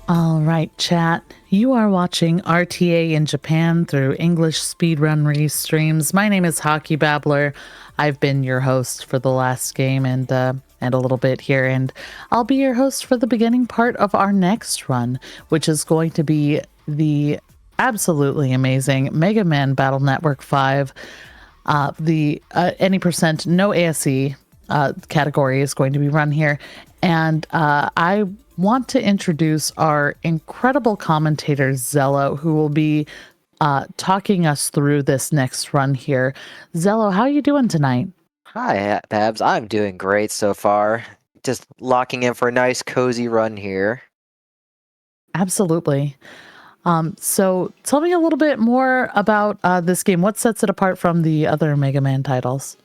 All right, chat. You are watching RTA in Japan through English Speedrun Restreams. My name is Hockey Babbler. I've been your host for the last game and a little bit here, and I'll be your host for the beginning part of our next run, which is going to be the absolutely amazing Mega Man Battle Network 5. The any percent no ASE category is going to be run here, and I want to introduce our incredible commentator ZELLLOOO, who will be talking us through this next run here. ZELLLOOO, how are you doing tonight? Hi, Babs. I'm doing great so far. Just locking in for a nice, cozy run here. Absolutely. So tell me a little bit more about this game. What sets it apart from the other Mega Man titles?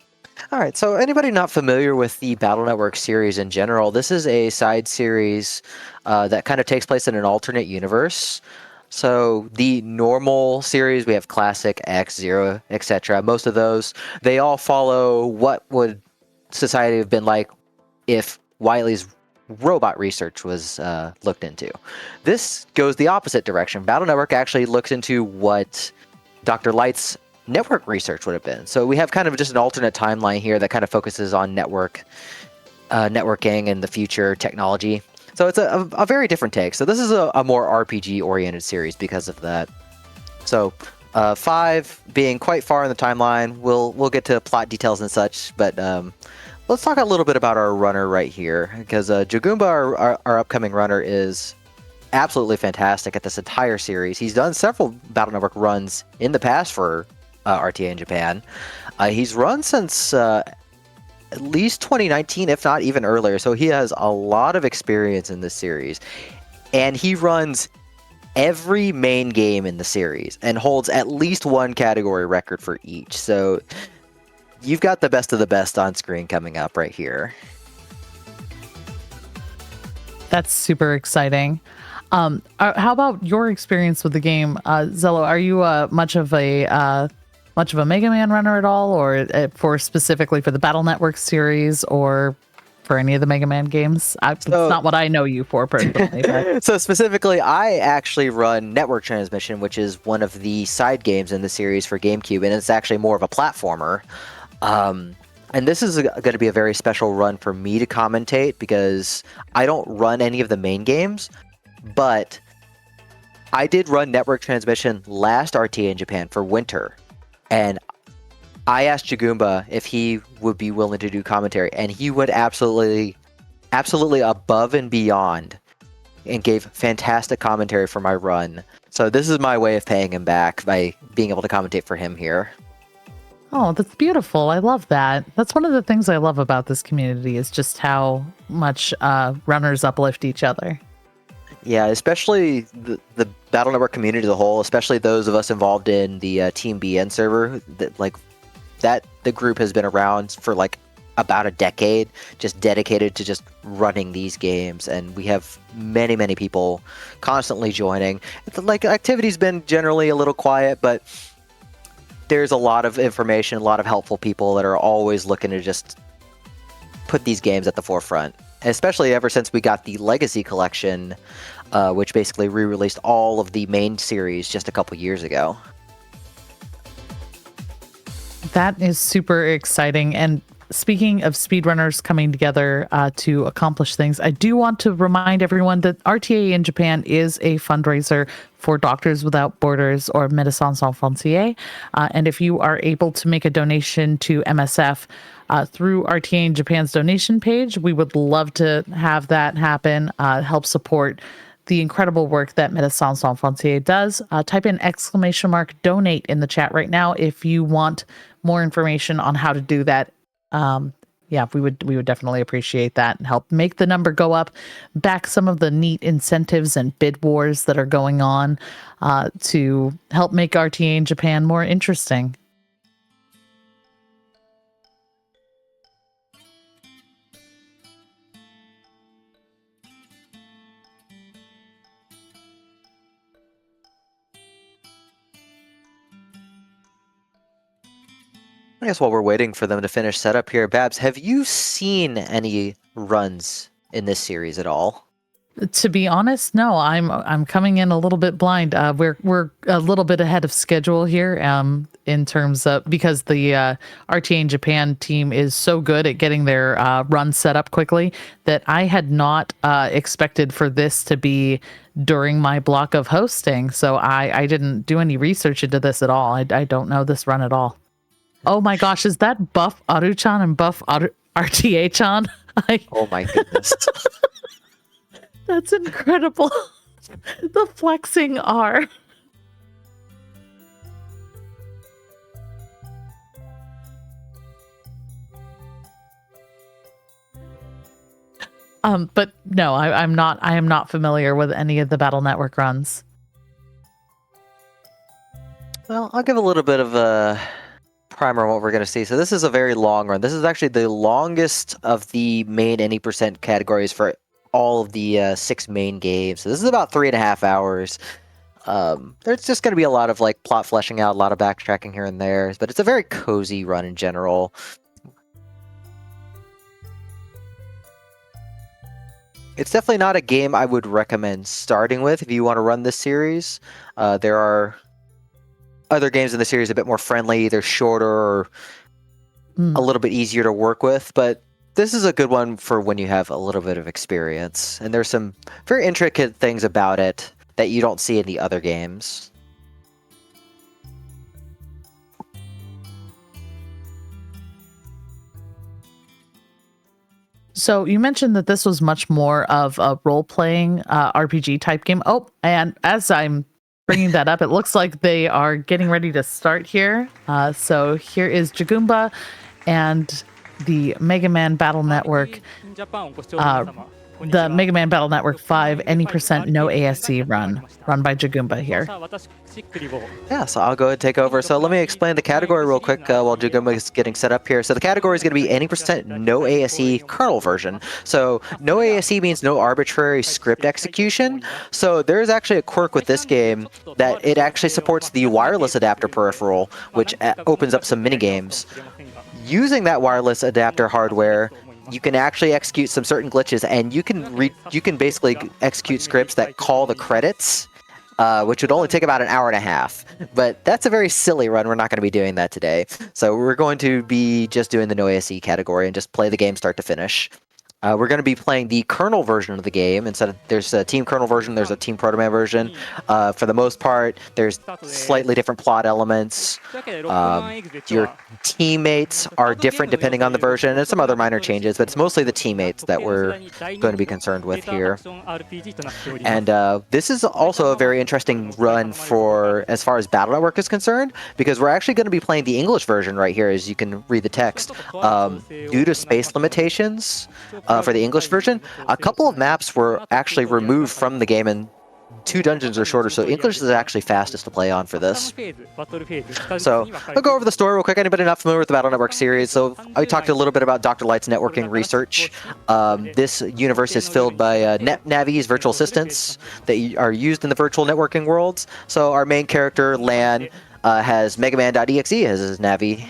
All right, so anybody not familiar with the Battle Network series in general, this is a side series that kind of takes place in an alternate universe. So the normal series, we have Classic, X, Zero, etc. Most of those, they all follow what would society have been like if Wily's robot research was looked into. This goes the opposite direction. Battle Network actually looks into what Dr. Light's network research would have been. So we have kind of just an alternate timeline here that kind of focuses on networking and the future technology. So it's a very different take. So this is a more RPG oriented series because of that. So 5 being quite far in the timeline, we'll get to plot details and such, but let's talk a little bit about our runner right here, because Jagumba, our upcoming runner, is absolutely fantastic at this entire series. He's done several Battle Network runs in the past for RTA in Japan. He's run since at least 2019, if not even earlier, so he has a lot of experience in this series. And he runs every main game in the series and holds at least one category record for each. So you've got the best of the best on screen coming up right here. That's super exciting. How about your experience with the game, ZELLLOOO? Are you much of a Mega Man runner at all, or for specifically for the Battle Network series, or for any of the Mega Man games? It's not what I know you for personally. But. So specifically, I actually run Network Transmission, which is one of the side games in the series for GameCube, and it's actually more of a platformer. And this is going to be a very special run for me to commentate because I don't run any of the main games, but I did run Network Transmission last RTA in Japan for winter. And I asked Jagumba if he would be willing to do commentary, and he went absolutely above and beyond and gave fantastic commentary for my run. So this is my way of paying him back by being able to commentate for him here. Oh, that's beautiful. I love that. That's one of the things I love about this community is just how much runners uplift each other. Yeah, especially the Battle Network community as a whole, especially those of us involved in the Team BN server. The group has been around for like about a decade, just dedicated to just running these games, and we have many people constantly joining. Like, activity's been generally a little quiet, but there's a lot of information, a lot of helpful people that are always looking to just put these games at the forefront. Especially ever since we got the Legacy Collection, which basically re-released all of the main series just a couple years ago. That is super exciting. And speaking of speedrunners coming together to accomplish things, I do want to remind everyone that RTA in Japan is a fundraiser for Doctors Without Borders, or Médecins Sans Frontières. And if you are able to make a donation to MSF through RTA in Japan's donation page, we would love to have that happen, help support the incredible work that Médecins Sans Frontières does. Type in !donate in the chat right now if you want more information on how to do that. Yeah, we would definitely appreciate that and help make the number go up, back some of the neat incentives and bid wars that are going on to help make RTA in Japan more interesting. I guess while we're waiting for them to finish setup here, Babs, have you seen any runs in this series at all? To be honest, no. I'm coming in a little bit blind. We're a little bit ahead of schedule here. In terms of because the RTA in Japan team is so good at getting their run set up quickly that I had not expected for this to be during my block of hosting. So I didn't do any research into this at all. I don't know this run at all. Oh my gosh, is that Buff Aru-chan and Buff RTA-chan? Oh my goodness. That's incredible. The flexing R. But no, I'm not. I am not familiar with any of the Battle Network runs. Well, I'll give a little bit of a primer on what we're going to see. So this is a very long run. This is actually the longest of the main any percent categories for all of the 6 main games. So this is about 3.5 hours. There's just going to be a lot of like plot fleshing out, a lot of backtracking here and there, but it's a very cozy run in general. It's definitely not a game I would recommend starting with if you want to run this series. There are other games in the series a bit more friendly, they're shorter or a little bit easier to work with, but this is a good one for when you have a little bit of experience. And there's some very intricate things about it that you don't see in the other games. So you mentioned that this was much more of a role-playing RPG type game. Oh, and as I'm bringing that up, it looks like they are getting ready to start here. So here is Jagumba and the Mega Man Battle Network, the Mega Man Battle Network 5 any% No ASE run by Jagumba here. Yeah, so I'll go ahead and take over. So let me explain the category real quick while Jagumba is getting set up here. So the category is going to be any% No ASE kernel version. So No ASE means no arbitrary script execution. So there's actually a quirk with this game that it actually supports the wireless adapter peripheral, which opens up some minigames. Using that wireless adapter hardware, you can actually execute some certain glitches, and you can basically execute scripts that call the credits, which would only take about an hour and a half. But that's a very silly run. We're not going to be doing that today. So we're going to be just doing the No ASE category and just play the game start to finish. We're going to be playing the kernel version of the game. Instead of there's a team kernel version, there's a team Proto Man version. For the most part, there's slightly different plot elements. Your teammates are different depending on the version, and some other minor changes, but it's mostly the teammates that we're going to be concerned with here. And this is also a very interesting run for as far as Battle Network is concerned, because we're actually going to be playing the English version right here, as you can read the text. Due to space limitations, for the English version, a couple of maps were actually removed from the game, and 2 dungeons are shorter, so English is actually fastest to play on for this. So I'll go over the story real quick. Anybody not familiar with the Battle Network series? So I talked a little bit about Dr. Light's networking research. This universe is filled by navies, virtual assistants that are used in the virtual networking worlds. So our main character, Lan, has Megaman.exe as his navi.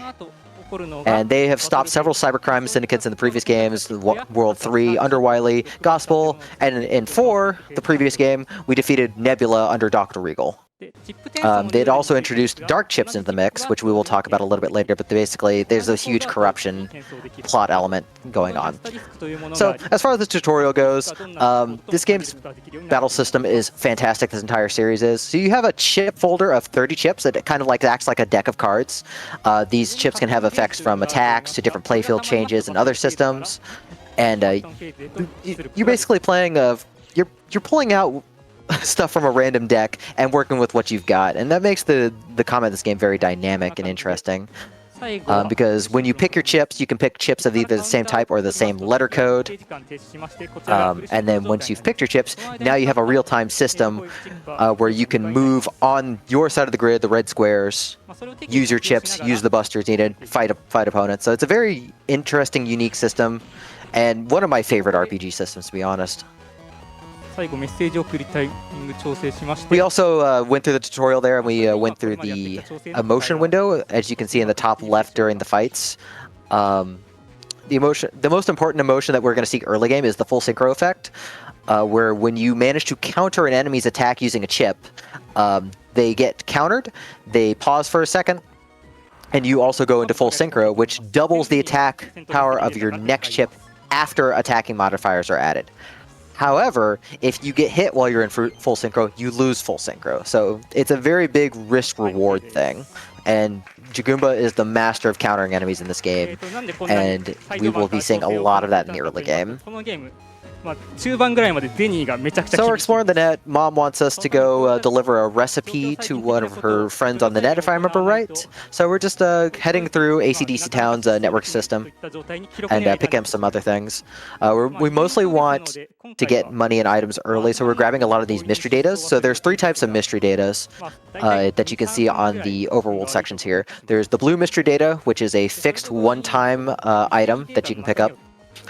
And they have stopped several cybercrime syndicates in the previous games, World 3 under Wily, Gospel, and in 4, the previous game, we defeated Nebula under Dr. Regal. They'd also introduced dark chips into the mix, which we will talk about a little bit later, but basically there's a huge corruption plot element going on. So as far as the tutorial goes, this game's battle system is fantastic, this entire series is. So you have a chip folder of 30 chips that kind of like acts like a deck of cards. These chips can have effects from attacks to different playfield changes and other systems. And you're basically playing you're pulling out stuff from a random deck and working with what you've got, and that makes the combat of this game very dynamic and interesting. Because when you pick your chips, you can pick chips of either the same type or the same letter code. And then once you've picked your chips, now you have a real-time system where you can move on your side of the grid, the red squares, use your chips, use the busters needed, fight opponents. So it's a very interesting, unique system, and one of my favorite RPG systems, to be honest. We also went through the tutorial there, and we went through the emotion window, as you can see in the top left during the fights. The most important emotion that we're going to see early game is the full synchro effect. where when you manage to counter an enemy's attack using a chip, they get countered, they pause for a second, and you also go into full synchro, which doubles the attack power of your next chip after attacking modifiers are added. However, if you get hit while you're in full synchro, you lose full synchro. So it's a very big risk-reward thing. And Jagumba is the master of countering enemies in this game, and we will be seeing a lot of that in the early game. So we're exploring the net. Mom wants us to go deliver a recipe to one of her friends on the net, if I remember right. So we're just heading through AC/DC Town's network system and picking up some other things. We mostly want to get money and items early, so we're grabbing a lot of these mystery datas. So there's 3 types of mystery datas that you can see on the overworld sections here. There's the blue mystery data, which is a fixed one-time item that you can pick up.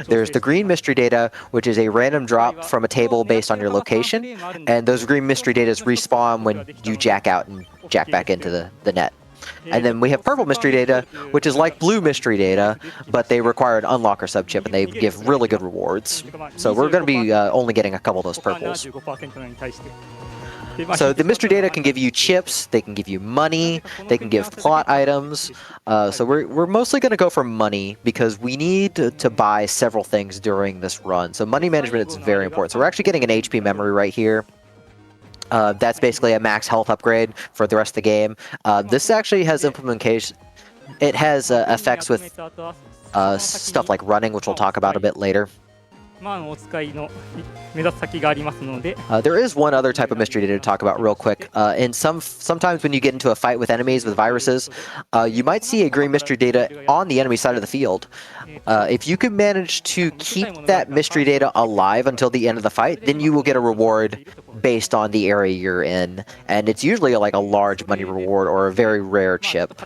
There's the green mystery data, which is a random drop from a table based on your location, and those green mystery datas respawn when you jack out and jack back into the net. And then we have purple mystery data, which is like blue mystery data, but they require an unlocker subchip, and they give really good rewards. So we're going to be only getting a couple of those purples. So the mystery data can give you chips, they can give you money, they can give plot items. So we're mostly going to go for money because we need to buy several things during this run. So money management is very important. So we're actually getting an HP memory right here. That's basically a max health upgrade for the rest of the game. This actually has implementation. It has effects with stuff like running, which we'll talk about a bit later. There is one other type of mystery data to talk about real quick. Sometimes when you get into a fight with enemies with viruses, you might see a green mystery data on the enemy side of the field. If you can manage to keep that mystery data alive until the end of the fight, then you will get a reward based on the area you're in, and it's usually like a large money reward or a very rare chip.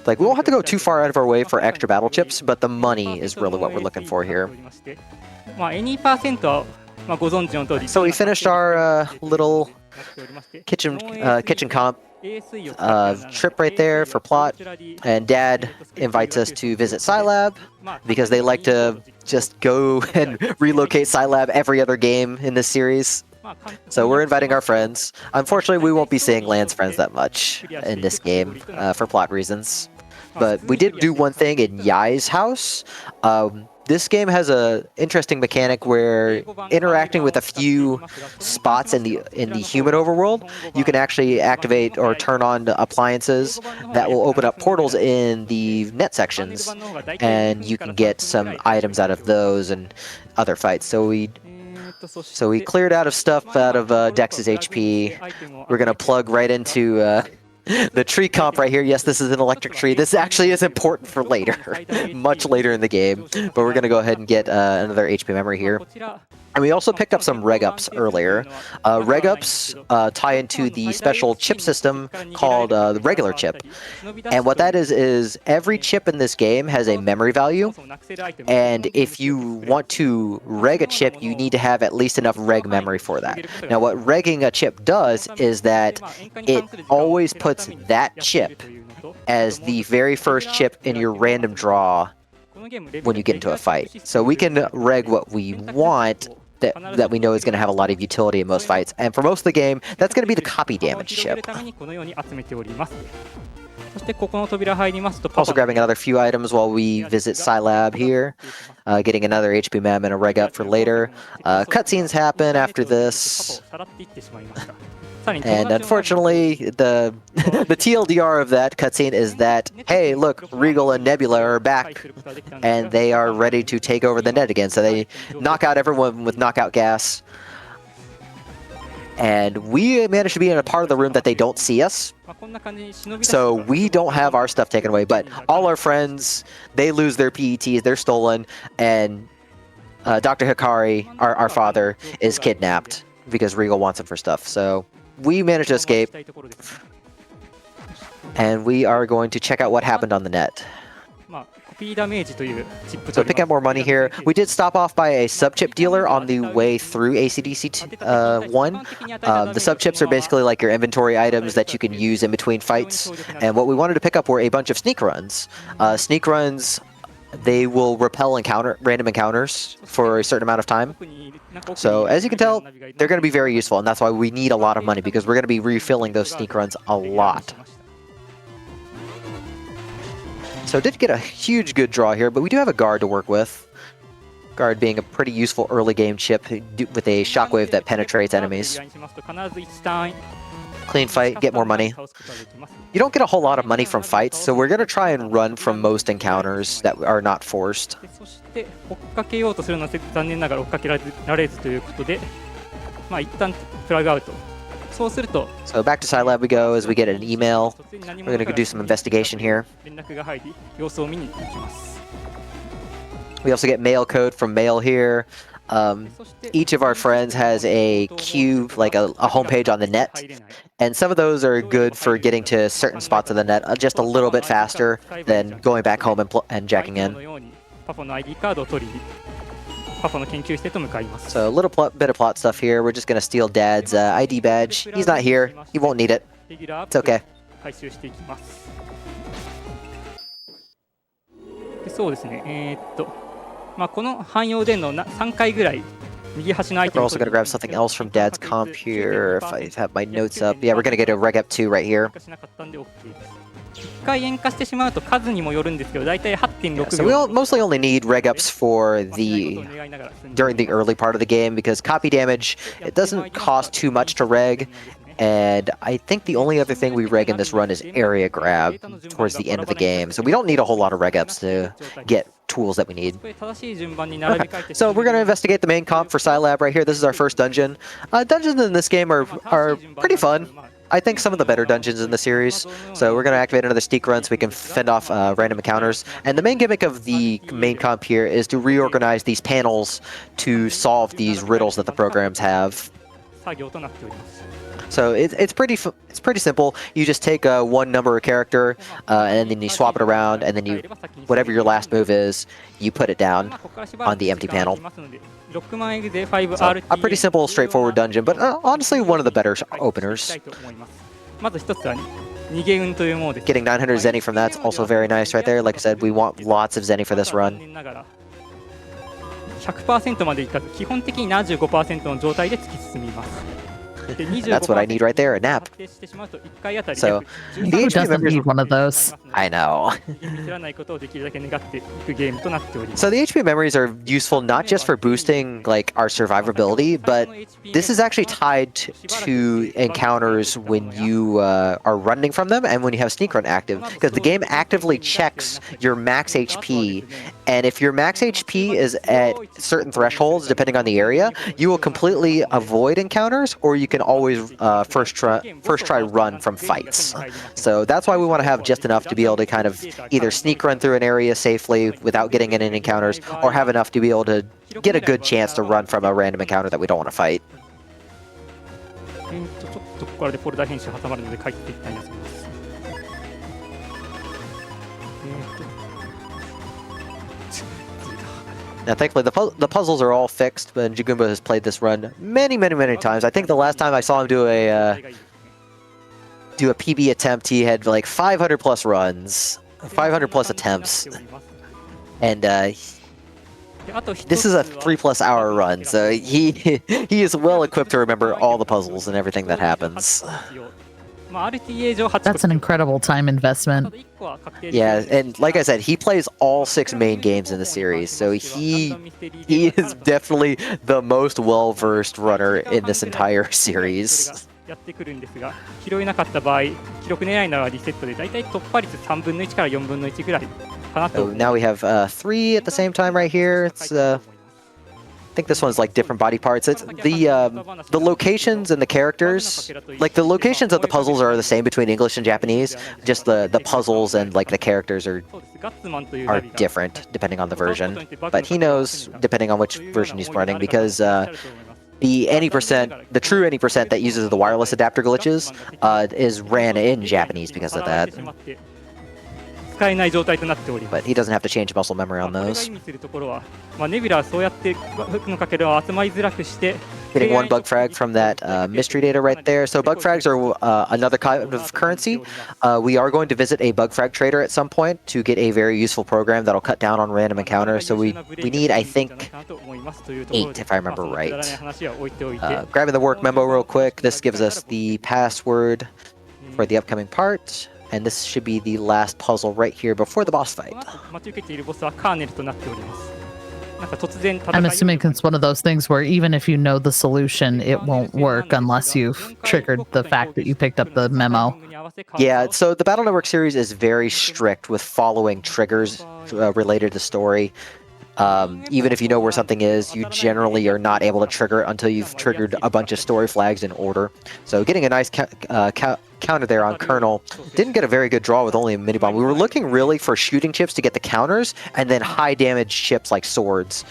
Like, we won't have to go too far out of our way for extra battle chips, but the money is really what we're looking for here. So we finished our little kitchen comp trip right there for plot, and Dad invites us to visit Scilab because they like to just go and relocate Scilab every other game in this series. So we're inviting our friends. Unfortunately, we won't be seeing Lan's friends that much in this game for plot reasons. But we did do one thing in Yai's house. This game has a interesting mechanic where interacting with a few spots in the human overworld, you can actually activate or turn on appliances that will open up portals in the net sections, and you can get some items out of those and other fights. So we cleared out of stuff out of Dex's HP. We're gonna plug right into the tree comp right here. Yes, this is an electric tree. This actually is important for later, much later in the game. But we're going to go ahead and get another HP memory here. And we also picked up some reg-ups earlier. Reg-ups tie into the special chip system called the regular chip. And what that is every chip in this game has a memory value. And if you want to reg a chip, you need to have at least enough reg memory for that. Now, what regging a chip does is that it always puts that chip as the very first chip in your random draw when you get into a fight. So we can reg what we want that we know is going to have a lot of utility in most fights. And for most of the game, that's going to be the copy damage chip. Also grabbing another few items while we visit Scilab here. Getting another HP mem and a reg up for later. Cutscenes happen after this. And unfortunately, the TLDR of that cutscene is that, hey, look, Regal and Nebula are back, and they are ready to take over the net again. So they knock out everyone with knockout gas. And we managed to be in a part of the room that they don't see us. So we don't have our stuff taken away, but all our friends, they lose their PETs, they're stolen, and Dr. Hikari, our father, is kidnapped because Regal wants him for stuff. So we managed to escape, and we are going to check out what happened on the net. So pick up more money here. We did stop off by a sub-chip dealer on the way through ACDC 1. The sub-chips are basically like your inventory items that you can use in between fights. And what we wanted to pick up were a bunch of sneak runs. Sneak runs they will repel random encounters for a certain amount of time. So as you can tell, they're going to be very useful, and that's why we need a lot of money, because we're going to be refilling those sneak runs a lot. So did get a huge good draw here, but we do have a guard to work with. Guard being a pretty useful early game chip with a shockwave that penetrates enemies. Clean fight, get more money. You don't get a whole lot of money from fights, so we're going to try and run from most encounters that are not forced. So back to Side Lab we go as we get an email. We're going to go do some investigation here. We also get mail code from mail here. Each of our friends has a queue, like a homepage on the net, and some of those are good for getting to certain spots of the net just a little bit faster than going back home and jacking in. So a little bit of plot stuff here. We're just going to steal Dad's ID badge. He's not here. He won't need it. It's okay. そうですね。この汎用電の3回ぐらい右端のアイテ We're ム also going to grab something else from Dad's comp here. If I have my notes up. Yeah, we're going to get a Reg Up 2 right here. 1回塩化してしまうと数にもよるんですけど、だいたい 8.6 秒。 So we mostly only need Reg Ups for during the early part of the game, because copy damage, it doesn't cost too much to reg. And I think the only other thing we reg in this run is area grab towards the end of the game. So we don't need a whole lot of reg ups to get tools that we need. Okay. So we're going to investigate the main comp for Scilab right here. This is our first dungeon. Dungeons in this game are pretty fun. I think some of the better dungeons in the series. So we're going to activate another sneak run so we can fend off random encounters. And the main gimmick of the main comp here is to reorganize these panels to solve these riddles that the programs have. So it's pretty simple. You just take one number of character, and then you swap it around, and then whatever your last move is, you put it down on the empty panel. So a pretty simple, straightforward dungeon, but honestly one of the better openers. Getting 900 Zenny from that's also very nice right there. Like I said, we want lots of Zenny for this run. 100% までいかず、基本的に 75% の状態で突き進みます。 That's what I need right there, a nap. So, who doesn't need one of those? I know. So the HP memories are useful not just for boosting like our survivability, but this is actually tied to encounters when you are running from them and when you have sneak run active, because the game actively checks your max HP, and if your max HP is at certain thresholds, depending on the area, you will completely avoid encounters, or you can always first try run from fights. So that's why we want to have just enough to be able to kind of either sneak run through an area safely without getting in any encounters, or have enough to be able to get a good chance to run from a random encounter that we don't want to fight. Now, thankfully, the puzzles are all fixed, but Jagumba has played this run many times. I think the last time I saw him do a PB attempt, he had like 500 plus runs, 500 plus attempts, and this is a 3+ hour run, so he is well equipped to remember all the puzzles and everything that happens. That's an incredible time investment. Yeah, and like I said, he plays all 6 main games in the series, so he is definitely the most well-versed runner in this entire series. So now we have 3 at the same time right here. It's I think this one's like different body parts. It's the locations and the characters, like the locations of the puzzles are the same between English and Japanese. Just the puzzles and like the characters are different depending on the version. But he knows depending on which version he's running, because the true any percent that uses the wireless adapter glitches is ran in Japanese because of that. But he doesn't have to change muscle memory on those. Getting one bug frag from that mystery data right there. So bug frags are another kind of currency. We are going to visit a bug frag trader at some point to get a very useful program that'll cut down on random encounters. So we need, I think, 8 if I remember right. Grabbing the work memo real quick. This gives us the password for the upcoming part. And this should be the last puzzle right here before the boss fight. I'm assuming it's one of those things where even if you know the solution, it won't work unless you've triggered the fact that you picked up the memo. Yeah, so the Battle Network series is very strict with following triggers related to story. Even if you know where something is, you generally are not able to trigger it until you've triggered a bunch of story flags in order. So getting a nice counter there on Colonel. Didn't get a very good draw with only a mini bomb. We were looking really for shooting chips to get the counters and then high damage chips like swords.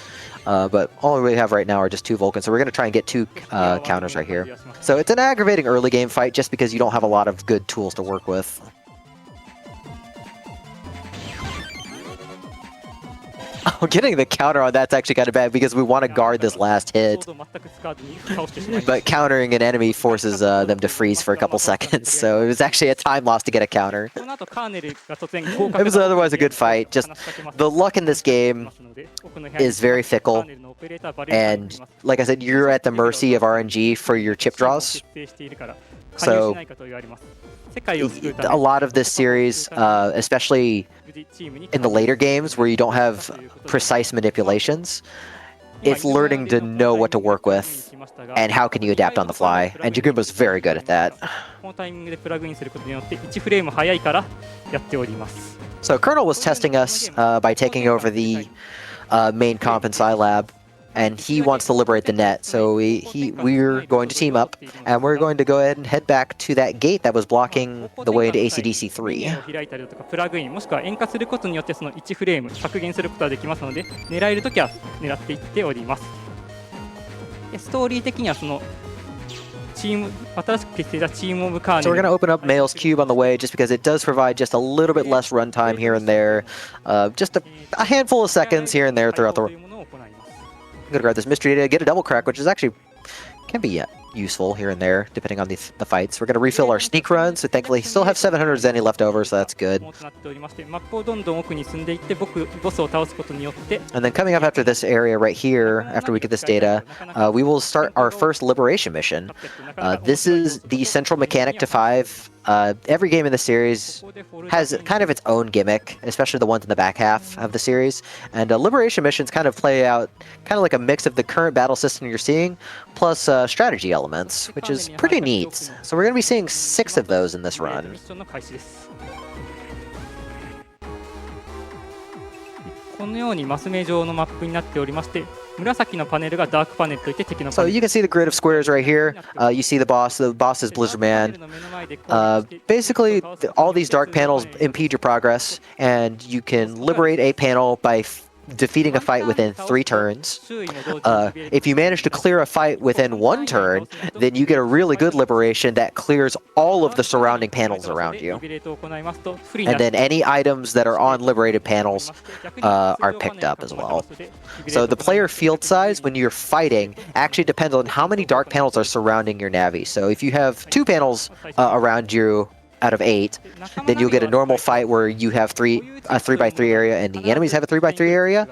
But all we have right now are just 2 Vulcans, so we're going to try and get 2 counters right here. So it's an aggravating early game fight just because you don't have a lot of good tools to work with. Oh, getting the counter on that's actually kind of bad because we want to guard this last hit. But countering an enemy forces them to freeze for a couple seconds, so it was actually a time loss to get a counter. It was otherwise a good fight, just the luck in this game is very fickle. And like I said, you're at the mercy of RNG for your chip draws. So a lot of this series, especially in the later games where you don't have precise manipulations, it's learning to know what to work with and how can you adapt on the fly. And Jagumba's very good at that. So Colonel was testing us by taking over the main comp in Scilab. And he wants to liberate the net, so we're going to team up, and we're going to go ahead and head back to that gate that was blocking the way into ACDC 3. So we're going to open up Mail's Cube on the way just because it does provide just a little bit less runtime here and there, just a handful of seconds here and there throughout the... I'm gonna grab this mystery data, get a double crack, which is actually can be useful here and there, depending on the fights. We're gonna refill our sneak run, so thankfully still have 700 Zenny left over, so that's good. And then coming up after this area right here, after we get this data, we will start our first liberation mission. This is the central mechanic to 5. Every game in the series has kind of its own gimmick, especially the ones in the back half of the series. And liberation missions kind of play out kind of like a mix of the current battle system you're seeing, plus strategy elements, which is pretty neat. So we're going to be seeing 6 of those in this run. So you can see the grid of squares right here. You see the boss. The boss is Blizzard Man. Basically, all these dark panels impede your progress, and you can liberate a panel by defeating a fight within 3 turns. If you manage to clear a fight within 1 turn, then you get a really good liberation that clears all of the surrounding panels around you. And then any items that are on liberated panels are picked up as well. So the player field size when you're fighting actually depends on how many dark panels are surrounding your Navi. So if you have 2 panels around you out of 8, then you'll get a normal fight where you have a 3x3 area and the enemies have a 3x3 area.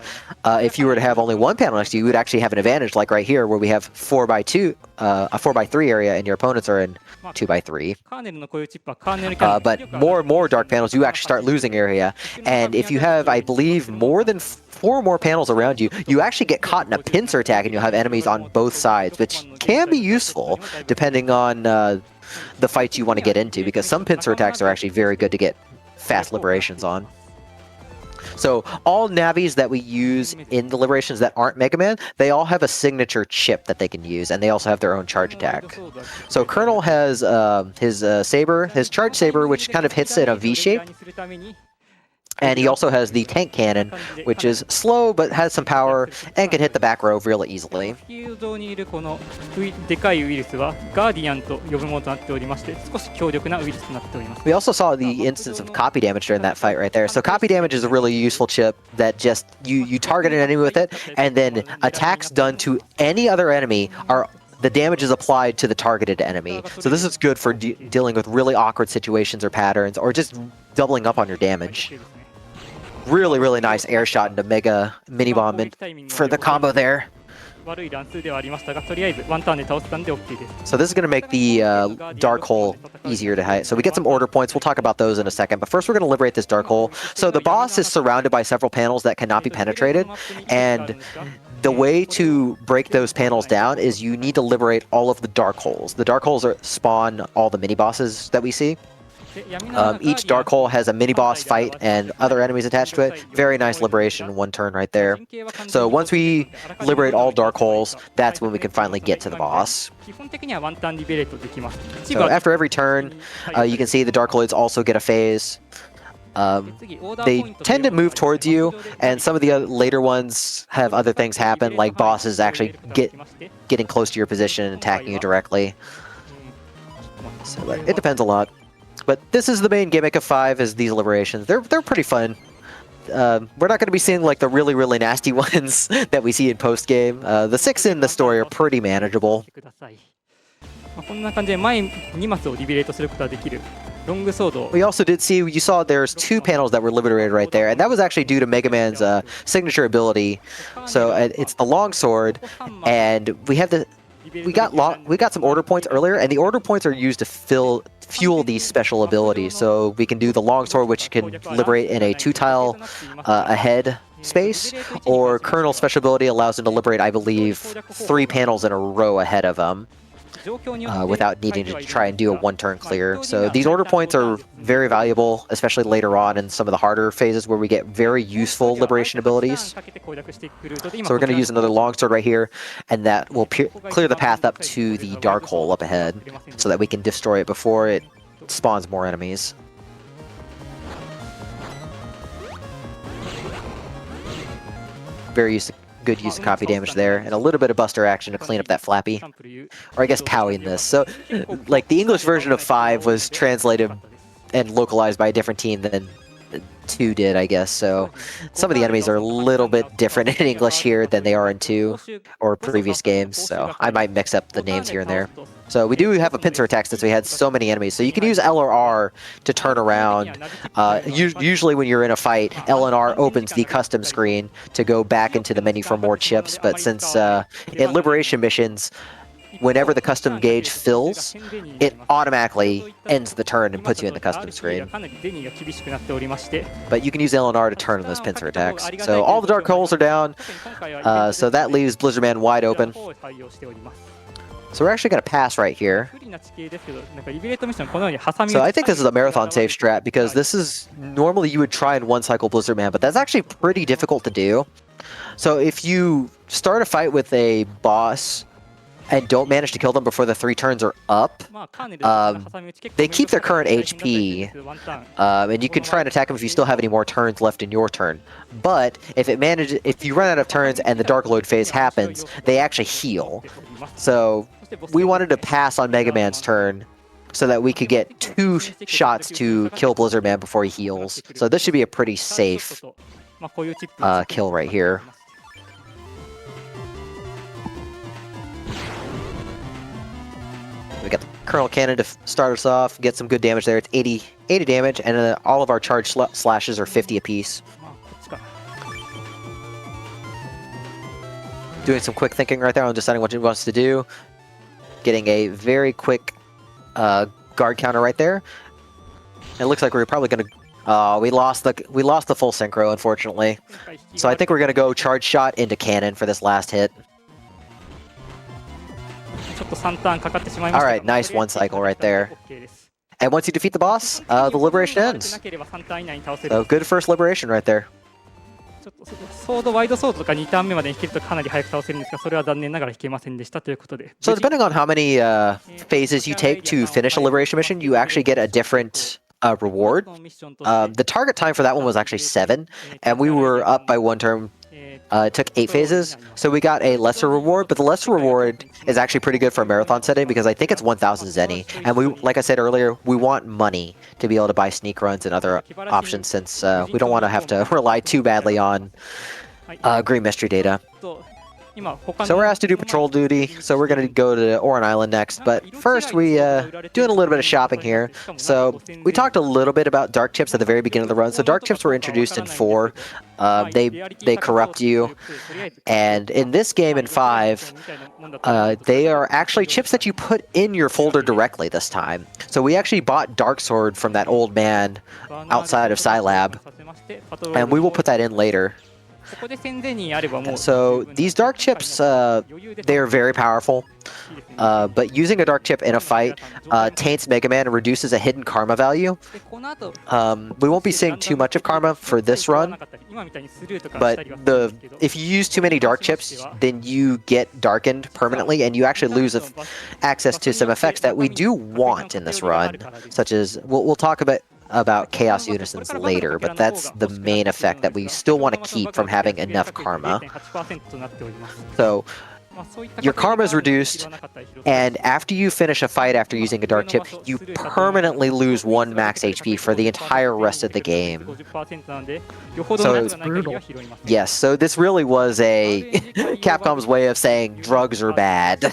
If you were to have only 1 panel next to you, you would actually have an advantage, like right here where we have a 4x3 area and your opponents are in 2x3. But more and more dark panels, you actually start losing area. And if you have, I believe, more than 4 more panels around you, you actually get caught in a pincer attack and you'll have enemies on both sides, which can be useful depending on the fights you want to get into, because some pincer attacks are actually very good to get fast liberations on. So all Navis that we use in the liberations that aren't Mega Man, they all have a signature chip that they can use, and they also have their own charge attack. So Colonel has his saber, his charge saber, which kind of hits in a V shape. And he also has the tank cannon, which is slow but has some power and can hit the back row really easily. We also saw the instance of copy damage during that fight right there. So copy damage is a really useful chip that just you target an enemy with it, and then attacks done to any other enemy are the damage is applied to the targeted enemy. So this is good for dealing with really awkward situations or patterns, or just doubling up on your damage. Really, really nice air shot into Mega Mini Bomb for the combo there. 悪い乱数ではありましたが、とりあえずワンターンで倒せたんで OK です。 So this is going to make the dark hole easier to hit. So we get some order points. We'll talk about those in a second. But first we're going to liberate this dark hole. So the boss is surrounded by several panels that cannot be penetrated. And the way to break those panels down is you need to liberate all of the dark holes. The dark holes spawn all the mini bosses that we see. Each dark hole has a mini boss fight and other enemies attached to it. Very nice liberation in one turn right there. So once we liberate all dark holes, that's when we can finally get to the boss. So after every turn, you can see the dark holes also get a phase. They tend to move towards you, and some of the later ones have other things happen, like bosses actually getting close to your position and attacking you directly. So it depends a lot. But this is the main gimmick of 5, is these liberations. They're pretty fun. We're not going to be seeing like the really, really nasty ones that we see in post-game. The 6 in the story are pretty manageable. We also did see, you saw there's 2 panels that were liberated right there, and that was actually due to Mega Man's signature ability. So it's the longsword, and we got some order points earlier, and the order points are used to fuel these special abilities. So we can do the longsword, which can liberate in a 2-tile ahead space, or Colonel's special ability allows him to liberate, I believe, 3 panels in a row ahead of him. Without needing to try and do a one-turn clear. So these order points are very valuable, especially later on in some of the harder phases where we get very useful liberation abilities. So we're going to use another longsword right here, and that will clear the path up to the dark hole up ahead, so that we can destroy it before it spawns more enemies. Very good use of copy damage there, and a little bit of buster action to clean up that flappy. Or I guess powing this. So, like, the English version of 5 was translated and localized by a different team than 2 did, I guess. So some of the enemies are a little bit different in English here than they are in 2 or previous games. So I might mix up the names here and there. So we do have a pincer attack since we had so many enemies. So you can use L or R to turn around. Usually when you're in a fight, L and R opens the custom screen to go back into the menu for more chips. But since in Liberation missions, whenever the custom gauge fills, it automatically ends the turn and puts you in the custom screen. But you can use L and R to turn on those pincer attacks. So all the dark holes are down, so that leaves Blizzard Man wide open. So we're actually going to pass right here. So I think this is a marathon save strat, because this is normally you would try in one cycle Blizzard Man, but that's actually pretty difficult to do. So if you start a fight with a boss and don't manage to kill them before the 3 turns are up, they keep their current HP, and you can try and attack them if you still have any more turns left in your turn. But if you run out of turns and the Dark Load phase happens, they actually heal. So we wanted to pass on Mega Man's turn so that we could get 2 shots to kill Blizzard Man before he heals. So this should be a pretty safe kill right here. We got the Colonel Cannon to start us off, get some good damage there. It's 80 damage, and all of our charge slashes are 50 apiece. Doing some quick thinking right there on deciding what he wants to do. Getting a very quick guard counter right there. It looks like we're probably going to... we lost the full synchro, unfortunately. So I think we're going to go charge shot into cannon for this last hit. Alright, nice one cycle right there. And once you defeat the boss, the liberation ends. So good first liberation right there. So depending on how many phases you take to finish a liberation mission, you actually get a different reward. The target time for that one was actually 7, and we were up by 1 turn. It took 8 phases, so we got a lesser reward, but the lesser reward is actually pretty good for a marathon setting because I think it's 1,000 zenny, and we, like I said earlier, we want money to be able to buy sneak runs and other options since we don't want to have to rely too badly on Green Mystery data. So we're asked to do patrol duty, so we're going to go to Oran Island next. But first, we doing a little bit of shopping here. So we talked a little bit about dark chips at the very beginning of the run. So dark chips were introduced in 4. They corrupt you, and in this game in 5, they are actually chips that you put in your folder directly this time. So we actually bought Dark Sword from that old man outside of Scilab, and we will put that in later. So these dark chips, they are very powerful, but using a dark chip in a fight taints Mega Man and reduces a hidden karma value. We won't be seeing too much of karma for this run, but if you use too many dark chips, then you get darkened permanently, and you actually lose access to some effects that we do want in this run, such as we'll talk about Chaos Unisons later, but that's the main effect that we still want to keep from having enough karma. So your karma is reduced, and after you finish a fight after using a dark chip, you permanently lose 1 max HP for the entire rest of the game. So That's brutal. yes, so this really was a Capcom's way of saying drugs are bad.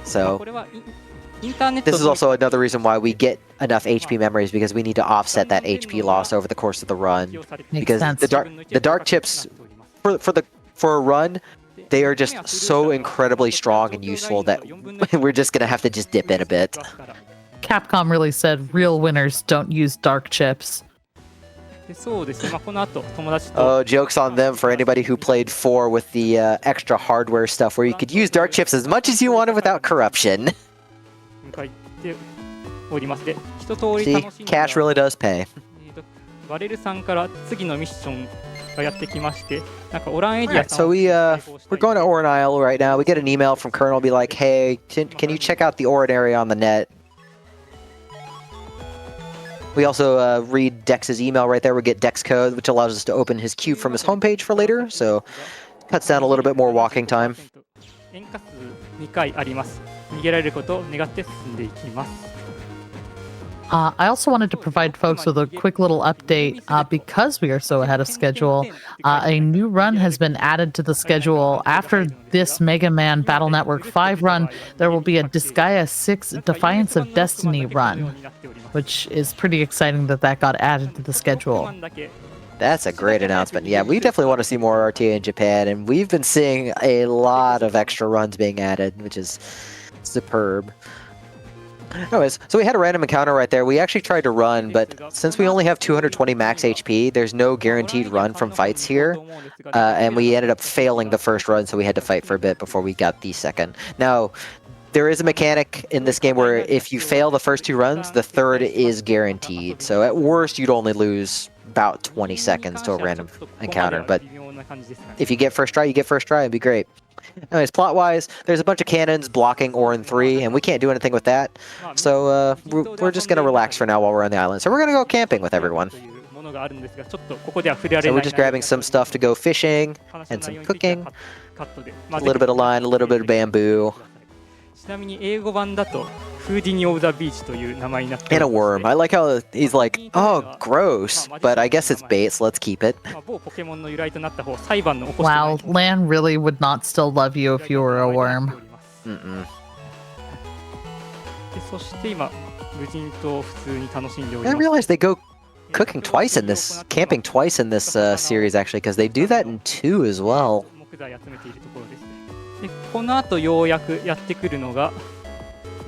So this is also another reason why we get enough HP memories, because we need to offset that HP loss over the course of the run. Because the dark chips for a run, they are just so incredibly strong and useful that we're just gonna have to just dip in a bit. Capcom really said real winners don't use dark chips. Oh, joke's on them for anybody who played 4 with the extra hardware stuff where you could use dark chips as much as you wanted without corruption. See, cash really does pay. Alright, so we're going to Oran Isle right now. We get an email from Colonel, be like, hey, can you check out the Oran area on the net? We also read Dex's email right there. We get Dex code, which allows us to open his queue from his homepage for later, so cuts down a little bit more walking time. I also wanted to provide folks with a quick little update because we are so ahead of schedule. A new run has been added to the schedule. After this Mega Man Battle Network 5 run, there will be a Disgaea 6 Defiance of Destiny run, which is pretty exciting that got added to the schedule. That's a great announcement. Yeah, we definitely want to see more RTA in Japan, and we've been seeing a lot of extra runs being added, which is superb. Anyways, so we had a random encounter right there. We actually tried to run, but since we only have 220 max HP, there's no guaranteed run from fights here, and we ended up failing the first run, so we had to fight for a bit before we got the second. Now, there is a mechanic in this game where if you fail the first 2 runs, the third is guaranteed. So at worst, you'd only lose about 20 seconds to a random encounter, but if you get first try, you get first try. It'd be great. Anyways, plot-wise, there's a bunch of cannons blocking Oran 3, and we can't do anything with that. So we're just going to relax for now while we're on the island. So we're going to go camping with everyone. So we're just grabbing some stuff to go fishing and some cooking. A little bit of line, a little bit of bamboo. And a worm. I like how he's like, oh, gross, but I guess it's bait, so let's keep it. Wow, Lan really would not still love you if you were a worm. Mm-mm. I realized they go camping twice in this series, actually, because they do that in 2 as well.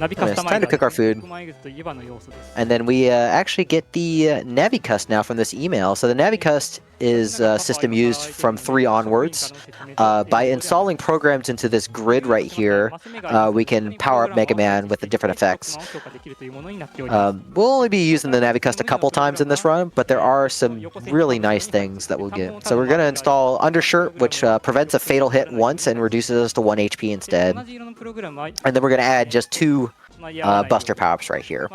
It's time to cook our food. And then we actually get the Navicust now from this email. So the Navicust is a system used from 3 onwards. By installing programs into this grid right here, we can power up Mega Man with the different effects. We'll only be using the Navicust a couple times in this run, but there are some really nice things that we'll get. So we're going to install Undershirt, which prevents a fatal hit once and reduces us to 1 HP instead. And then we're going to add just 2 Buster power-ups right here,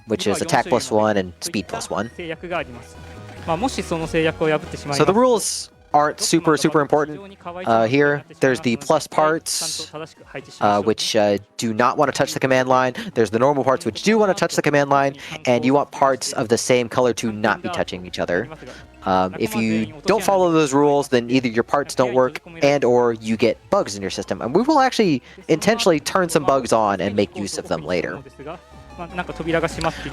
which is Attack +1 and Speed +1. So the rules aren't super important here. There's the plus parts, which do not want to touch the command line. There's the normal parts, which do want to touch the command line, and you want parts of the same color to not be touching each other. If you don't follow those rules, then either your parts don't work and or you get bugs in your system. And we will actually intentionally turn some bugs on and make use of them later.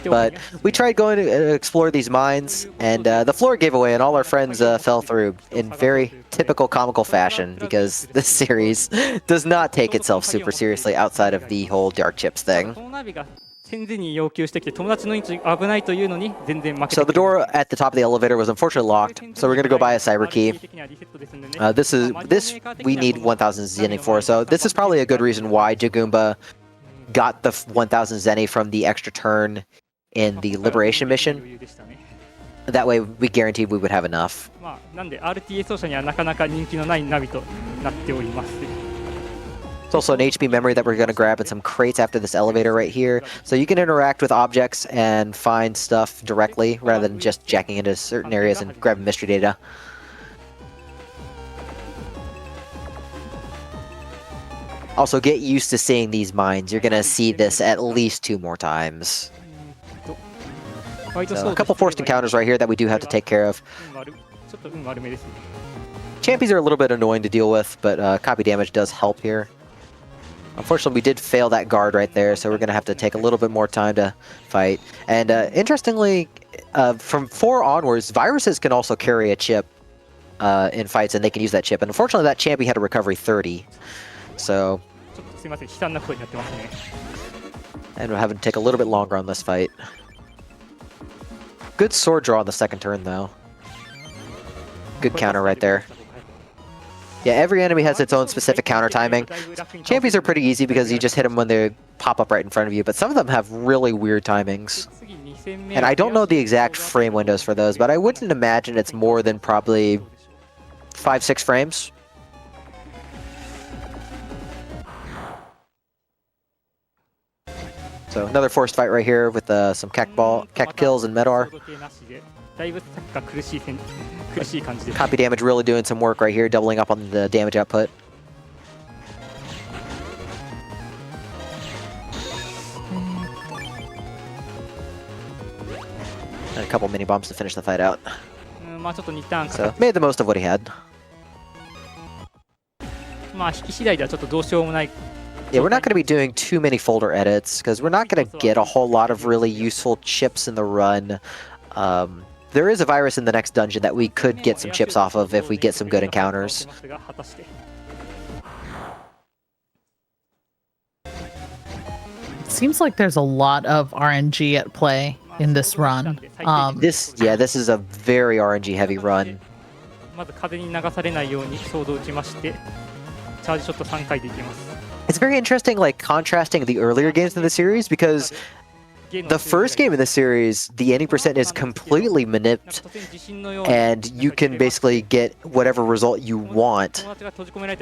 But we tried going to explore these mines, and the floor gave away, and all our friends fell through in very typical comical fashion, because this series does not take itself super seriously outside of the whole dark chips thing. So the door at the top of the elevator was unfortunately locked, so we're going to go buy a cyber key. This we need 1000 zenny for, so this is probably a good reason why Jagumba got the 1000 zenny from the extra turn in the liberation mission. That way we guaranteed we would have enough. It's also an HP memory that we're going to grab and some crates after this elevator right here, so you can interact with objects and find stuff directly rather than just jacking into certain areas and grabbing mystery data. Also, get used to seeing these mines. You're going to see this at least 2 more times. So, a couple forced encounters right here that we do have to take care of. Champions are a little bit annoying to deal with, but copy damage does help here. Unfortunately, we did fail that guard right there, so we're going to have to take a little bit more time to fight. And interestingly, from 4 onwards, viruses can also carry a chip in fights, and they can use that chip. And unfortunately, that champion had a recovery 30. So... and we're having to take a little bit longer on this fight. Good sword draw on the second turn, though. Good counter right there. Yeah, every enemy has its own specific counter timing. Champions are pretty easy because you just hit them when they pop up right in front of you, but some of them have really weird timings. And I don't know the exact frame windows for those, but I wouldn't imagine it's more than probably 5-6 frames. So another forced fight right here with some Kek kills and Medar. Copy damage really doing some work right here, doubling up on the damage output. And a couple mini bombs to finish the fight out. So made the most of what he had. Yeah, we're not going to be doing too many folder edits, because we're not going to get a whole lot of really useful chips in the run. There is a virus in the next dungeon that we could get some chips off of if we get some good encounters. It seems like there's a lot of RNG at play in this run. This is a very RNG heavy run. It's very interesting, like, contrasting the earlier games in the series, because the first game in the series, the any percent is completely manipped, and you can basically get whatever result you want.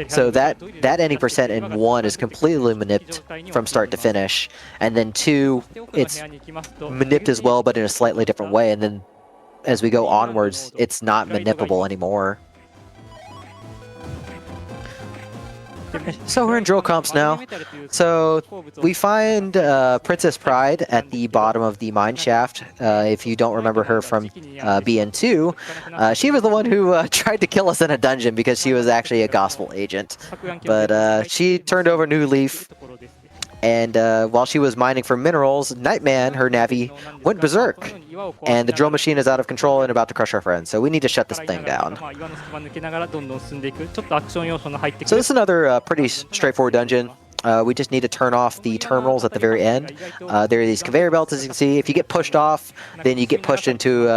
So that any percent in 1 is completely manipped from start to finish, and then 2, it's manipped as well, but in a slightly different way, and then as we go onwards, it's not manippable anymore. So we're in drill comps now. So we find Princess Pride at the bottom of the mine shaft. If you don't remember her from BN2, she was the one who tried to kill us in a dungeon because she was actually a gospel agent. But she turned over a new leaf, and while she was mining for minerals, Nightman, her navvy, went berserk. And the drill machine is out of control and about to crush our friends, so we need to shut this thing down. So this is another pretty straightforward dungeon. We just need to turn off the terminals at the very end. There are these conveyor belts, as you can see. If you get pushed off, then you get pushed into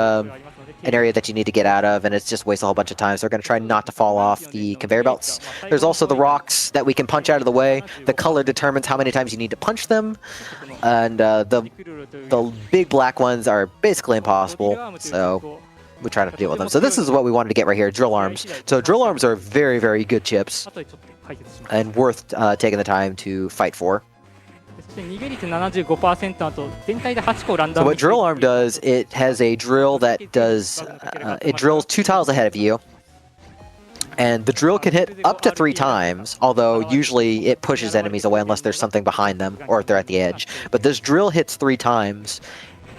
an area that you need to get out of, and it's just wastes a whole bunch of time. So we're going to try not to fall off the conveyor belts. There's also the rocks that we can punch out of the way. The color determines how many times you need to punch them, and the big black ones are basically impossible, so we try not to deal with them. So this is what we wanted to get right here, drill arms. So drill arms are very, very good chips, and worth taking the time to fight for. So what drill arm does, it has a drill that does, it drills 2 tiles ahead of you, and the drill can hit up to 3 times, although usually it pushes enemies away unless there's something behind them or if they're at the edge. But this drill hits 3 times,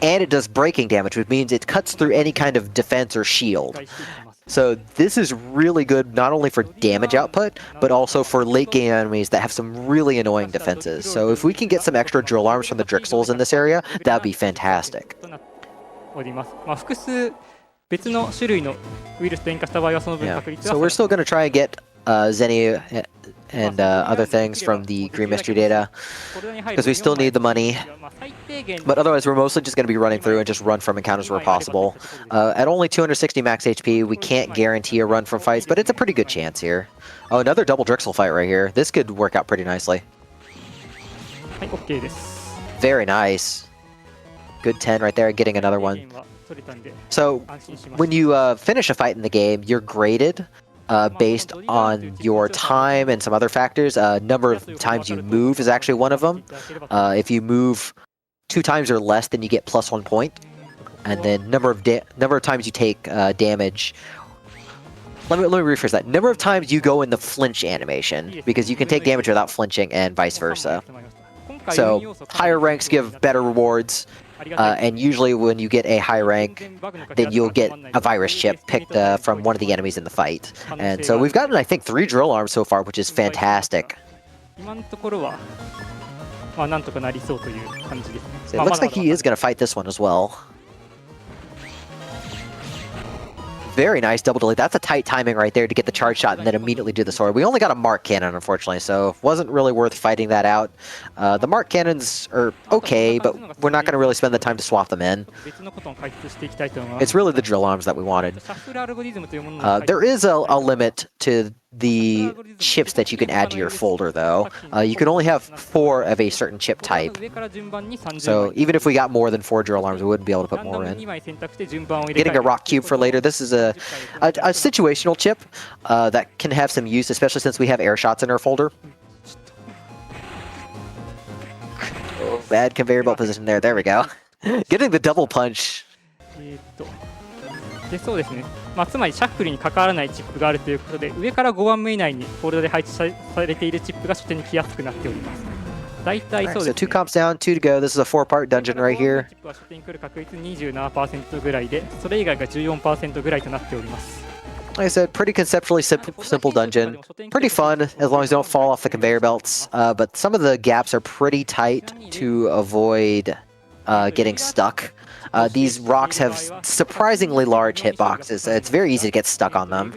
and it does breaking damage, which means it cuts through any kind of defense or shield. So this is really good not only for damage output, but also for late game enemies that have some really annoying defenses. So if we can get some extra drill arms from the Drixels in this area, that would be fantastic. 複数別の種類のウイルスと変化した場合はその分 Yeah. 確率は So we're still going to try and get Zenny and other things from the Green Mystery data, because we still need the money. But otherwise, we're mostly just going to be running through and just run from encounters where possible. At only 260 max HP, we can't guarantee a run from fights, but it's a pretty good chance here. Oh, another double Drixel fight right here. This could work out pretty nicely. はい、OK です。 Very nice. Good 10 right there, getting another one. So when you finish a fight in the game, you're graded based on your time and some other factors. Number of times you move is actually one of them. If you move 2 times or less, then you get +1 point. And then number of times you take damage. Let me rephrase that. Number of times you go in the flinch animation, because you can take damage without flinching and vice versa. So higher ranks give better rewards. And usually when you get a high rank, then you'll get a virus chip picked from one of the enemies in the fight. And so we've gotten, I think, 3 drill arms so far, which is fantastic. 今のところはまあなんとかなりそうという感じですね。 So it looks like he is going to fight this one as well. Very nice double delete. That's a tight timing right there to get the charge shot and then immediately do the sword. We only got a mark cannon, unfortunately, so wasn't really worth fighting that out. The mark cannons are okay, but we're not going to really spend the time to swap them in. It's really the drill arms that we wanted. There is a limit to the chips that you can add to your folder, though. You can only have 4 of a certain chip type. So even if we got more than 4 drill arms, we wouldn't be able to put more in. Getting a rock cube for later. This is a situational chip that can have some use, especially since we have air shots in our folder. Oh, bad conveyor belt position there. There we go. Getting the double punch. でそうですね、まあ、つまりシャッフルに関わらないチップがあるということで、上から5番目以内にフォルダで配置されているチップが初手に来やすくなっております。大体そうですね。So 2 comps down, 2 to go. This is a 4-part dungeon right here. チップは初手に来る確率 27% ぐらいで、それ以外が 14% ぐらいとなっております。Like I said, pretty conceptually simple dungeon. Pretty fun as long as you don't fall off the conveyor belts. But some of the gaps are pretty tight to avoid getting stuck. These rocks have surprisingly large hitboxes, so it's very easy to get stuck on them.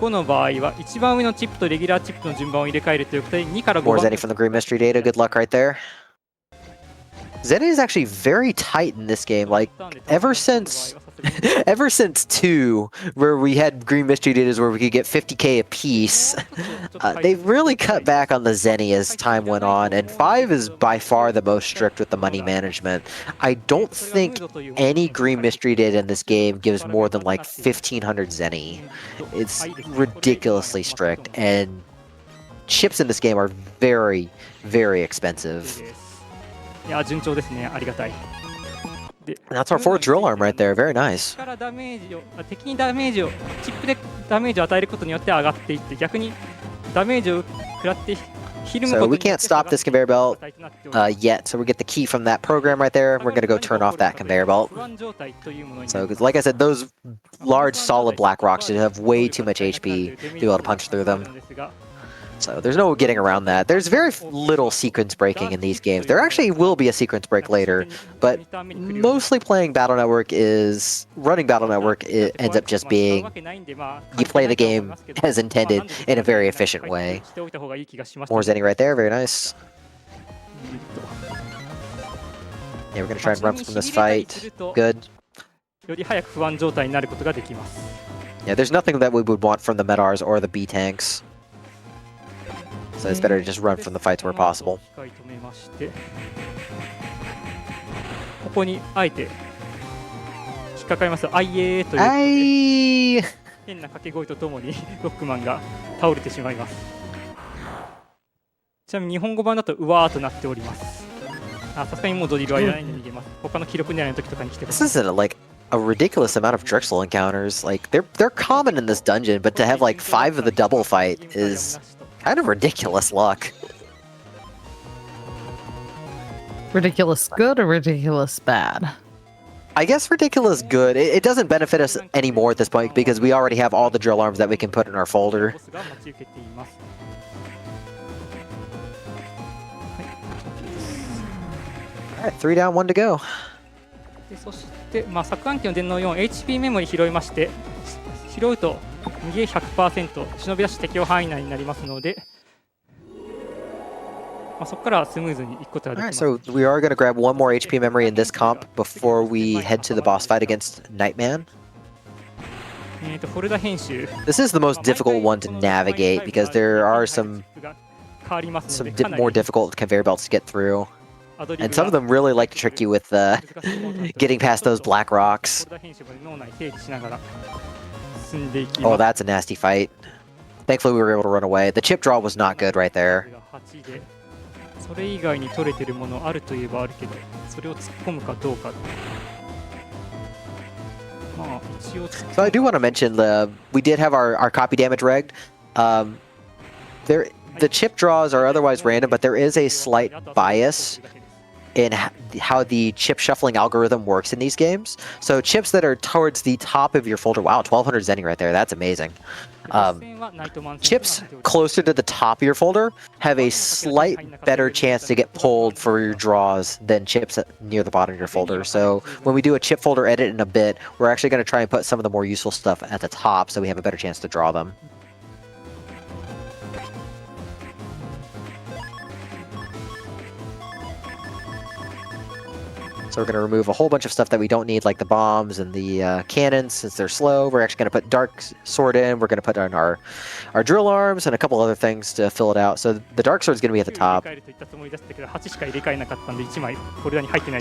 5の場合は一番上のチップとレギュラーチップの順番を入れ替えるということで2から5 More 番 Zenny from the Green Mystery data. Good luck right there. Zenny is actually very tight in this game. Like, ever since 2, where we had Green Mystery datas where we could get 50k a piece, they've really cut back on the Zenny as time went on, and 5 is by far the most strict with the money management. I don't think any Green Mystery data in this game gives more than like 1500 Zenny. It's ridiculously strict, and chips in this game are very, very expensive. いや順調ですね、ありがたい。 That's our 4th drill arm right there. Very nice. からダメージを敵にダメージをチップでダメージを与えることによって上がっていって、逆にダメージを食らってひるむ So こと we によっ can't て stop this conveyor belt yet. So we get the key from that program right there. We're going to go turn off that conveyor belt. 不安状態というものに So, 'cause like I said, those large solid black rocks should have way too much HP to be able to punch through them. So there's no getting around that. There's very little sequence breaking in these games. There actually will be a sequence break later, but mostly running Battle Network ends up just being you play the game as intended in a very efficient way. More Zenny right there, very nice. Yeah, we're gonna try and run from this fight. Good. より早く不安状態になることができます。 Yeah, there's nothing that we would want from the Medars or the B tanks. So it's better to just run from the fights where possible. ここにあえて引っかかります。あいえーということで Aye! 変な掛け声とともにロックマンが倒れてしまいます。ちなみに日本語版だとうわーとなっております。さすがにもうドリルはいらないんで逃げます。他の記録狙いの時とかに来てます。 This isn't like a ridiculous amount of Drixel encounters. Like they're common in this dungeon, but to have like 5 of the double fight is kind of ridiculous luck. Ridiculous good or ridiculous bad? I guess ridiculous good. It doesn't benefit us anymore at this point because we already have all the drill arms that we can put in our folder. Alright, 3 down, 1 to go. でそして、錯暗機の電脳 4HP メモリ拾いまして、拾うと逃げ 100% 忍び出し適用範囲内になりますので、そこからスムーズに行くことができます。Alright, so we are going to grab one more HP memory in this comp before we head to the boss fight against Nightman. フォルダ編集。This is the most difficult one to navigate because there are some more difficult conveyor belts to get through. And some of them really like to trick you with getting past those black rocks. Oh, that's a nasty fight. Thankfully, we were able to run away. The chip draw was not good right there. それ以外に取れてるものあるといえばあるけど、それを突っ込むかどうか。So I do want to mention we did have our copy damage regged. The chip draws are otherwise random, but there is a slight bias in how the chip shuffling algorithm works in these games. So chips that are towards the top of your folder, wow, 1200 zenny right there, that's amazing. Chips closer to the top of your folder have a slight better chance to get pulled for your draws than chips near the bottom of your folder. So when we do a chip folder edit in a bit, we're actually going to try and put some of the more useful stuff at the top so we have a better chance to draw them. So we're going to remove a whole bunch of stuff that we don't need, like the bombs and the cannons, since they're slow. We're actually going to put Dark Sword in. We're going to put on our drill arms and a couple other things to fill it out. So the Dark Sword is going to be at the top.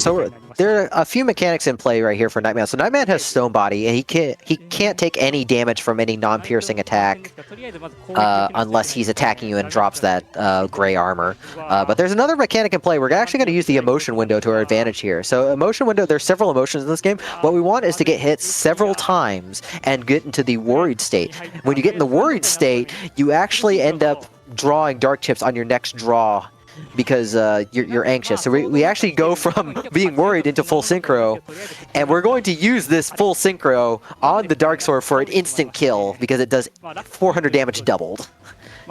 So there are a few mechanics in play right here for Nightman. So Nightman has Stone Body, and he can't take any damage from any non-piercing attack unless he's attacking you and drops that gray armor. But there's another mechanic in play. We're actually going to use the emotion window to our advantage here. So emotion window, there's several emotions in this game. What we want is to get hit several times and get into the worried state. When you get in the worried state, you actually end up drawing dark chips on your next draw because you're anxious. So we actually go from being worried into full synchro, and we're going to use this full synchro on the Dark Sword for an instant kill because it does 400 damage doubled.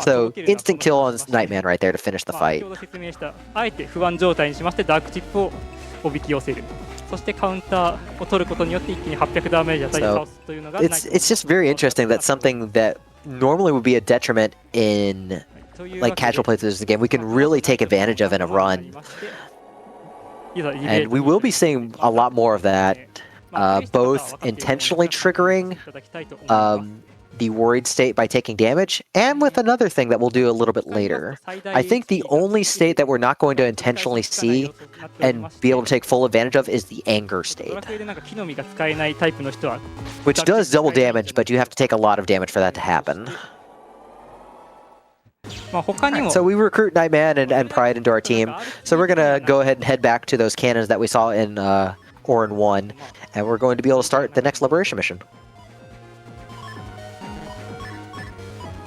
So instant kill on Nightman right there to finish the fight. So it's just very interesting that something that normally would be a detriment in like casual playthroughs of the game, we can really take advantage of in a run. And we will be seeing a lot more of that, both intentionally triggering the worried state by taking damage, and with another thing that we'll do a little bit later. I think the only state that we're not going to intentionally see and be able to take full advantage of is the anger state, which does double damage, but you have to take a lot of damage for that to happen. Right, so we recruit Nightman and Pride into our team, so we're going to go ahead and head back to those cannons that we saw in Orin 1, and we're going to be able to start the next Liberation mission.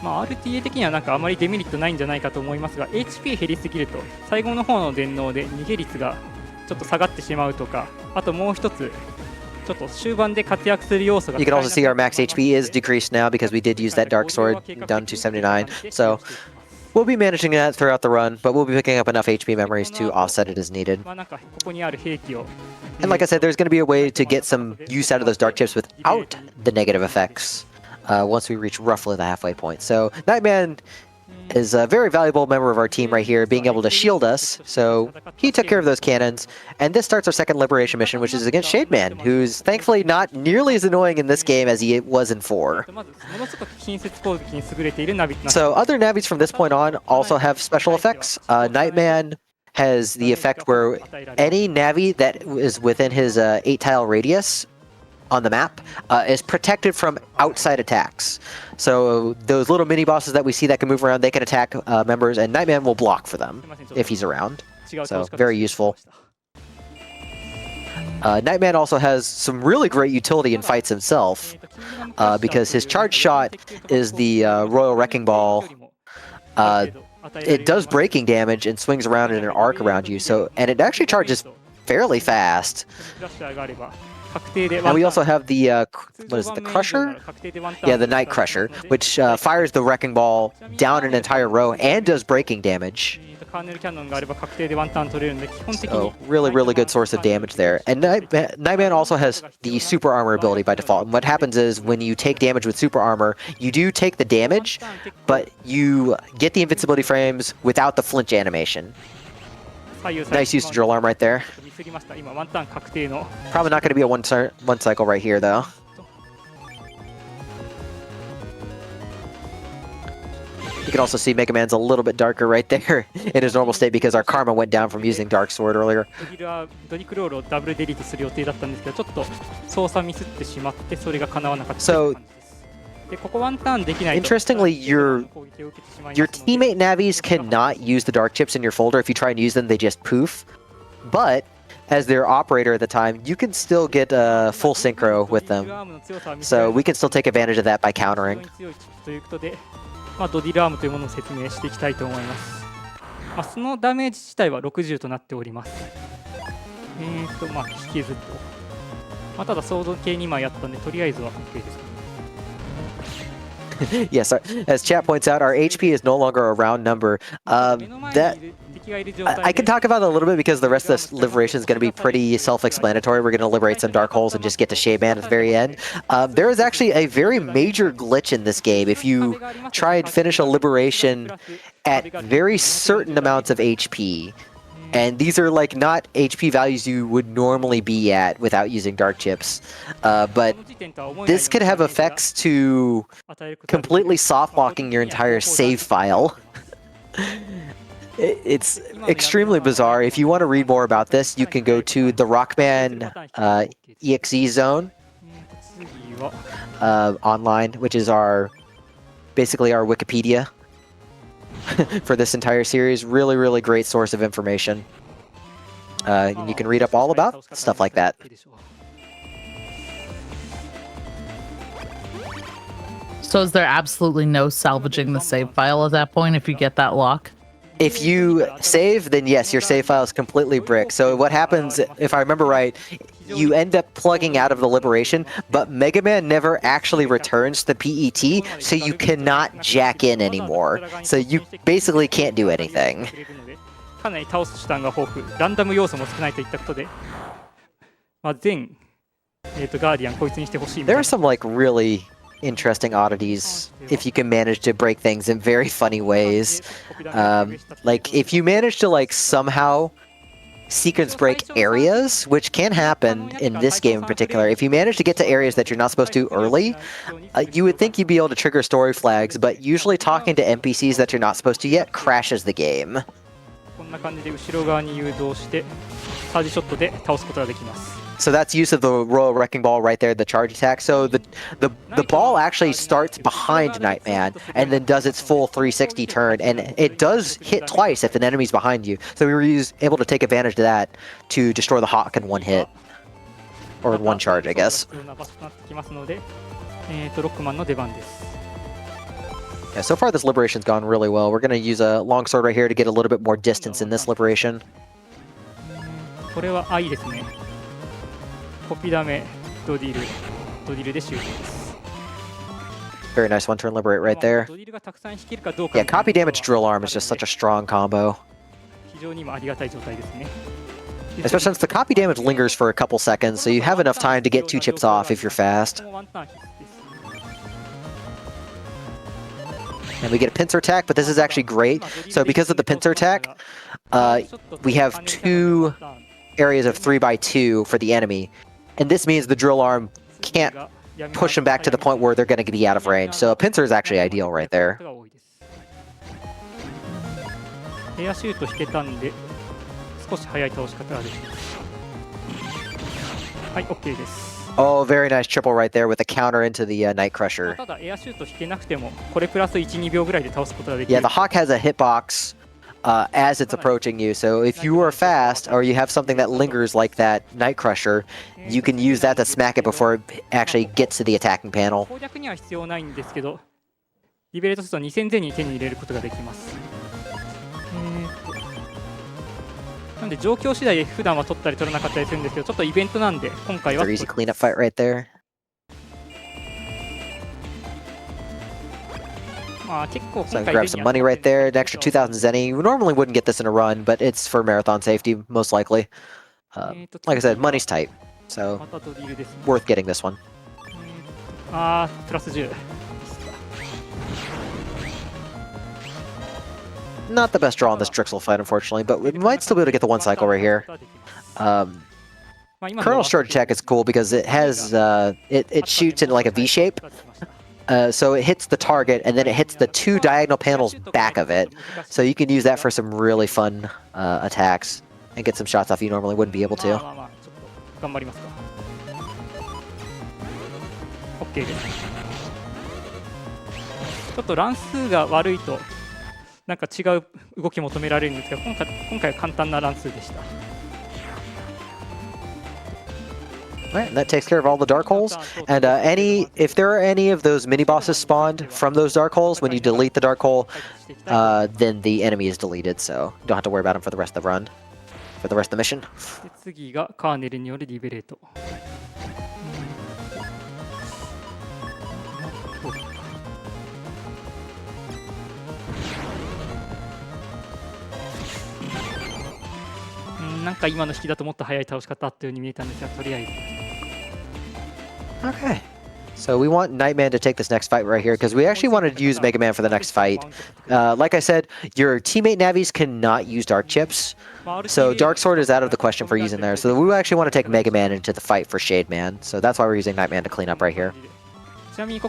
RTA 的にはなんかあまりデメリットないんじゃないかと思いますが、 HP 減りすぎると最後の方の電脳で逃げ率がちょっと下がってしまうとか、あともう一つちょっと終盤で活躍する要素が You can also see our max HP is decreased now because we did use that Dark Sword down to 79. So we'll be managing that throughout the run, but we'll be picking up enough HP memories to offset it as needed. And like I said, there's going to be a way to get some use out of those dark chips without the negative effects once we reach roughly the halfway point. So Nightman is a very valuable member of our team right here, being able to shield us. So he took care of those cannons, and this starts our second Liberation mission, which is against Shademan, who's thankfully not nearly as annoying in this game as he was in 4. So other navis from this point on also have special effects. Nightman has the effect where any navi that is within his 8-tile radius on the map is protected from outside attacks. So those little mini bosses that we see that can move around, they can attack members, and Nightman will block for them if he's around. So very useful. Nightman also has some really great utility in fights himself, because his charge shot is the Royal Wrecking Ball it does breaking damage and swings around in an arc around you. So, and it actually charges fairly fast. And we also have the what is it, the Crusher? Yeah, the Night Crusher, which fires the Wrecking Ball down an entire row and does breaking damage. So really good source of damage there. And Nightman also has the super armor ability by default. And what happens is when you take damage with super armor, you do take the damage, but you get the invincibility frames without the flinch animation. Nice use of drill arm right there. Probably not going to be a one cycle right here though. You can also see Mega Man's a little bit darker right there in his normal state because our karma went down from using Dark Sword earlier. So, interestingly, your teammate navis cannot use the dark chips in your folder. If you try and use them, they just poof. But as their operator at the time, you can still get a full synchro with them. So we can still take advantage of that by countering. ドディルアームというものを説明していきたいと思います。そのダメージ自体は60となっております。引きずっと。ただソード系2枚やったんで、とりあえずは OK です。Yes, as chat points out, our HP is no longer a round number. That I can talk about it a little bit because the rest of this liberation is going to be pretty self-explanatory. We're going to liberate some dark holes and just get to Shaban at the very end. There is actually a very major glitch in this game. If you try and finish a liberation at very certain amounts of HP, and these are like not HP values you would normally be at without using dark chips, but this could have effects to completely soft locking your entire save file. It's extremely bizarre. If you want to read more about this, you can go to the Rockman EXE zone online, which is basically our Wikipedia for this entire series. Really great source of information. And you can read up all about stuff like that. So is there absolutely no salvaging the save file at that point if you get that lock? If you save, then yes, your save file is completely brick. So what happens, if I remember right, you end up plugging out of the liberation, but Mega Man never actually returns the PET, so you cannot jack in anymore. So you basically can't do anything. There are some like really interesting oddities if you can manage to break things in very funny ways. Like if you manage to like somehow sequence break areas, which can happen in this game in particular. If you manage to get to areas that you're not supposed to early, you would think you'd be able to trigger story flags, but usually talking to NPCs that you're not supposed to yet crashes the game. So that's use of the Royal Wrecking Ball right there, the charge attack. So the ball actually starts behind Nightman and then does its full 360 turn, and it does hit twice if an enemy's behind you. So we were able to take advantage of that to destroy the Hawk in one hit. Or in one charge, I guess. Yeah, so far this liberation's gone really well. We're going to use a longsword right here to get a little bit more distance in this liberation. Very nice one turn liberate right there. Yeah, copy damage drill arm is just such a strong combo. Especially since the copy damage lingers for a couple seconds, so you have enough time to get 2 chips off if you're fast. And we get a pincer attack, but this is actually great. So because of the pincer attack, we have 2 areas of 3x2 for the enemy. And this means the drill arm can't push them back to the point where they're going to be out of range. So a pincer is actually ideal right there. Oh, very nice triple right there with a counter into the Night Crusher. Yeah, the Hawk has a hitbox as it's approaching you, so if you are fast or you have something that lingers like that Night Crusher, you can use that to smack it before it actually gets to the attacking panel. なんで状況次第で普段は取ったり取らなかったりするんですけど、ちょっとイベントなんで今回は Their easy cleanup fight right there. まあ結構 So 今 I 回 grab some money right there. An extra 2,000 zenny. We normally wouldn't get this in a run, but it's for marathon safety, most likely. Like I said, money's tight, so またドリルですね。 worth getting this one. プラス10。 Not the best draw on this Drixel fight, unfortunately, but we might still be able to get the one cycle right here. Colonel Short Attack is cool because it has it shoots in like a V shape. So it hits the target and then it hits the two diagonal panels back of it. So you can use that for some really fun attacks and get some shots off you normally wouldn't be able to. まあまあちょっと頑張りますか。 OK です。ちょっと乱数が悪いとなんか違う動き求められるんですが、今回は簡単な乱数でした。 Alright, that takes care of all the dark holes. And if there are any of those mini bosses spawned from those dark holes, when you delete the dark hole, then the enemy is deleted. So you don't have to worry about them for the rest of the run, for the rest of the mission. で次がカーネルによるリベレート。なんか今の引きだともっと早い倒し方あったように見えたんですが、とりあえず。 Okay. So we want Nightman to take this next fight right here because we actually wanted to use Mega Man for the next fight. Like I said, your teammate Navis cannot use Dark Chips. So Dark Sword is out of the question for using there. So we actually want to take Mega Man into the fight for Shade Man. So that's why we're using Nightman to clean up right here.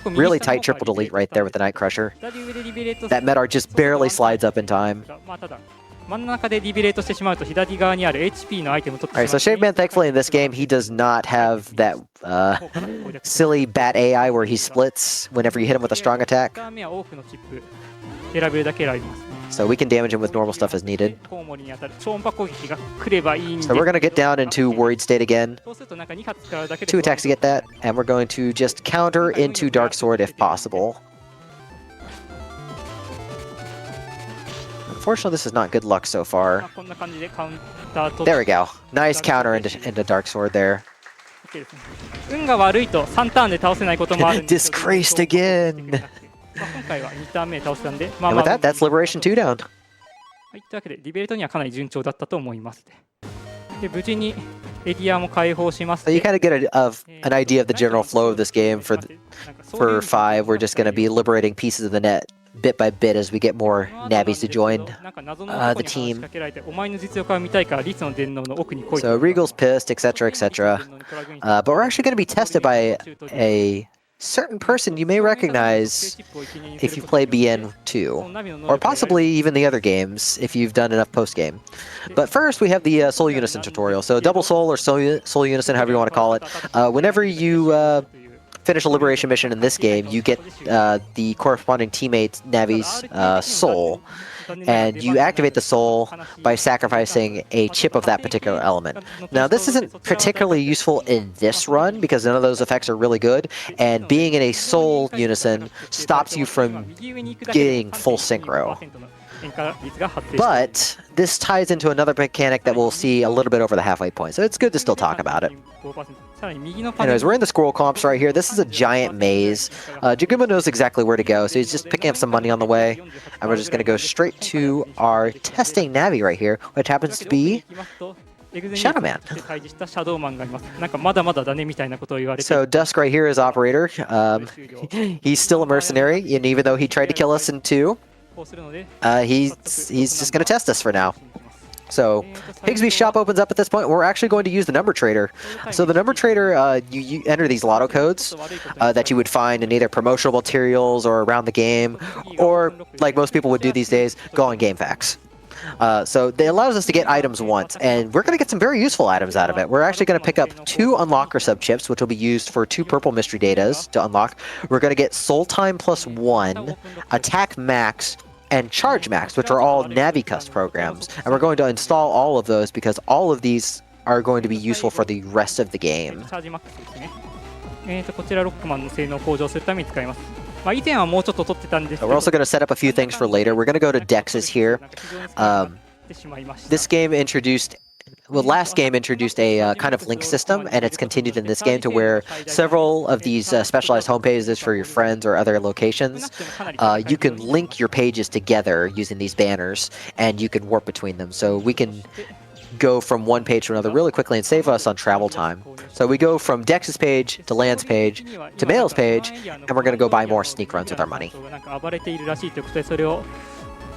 Really tight triple delete right there with the Night Crusher. That Medar just barely slides up in time. 真ん中でリベレートしてしまうと左側にある HP のアイテムを取って Alright, so Shade Man, thankfully in this game, he does not have that silly bat AI where he splits whenever you hit him with a strong attack. 目は多くのチップ選べるだけ選びます。 So we can damage him with normal stuff as needed. コウモリに当たる超音波攻撃が来ればいいんで。 So we're going to get down into Worried State again. そうするとなんか2発使うだけで Two attacks to get that, and we're going to just counter into Dark Sword if possible. Unfortunately, this is not good luck so far. こんな感じでカウンターと There we go. Nice counter into Dark Sword there. 運が悪いと3ターンで倒せないこともあるんですけど Disgraced again. 今回は2ターン目で倒せたんで、 And with that, that's Liberation 2 down. はい、というわけでリベレートにはかなり順調だったと思います。で、無事にエリアも開放します。 So you kind of get an idea of the general flow of this game. For 5, we're just going to be liberating pieces of the net bit by bit as we get more Nabbies to join the team. So Regal's pissed, etc., etc. But we're actually going to be tested by a certain person you may recognize if you play BN2, or possibly even the other games if you've done enough post-game. But first, we have the Soul Unison tutorial. So Double Soul or Soul Unison, however you want to call it. Whenever you finish a liberation mission in this game, you get the corresponding teammate Navi's soul, and you activate the soul by sacrificing a chip of that particular element. Now, this isn't particularly useful in this run because none of those effects are really good, and being in a soul unison stops you from getting full synchro. But this ties into another mechanic that we'll see a little bit over the halfway point, so it's good to still talk about it. Anyways, we're in the scroll comps right here. This is a giant maze. Jaguma knows exactly where to go, so he's just picking up some money on the way. And we're just going to go straight to our testing Navi right here, which happens to be Shadow Man. So Dusk right here is Operator. He's still a mercenary, and even though he tried to kill us in 2, he's just going to test us for now. So Higsby's shop opens up at this point. We're actually going to use the number trader. So the number trader, you enter these lotto codes that you would find in either promotional materials or around the game, or like most people would do these days, go on GameFAQs. So it allows us to get items once, and we're going to get some very useful items out of it. We're actually going to pick up 2 unlocker sub-chips, which will be used for 2 purple mystery datas to unlock. We're going to get Soul Time +1, Attack Max, and Charge Max, which are all Navicust programs. And we're going to install all of those because all of these are going to be useful for the rest of the game. We're also going to set up a few things for later. We're going to go to Dex's here. This game introduced last game introduced a kind of link system, and it's continued in this game to where several of these specialized home pages for your friends or other locations, you can link your pages together using these banners, and you can warp between them. So we can go from one page to another really quickly and save us on travel time. So we go from Dex's page to Land's page to Mail's page, and we're going to go buy more sneak runs with our money. 暴れているらしいということで、それを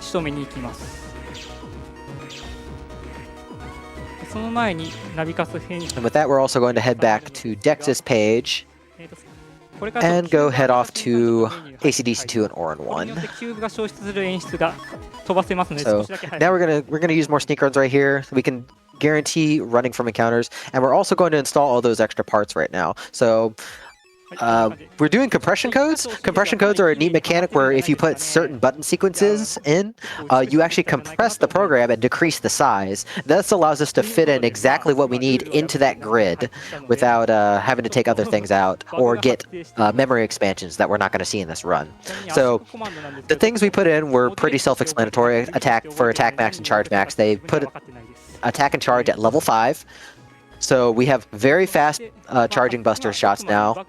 仕留めに行きます。その前にナビカス編 And with that, we're also going to head back to Dex's page and go head off to ACDC2 and Orin 1. So now we're gonna use more sneak runs right here. We can guarantee running from encounters, and we're also going to install all those extra parts right now. So we're doing compression codes. Compression codes are a neat mechanic where if you put certain button sequences in, you actually compress the program and decrease the size. This allows us to fit in exactly what we need into that grid without having to take other things out or get memory expansions that we're not going to see in this run. So the things we put in were pretty self-explanatory. For attack max and charge max, they put attack and charge at level 5. So we have very fast charging buster shots now,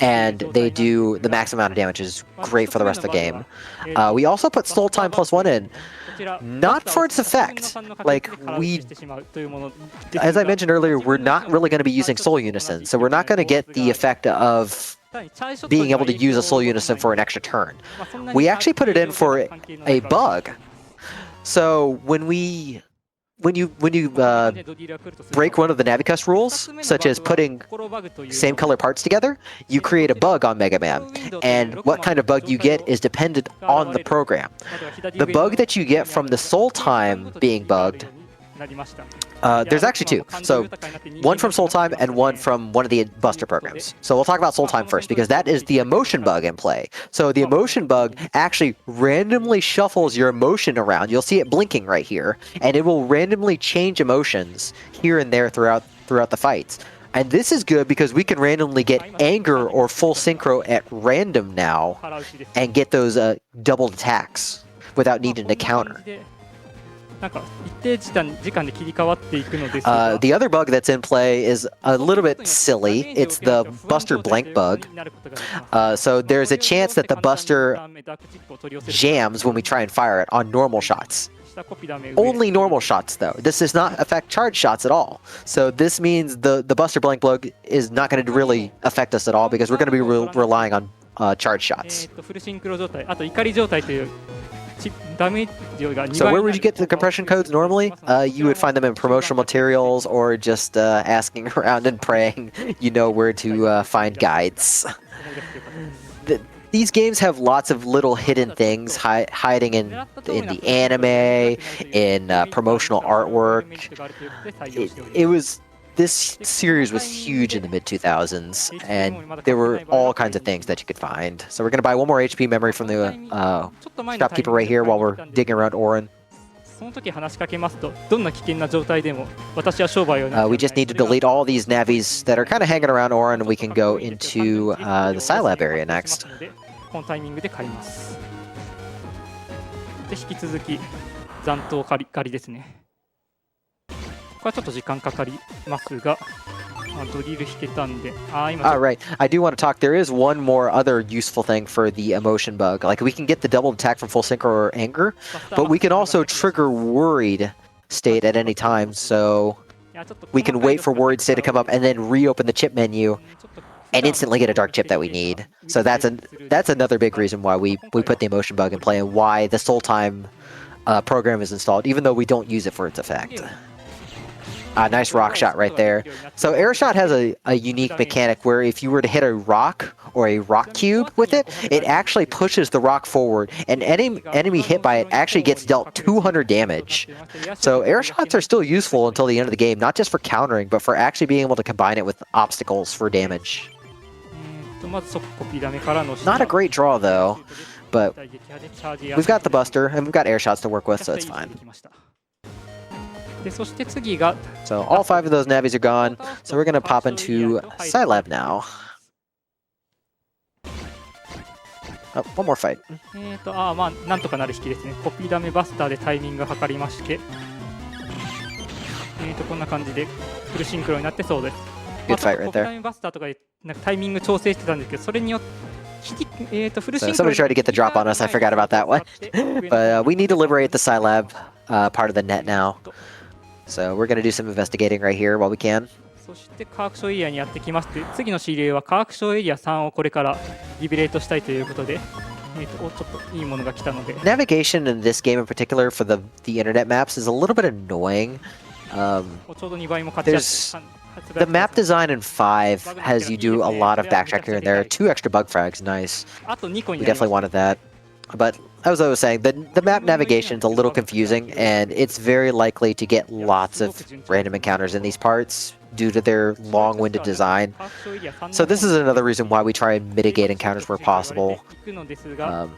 and they do the max amount of damage, which is great for the rest of the game. We also put soul time +1 in, not for its effect. Like, as I mentioned earlier, we're not really going to be using soul unison, so we're not going to get the effect of being able to use a soul unison for an extra turn. We actually put it in for a bug. So when you break one of the Navicus rules, such as putting same color parts together, you create a bug on Mega Man. And what kind of bug you get is dependent on the program. The bug that you get from the soul time being bugged, there's actually two. So one from soul time and one from one of the buster programs. So we'll talk about soul time first, because that is the emotion bug in play. So the emotion bug actually randomly shuffles your emotion around. You'll see it blinking right here, and it will randomly change emotions here and there throughout the fights. And this is good because we can randomly get anger or full synchro at random now and get those doubled attacks without needing to counter. The other bug that's in play is a little bit silly. It's the Buster Blank bug. So there's a chance that the Buster jams when we try and fire it on normal shots. Only normal shots, though. This does not affect charge shots at all. So this means the Buster Blank bug is not going to really affect us at all, because we're going to be relying on charge shots. So where would you get the compression codes normally? You would find them in promotional materials, or just asking around and praying you know where to find guides. These games have lots of little hidden things hiding in the anime, in promotional artwork. This series was huge in the mid-2000s, and there were all kinds of things that you could find. So we're going to buy one more HP memory from the shopkeeper right here while we're digging around Orin. We just need to delete all these navies that are kind of hanging around Orin, and we can go into the Scilab area next. このタイミングで買います。で引き続き残党狩りですね。ここはちょっと時間かかりますが、ドリル引けたんで。Right. I do want to talk. There is one more other useful thing for the emotion bug. Like, we can get the double attack from full synchro or anger, but we can also trigger worried state at any time. So we can wait for worried state to come up and then reopen the chip menu and instantly get a dark chip that we need. So that's another big reason why we put the emotion bug in play, and why the soul time program is installed, even though we don't use it for its effect. Nice rock shot right there. So air shot has a unique mechanic where if you were to hit a rock or a rock cube with it, it actually pushes the rock forward, and any enemy hit by it actually gets dealt 200 damage. So air shots are still useful until the end of the game, not just for countering, but for actually being able to combine it with obstacles for damage. Not a great draw, though, but we've got the Buster, and we've got air shots to work with, so it's fine. So all 5 of those navies are gone, so we're going to pop into Scilab now. Oh, one more fight. まあなんとかなる引きですね。コピーダメバスターでタイミングを測りまして。こんな感じでフルシンクロになってそうです。 Good fight right ポップタ there. イムバスターとかでなんかタイミング調整してたんですけど、それによってフルシ So ンクロ somebody tried to get the drop on us. I forgot about that one. But we need to liberate the Scilab part of the net now. So we're going to do some investigating right here while we can. そして科学省エリアにやってきまして、次の指令は科学省エリア3をこれからリベレートしたいということで、ちょっといいものが来たので。 Navigation in this game in particular for the internet maps is a little bit annoying. ちょうど2倍も活躍 The map design in 5 has you do a lot of backtrack here and there. 2 extra bug frags, nice. あと2個 We になりま definitely した。 wanted that. But as I was saying, the map navigation is a little confusing, and it's very likely to get lots of random encounters in these parts due to their long-winded design. So this is another reason why we try and mitigate encounters where possible,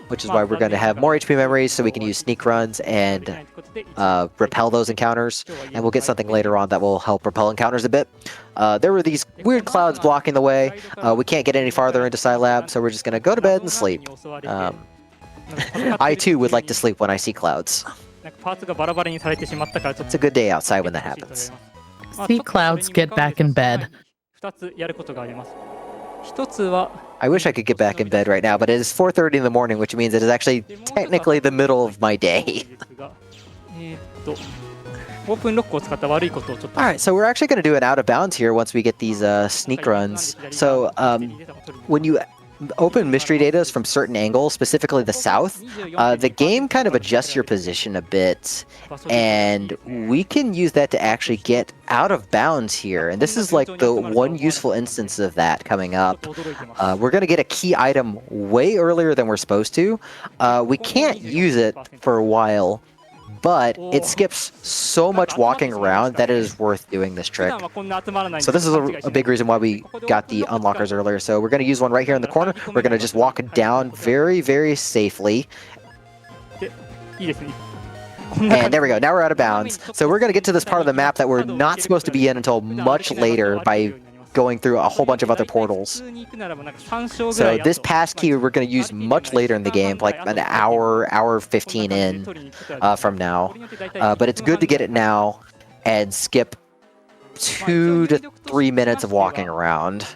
which is why we're going to have more HP memories so we can use sneak runs and repel those encounters. And we'll get something later on that will help repel encounters a bit. There were these weird clouds blocking the way. We can't get any farther into Scilab, so we're just going to go to bed and sleep. I too would like to sleep when I see clouds. It's a good day outside when that happens. See clouds, get back in bed. 2つやることがあります。1つは I wish I could get back in bed right now, but it is 4:30 in the morning, which means it is actually technically the middle of my day. オープンロックを使った悪いことをちょっと。 Alright, so we're actually going to do an out of bounds here once we get these sneak runs. So when you open mystery data from certain angles, specifically the south, the game kind of adjusts your position a bit, and we can use that to actually get out of bounds here. And this is like the one useful instance of that coming up. We're going to get a key item way earlier than we're supposed to. We can't use it for a while, but it skips so much walking around that it is worth doing this trick. So this is a big reason why we got the unlockers earlier. So we're going to use one right here in the corner. We're going to just walk down very, very safely. And there we go. Now we're out of bounds. So we're going to get to this part of the map that we're not supposed to be in until much later by going through a whole bunch of other portals. So this pass key we're going to use much later in the game, like an hour 15 in from now. But it's good to get it now and skip 2 to 3 minutes of walking around.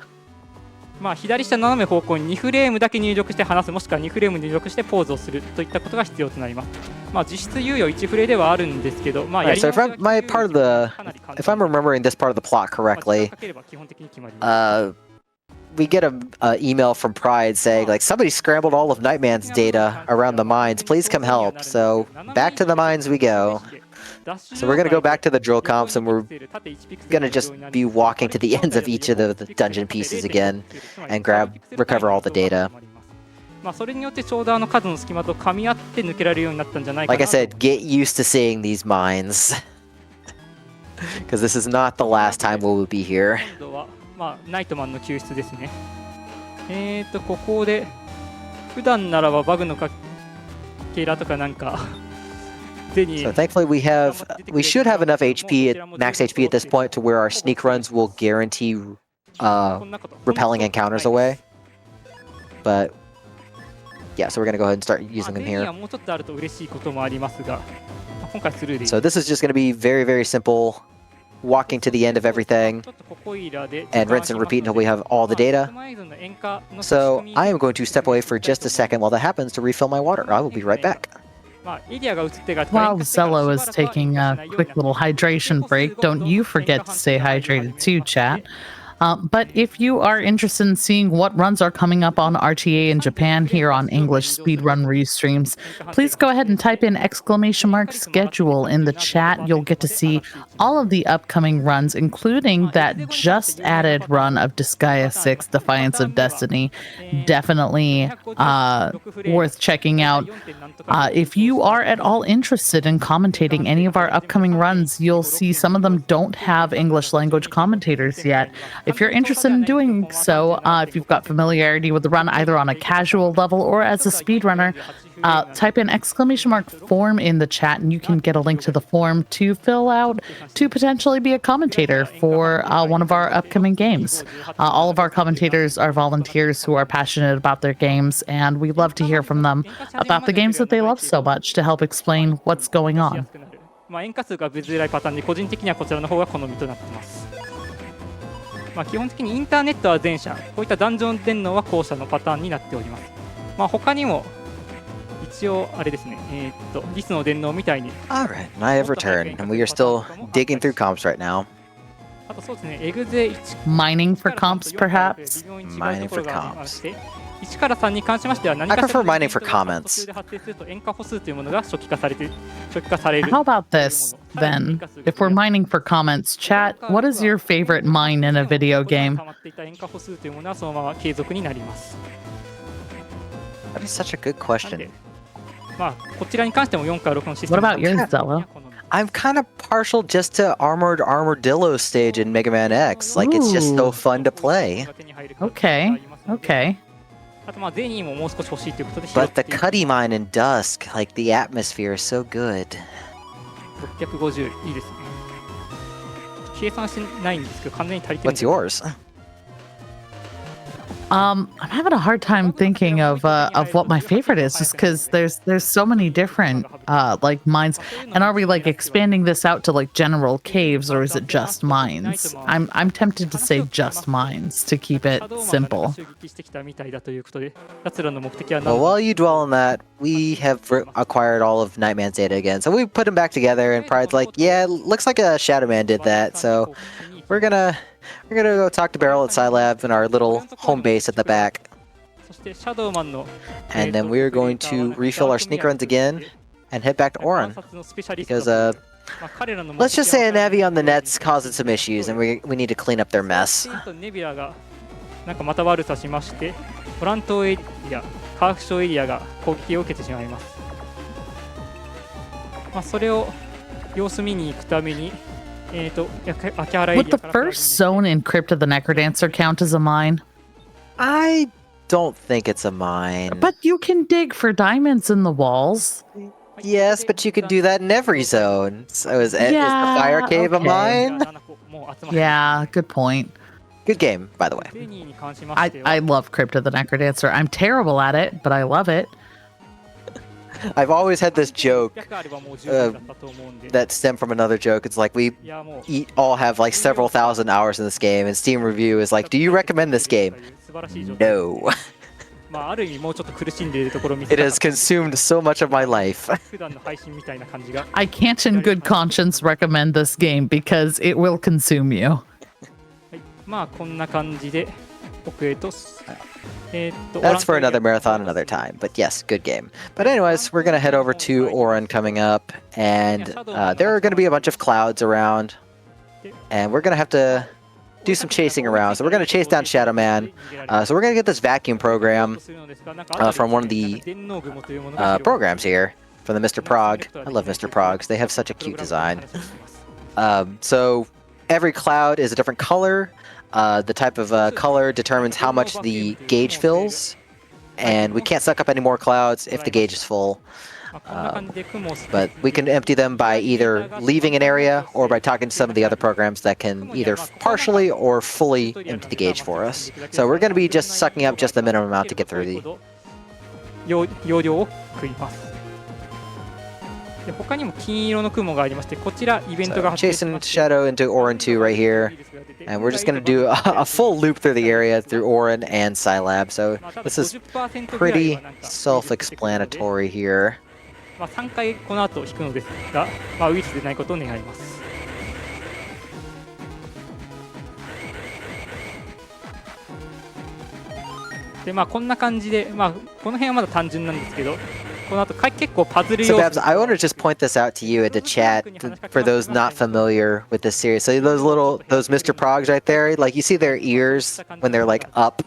まあ左下斜め方向に2フレームだけ入力して離す、もしくは2フレーム入力してポーズをするといったことが必要となります。まあ実質猶予1フレではあるんですけど、まあやり So if I'm remembering this part of the plot correctly, we get an email from Pride saying like somebody scrambled all of Nightman's data around the mines. Please come help. So back to the mines we go. So we're going to go back to the drill comps and we're going to just be walking to the ends of each of the dungeon pieces again and recover all the data. まあそれによってちょうど数の隙間と噛み合って抜けられるようになったんじゃないかな。 Like I said, get used to seeing these mines. Because this is not the last time we will be here. 今度はまあナイトマンの救出ですね。ここで普段ならばバグのかけらとかなんか So thankfully we should have enough HP max HP at this point to where our sneak runs will guarantee repelling encounters away. But yeah, so we're gonna go ahead and start using them here. So this is just gonna be very, very simple. Walking to the end of everything and rinse and repeat until we have all the data. So I am going to step away for just a second while that happens to refill my water. I will be right back. While ZELLLOOO is taking a quick little hydration break, don't you forget to stay hydrated too, chat. But if you are interested in seeing what runs are coming up on RTA in Japan here on English Speedrun Restreams, please go ahead and type in !schedule in the chat. You'll get to see all of the upcoming runs, including that just added run of Disgaea 6, Defiance of Destiny. Definitely worth checking out. If you are at all interested in commentating any of our upcoming runs, you'll see some of them don't have English language commentators yet. If you're interested in doing so, if you've got familiarity with the run either on a casual level or as a speedrunner, type in !form in the chat and you can get a link to the form to fill out to potentially be a commentator for one of our upcoming games. All of our commentators are volunteers who are passionate about their games, and we love to hear from them about the games that they love so much to help explain what's going on. まあ、塩化数が出づらいパターンで個人的にはこちらの方が好みとなっています。まあ、基本的にインターネットは前者、こういったダンジョン電脳は後者のパターンになっております。まあ、他にも一応あれですね、リスの電脳みたいに。Alright, and I have returned, and we are still digging through comps right now. あとそうですね、エグゼ1 Mining for comps, perhaps? Mining for comps. 1から3に関しましては何か I prefer mining for comments. で発生すると塩化歩数というものが初期化される。How about this, then? If we're mining for comments, chat, what is your favorite mine in a video game? 溜まっていた塩化歩数というものはそのまま継続になります。 That is such a good question. まあ、こちらに関しても4から6のシステ What ム about yours, Zello? I'm kind of partial just to Armored Armadillo stage in Mega Man X. Like, it's just so fun to play. Okay, okay. あとまあゼニーももう少し欲しいということで But the Cuddy Mine in Dusk, like, the atmosphere is so good. 650いいですね。計算しないんですけど完全に足りてるん What's です。 yours? I'm having a hard time thinking of what my favorite is, just because there's so many different like mines. And are we like expanding this out to like general caves, or is it just mines? I'm tempted to say just mines to keep it simple. Well, while you dwell on that, we have acquired all of Nightman's data again. So we put them back together, and Pride's like, yeah, looks like a Shadow Man did that. So we're gonna go talk to Beryl at Scilab in our little home base at the back. And then we're going to refill our sneak runs again and head back to Oran. Because, let's just say a Navi on the net's causing some issues and we need to clean up their mess. なんかまた悪さしまして、ボラントエリア、カーフ省エリアが攻撃を受けてしまいます。まあそれを様子見に行くために。Would the first zone in Crypt of the Necrodancer count as a mine? I don't think it's a mine. But you can dig for diamonds in the walls. Yes, but you can do that in every zone. So is the Fire Cave a mine? Yeah, good point. Good game, by the way. I love Crypt of the Necrodancer. I'm terrible at it, but I love it. I've always had this joke that stemmed from another joke. It's like we all have like several thousand hours in this game, and Steam Review is like, do you recommend this game? No. It has consumed so much of my life. I can't in good conscience recommend this game because it will consume you. まあこんな感じで奥へと That's for another marathon another time, but yes, good game. But anyways, we're gonna head over to Oran coming up, and there are gonna be a bunch of clouds around, and we're gonna have to do some chasing around. So we're gonna chase down Shadow Man. So we're gonna get this vacuum program from one of the programs here, from the Mr. Prog. I love Mr. Progs. They have such a cute design. So every cloud is a different color. The type of color determines how much the gauge fills, and we can't suck up any more clouds if the gauge is full. But we can empty them by either leaving an area or by talking to some of the other programs that can either partially or fully empty the gauge for us. So we're going to be just sucking up just the minimum amount to get through the... 容量を食います。で他にも金色の雲がありまして、こちらイベントが発生し Chasing まして Shadow into Oran 2 right here. And we're just going to do a full loop through the area through Oran and Scilab. So this is pretty self-explanatory here. まあ3回この後引くのですが、まあ、ウイルスでないことを願います。でまあこんな感じで、まあこの辺はまだ単純なんですけど。この後結構パズル So Babs, I want to just point this out to you and to chat for those not familiar with this series. So those Mr. Progs right there, like you see their ears when they're like up.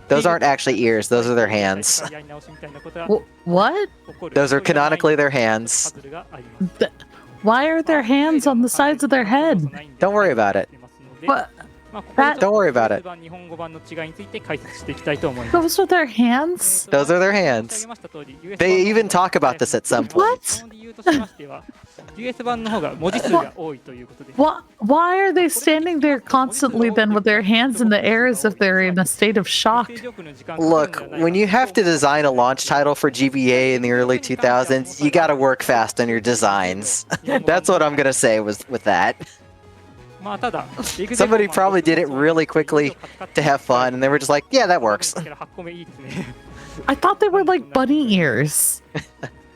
Those aren't actually ears, those are their hands. What? Those are canonically their hands. Why are their hands on the sides of their head? Don't worry about it. What? Don't worry about it. 日本語版の違いについて解説していきたいと思います。 Those are their hands? Those are their hands. They even talk about this at some point. What? 理由としましては US 版の方が文字数が多いということです。 Why are they standing there constantly then with their hands in the air as if they're in a state of shock? Look, when you have to design a launch title for GBA in the early 2000s, you gotta work fast on your designs. That's what I'm gonna say with that. Somebody probably did it really quickly to have fun, and they were just like, yeah, that works. I thought they were like bunny ears.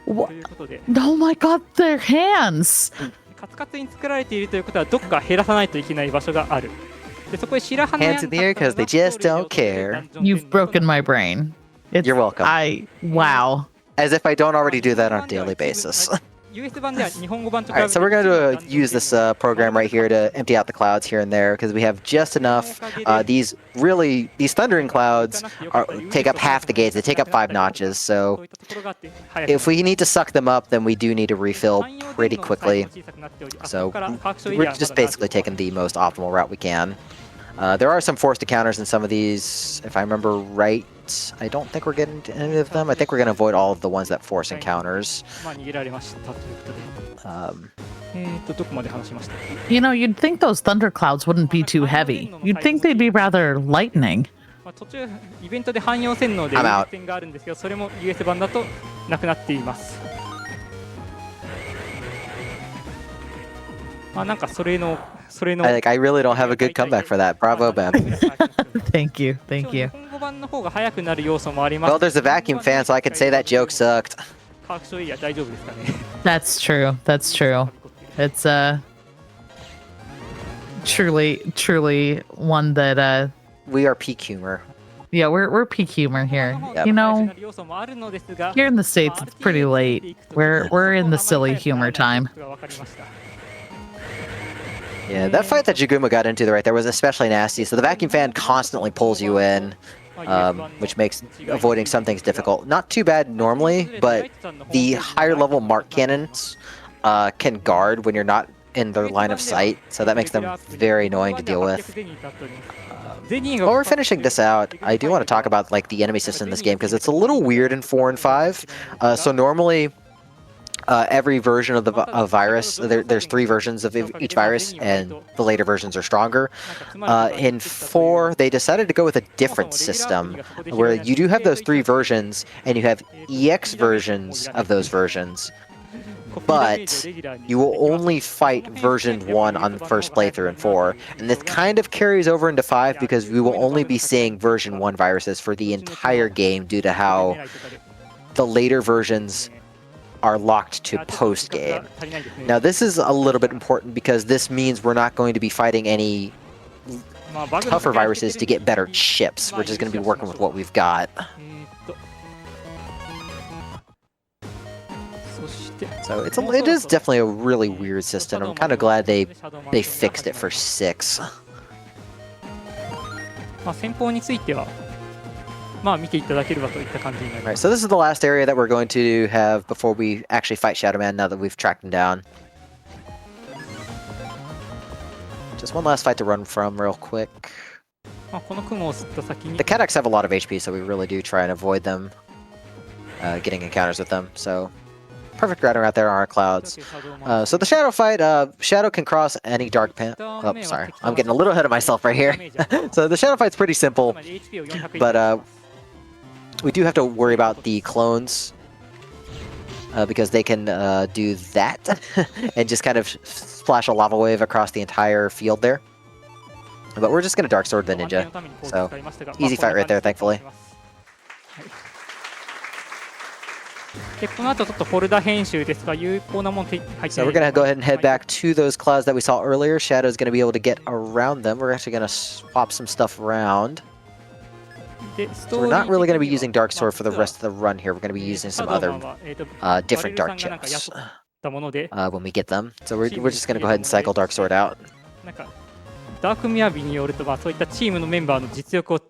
Oh my god, their hands! カツカツに作られているということはどっか減らさないといけない場所がある。でそこへ白羽の矢 Hands in the air because they just don't care. You've broken my brain. You're welcome. Wow. As if I don't already do that on a daily basis. US 版では日本語版と比 All べ right, て so we're going to use this program right here to empty out the clouds here and there because we have just enough. These thundering clouds take up half the gates. They take up 5 notches. So if we need to suck them up, then we do need to refill pretty quickly. So we're just basically taking the most optimal route we can. There are some forced encounters in some of these. If I remember right, I don't think we're getting to any of them. I think we're going to avoid all of the ones that force encounters. You know, you'd think those thunderclouds wouldn't be too heavy. You'd think they'd be rather lightning. 途中イベントで汎用洗脳で優先があるんですけど、それも US 版だとなくなっています。なんかそれの I really don't have a good comeback for that. Bravo, Ben. Thank you. Thank you. Well, there's a vacuum fan, so I could say that joke sucked. That's true. That's true. It's truly one that we are peak humor. Yeah, we're peak humor here. Yep. You know, here in the States it's pretty late. We're in the silly humor time. Yeah, that fight that Jiguma got into right there was especially nasty. So the vacuum fan constantly pulls you in, which makes avoiding some things difficult. Not too bad normally, but the higher level mark cannons can guard when you're not in their line of sight. So that makes them very annoying to deal with. While we're finishing this out, I do want to talk about like the enemy system in this game because it's a little weird in 4 and 5. So normally, every version of the virus, there's 3 versions of each virus, and the later versions are stronger. In 4, they decided to go with a different system, where you do have those 3 versions, and you have EX versions of those versions. But you will only fight version 1 on the first playthrough in 4, and this kind of carries over into 5 because we will only be seeing version 1 viruses for the entire game due to how the later versions are locked to post-game. Now this is a little bit important because this means we're not going to be fighting any tougher viruses to get better chips. We're just going to be working with what we've got. So it is definitely a really weird system. I'm kind of glad they fixed it for 6. 戦法については見ていただければといった感じになります。 Right, so this is the last area that we're going to have before we actually fight Shadow Man now that we've tracked him down. Just one last fight to run from real quick. この雲を吸った先に The Cadets have a lot of HP, so we really do try and avoid them getting encounters with them. So perfect routing out there on our clouds. So the Shadow fight, Shadow can cross any dark pan. Oh, sorry, I'm getting a little ahead of myself right here. So the Shadow fight's pretty simple, but we do have to worry about the clones because they can do that and just kind of splash a lava wave across the entire field there. But we're just going to Dark Sword the Ninja, so easy fight right there, thankfully. でこの後ちょっとフォルダ編集ですが有効なもの入ってない。 So we're going to go ahead and head back to those clouds that we saw earlier. Shadow's going to be able to get around them. We're actually going to swap some stuff around. So we're not really going to be using Dark Sword for the rest of the run here. We're going to be using some other different Dark Chips when we get them. So we're just going to go ahead and cycle Dark Sword out. ダークミヤビによるとそういったチームのメンバーの実力を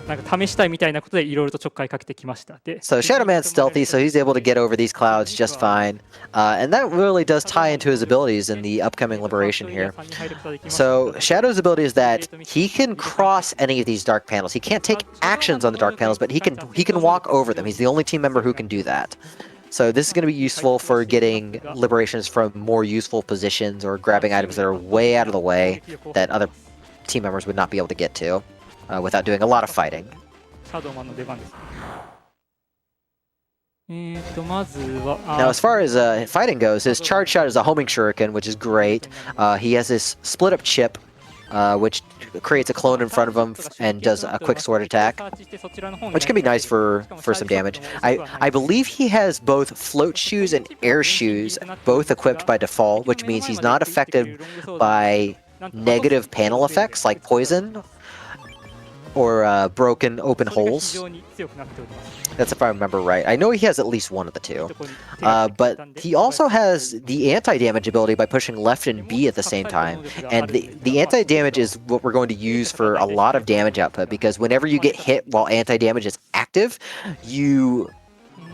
なんか試したいみたいなことでいろいろとちょっかいかけてきました。で、 So Shadow Man's stealthy, so he's able to get over these clouds just fine. And that really does tie into his abilities in the upcoming Liberation here. So Shadow's ability is that he can cross any of these dark panels. He can't take actions on the dark panels, but he can walk over them. He's the only team member who can do that. So this is going to be useful for getting liberations from more useful positions or grabbing items that are way out of the way that other team members would not be able to get to without doing a lot of fighting. シャドウマンの出番ですね。まずは Now, as far as fighting goes, his charge shot is a homing shuriken, which is great. He has this split up chip, which creates a clone in front of him and does a quick sword attack, which can be nice for some damage. I believe he has both float shoes and air shoes, both equipped by default, which means he's not affected by negative panel effects like poison or broken open holes. That's if I remember right. I know he has at least one of the two. But he also has the anti-damage ability by pushing left and B at the same time. And the anti-damage is what we're going to use for a lot of damage output, because whenever you get hit while anti-damage is active, you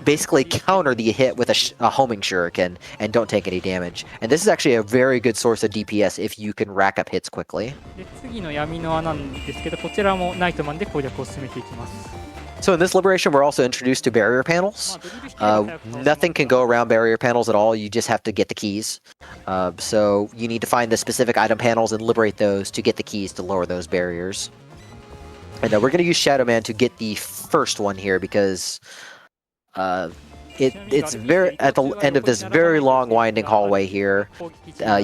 basically counter the hit with a homing shuriken and don't take any damage. And this is actually a very good source of DPS if you can rack up hits quickly. で次の闇の輪なんですけど、こちらもナイトマンで攻略を進めていきます。 So in this liberation, we're also introduced to barrier panels. Nothing can go around barrier panels at all. You just have to get the keys. So you need to find the specific item panels and liberate those to get the keys to lower those barriers. And we're going to use Shadow Man to get the first one here because it's very at the end of this very long winding hallway here.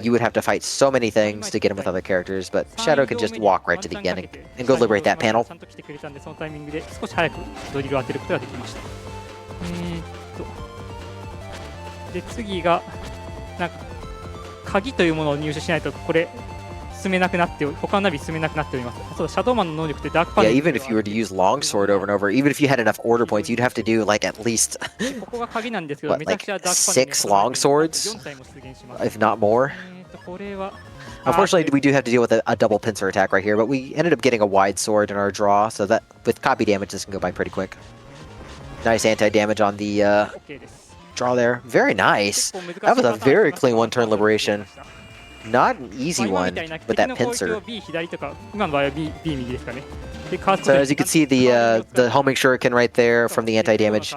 You would have to fight so many things to get him with other characters, but Shadow can just walk right to the end and go liberate that panel. ちゃんと来てくれたんで、そのタイミングで少し早くドリルを当てることができました。で次がなんか鍵というものを入手しないとこれ進めなくなって他のナビ進めなくなっております。そうだ、シャドウマンの能力ってダークパネル。Yeah, even if you were to use longsword over and over, even if you had enough order points, you'd have to do like at least ここが鍵なんですけど、 what, めちゃ like くちゃダークパネル。 6 longswords, 4体も出現します。 if not more. これは Unfortunately, we do have to deal with a double pincer attack right here, but we ended up getting a wide sword in our draw, so that with copy damage, this can go by pretty quick. Nice anti-damage on the OK です。 draw there. Very nice. That was a very clean one-turn liberation. Not an easy one with that pincer. B 左とか、今の場合は B 右ですかね。 So as you can see, the homing shuriken right there from the anti-damage,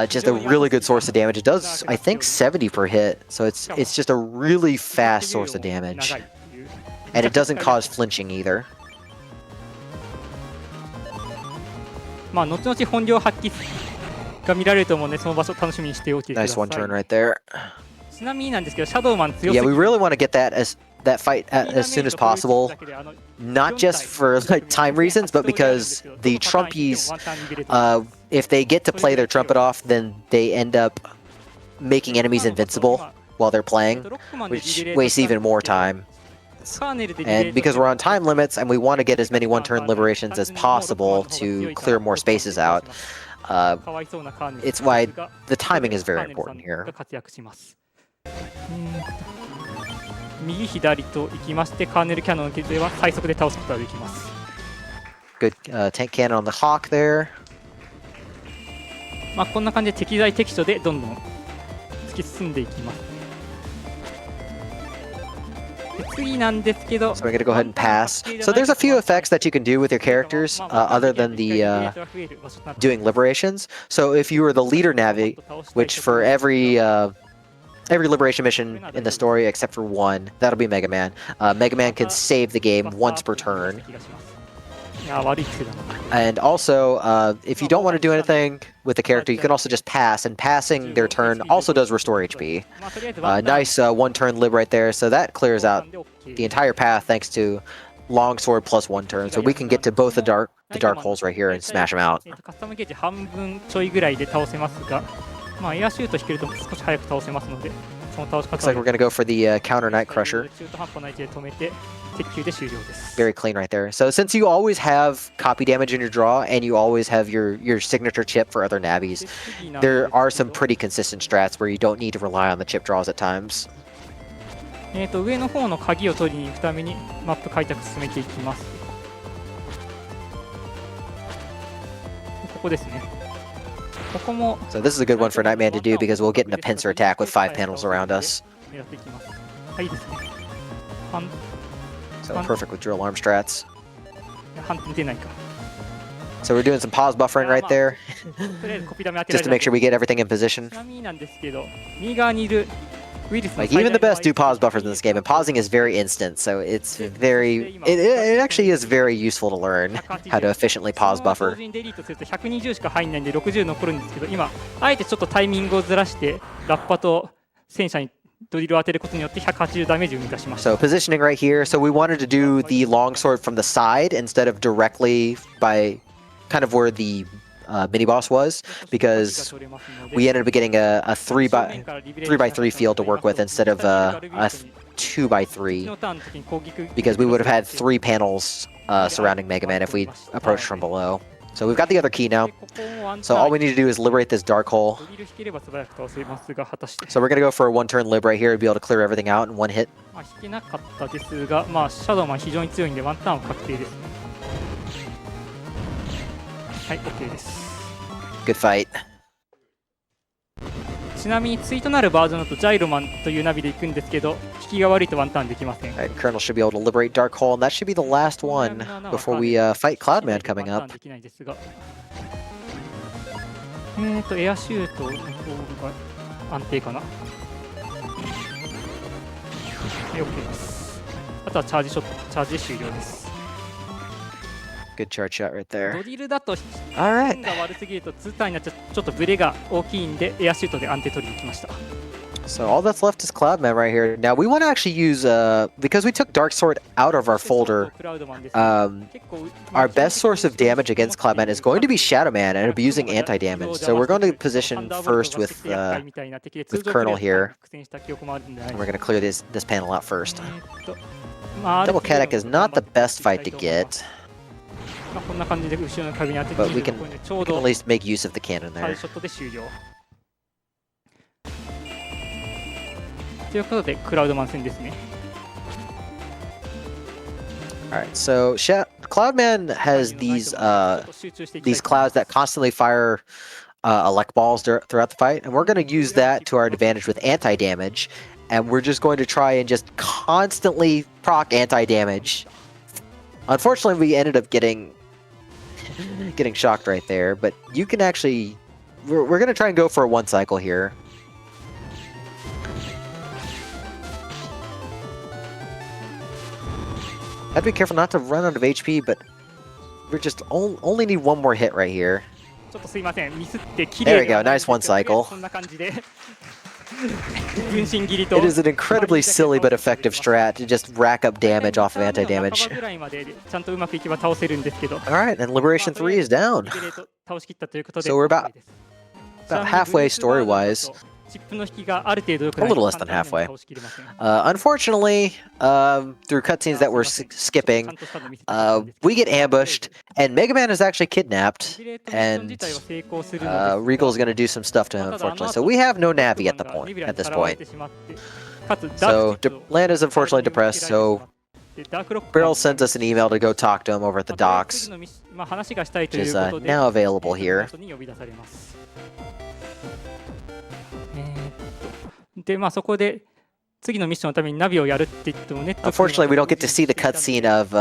just a really good source of damage. It does, I think, 70 per hit, so it's just a really fast source of damage, and it doesn't cause flinching either. まあ後々本領発揮が見られると思うので、その場所楽しみにしておいてくだ Nice さい。 one turn right there. ちなみになんですけど、シャドウマン強す Yeah, ぎ we really want to get that fight as soon as possible, not just for like time reasons, but because the Trumpies, if they get to play their trumpet off, then they end up making enemies invincible while they're playing, which wastes even more time. And because we're on time limits and we want to get as many one-turn liberations as possible to clear more spaces out, it's why the timing is very important here. 右左と行きまして、カーネルキャノンでは最速で倒すことができます。 Good tank cannon on the Hawk there. まあこんな感じで適材適所でどんどん突き進んでいきます。で次なんですけど、 So we're going to go ahead and pass. So there's a few effects that you can do with your characters other than the doing liberations. So if you were the leader Navi, which for every liberation mission in the story except for one, that'll be Mega Man. Mega Man can save the game once per turn. And also, if you don't want to do anything with the character, you can also just pass, and passing their turn also does restore HP. Nice one-turn lib right there, so that clears out the entire path thanks to longsword plus one turn, so we can get to both the dark holes right here and smash them out. カスタムゲージ半分ちょいぐらいで倒せますが、まあエアシュート引けると少し早く倒せますので、その倒し方 Looks like we're going to go for the counter Night Crusher. 中途半端な位置で止めて鉄球で終了です。 Very clean right there. So since you always have copy damage in your draw and you always have your signature chip for other nabbies, there are some pretty consistent strats where you don't need to rely on the chip draws at times. 上の方の鍵を取りに行くためにマップ開拓進めていきます。こですね。ここも So this is a good one for Nightman to do because we'll get in a pincer attack with 5 panels around us. 狙っていきます。はい、いいですね。反 So perfect with drill arm strats. 反転出ないか。 So we're doing some pause buffering right there とりあえずコピーダメ当てら just れ to た make sure we get everything in position. ちなみになんですけど、右側にいるウイルスの Like 最 even 大 the の best do pause buffers in this game, and pausing is very instant, so it's very it actually is very useful to learn how to efficiently pause そのまま同 buffer. 時にデリートすると120しか入んないんで60残るんですけど、今あえてちょっとタイミングをずらしてラッパと戦車にドリルを当てることによって180ダメージを生み出しました。 So positioning right here. So we wanted to do the longsword from the side instead of directly by kind of where the mini boss was, because we ended up getting a 3x3 field to work with instead of a 2x3, because we would have had 3 panels surrounding Mega Man if we approached from below. So we've got the other key now. So all we need to do is liberate this dark hole. ドリル引ければ素早く倒せますが、果たして So we're gonna go for a 1-turn lib right here to be able to clear everything out in 1 hit. まあ引けなかったですが、まあシャドウマン非常に強いんでワンターンは確定ですね。はい、OK です。 Good fight. ちなみに対となるバージョンだとジャイロマンというナビで行くんですけど、引きが悪いとワンターンできません。 Alright, Colonel should be able to liberate Dark Hole, and that should be the last one before we fight Cloudman coming up. できないですが、エアシュートの方が安定かな。OK です。あとはチャージショット、チャージで終了です。 Good charge shot right ド there. リルだと Alright. 運が悪すぎると2ターンになっちゃう、ちょっとブレが大きいんでエアシュートで安定取りに行きました。 So all that's left is Cloudman right here. Now we want to actually use, because we took Dark Sword out of our folder, our best source of damage against Cloudman is going to be Shadow Man and abusing anti-damage. So we're going to position first with Colonel here. And we're going to clear this panel out first. Double Catic is not the best fight to get, こんな感じで後ろの壁に当てて but we can ちょう at ど least make use of the cannon サイ there. ショットで終了。ということでクラウドマン戦ですね。 Alright, so Cloudman has these clouds that constantly fire elect balls throughout the fight, and we're going to use that to our advantage with anti-damage, and we're just going to try and just constantly proc anti-damage. Unfortunately, we ended up getting shocked right there, but you can actually... We're going to try and go for a 1 cycle here. Have to be careful not to run out of HP, but we're just only need 1 more hit right here. ちょっとすいません、ミスって綺 There 麗 we go, nice 1 cycle. こんな感じで分身切りと It is an incredibly silly but effective strat to just rack up damage off of 半 anti-damage. ばぐらいまでちゃんとうまくいけば倒せるんですけど、 Alright, and Liberation 3 is down. 倒しきったということで So we're about halfway story-wise. チップの引きがある程度良く A ないと little less than 簡単には halfway. 倒しきれません。 Unfortunately, through cutscenes that we're skipping, we get ambushed, and Mega Man is actually kidnapped, and Regal is going to do some stuff to him, unfortunately. So we have no Navi at this point. So Land is unfortunately depressed, so Beryl sends us an email to go talk to him over at the docks, which is now available here. で、まあそこで次のミッションのためにナビをやるって言ってもネット Unfortunately, we don't get to see the cutscene of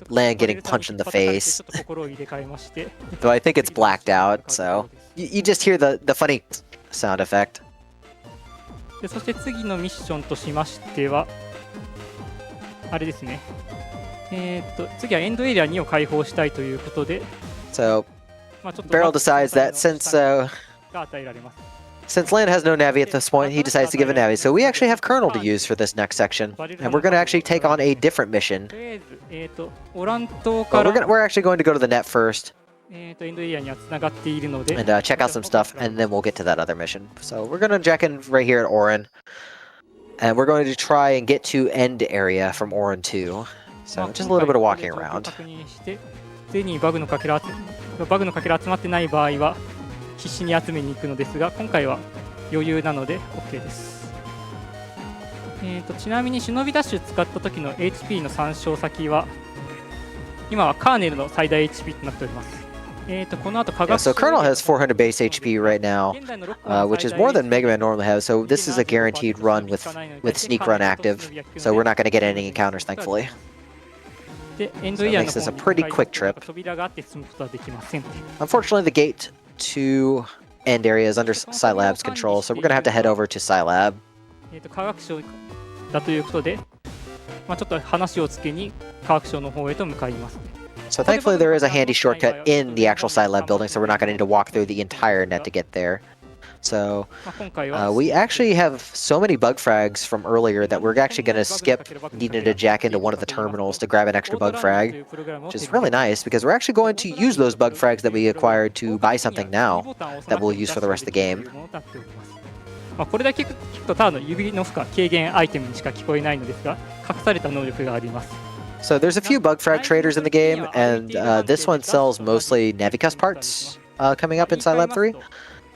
Land getting punched in the face, ちょっと心を入れ替えまして though I think it's blacked out, so you just hear the funny sound effect. でそして次のミッションとしましてはあれですね、次はエンドエリア2を開放したいということで、 So まあちょっと Beryl decides thatが与えられます。 since Land has no Navi at this point, he decides to give a Navi. So we actually have Colonel to use for this next section, and we're going to actually take on a different mission. とりあえず、オラン島 But から we're actually going to go to the net first エンドエリアにはつながっているので、 and check out some stuff, and then we'll get to that other mission. So we're going to jack in right here at Orin, and we're going to try and get to end area from Orin 2. So just a little bit of walking around. 確認して、全にバグのかけら集まってない場合は必死に集めに行くのですが、今回は余裕なので OK です。ちなみに忍びダッシュ使った時の HP の参照先は今はカーネルの最大 HP となっております。この後科 Yeah, 学 so Colonel has 400 base HP right now, which is more than Mega Man normally has. So this is a guaranteed run with Sneak Run active. So we're not going to get any encounters, thankfully. でエンド So エ it リア makes の this 方 a に pretty 向 quick かい trip. 扉があって進むことはできません。 Unfortunately, the gate to end area is under Scilab's control, so we're going to have to head over to Scilab. 科学省だということで、まあ、ちょっと話をつけに科学省の方へと向かいます。 So thankfully there is a handy shortcut in the actual Scilab building, so we're not going to need to walk through the entire net to get there. So まあ今回は we actually have so many bug frags from earlier that we're actually going to skip needing to jack into one of the terminals to grab an extra bug frag, which is really nice because we're actually going to use those bug frags that we acquired to buy something now that we'll use for the rest of the game. まあこれだけ聞くとただの指の負荷軽減アイテムにしか聞こえないのですが、隠された能力があります。 So there's a few bug frag traders in the game, and this one sells mostly Navicus parts coming up in Scilab 3.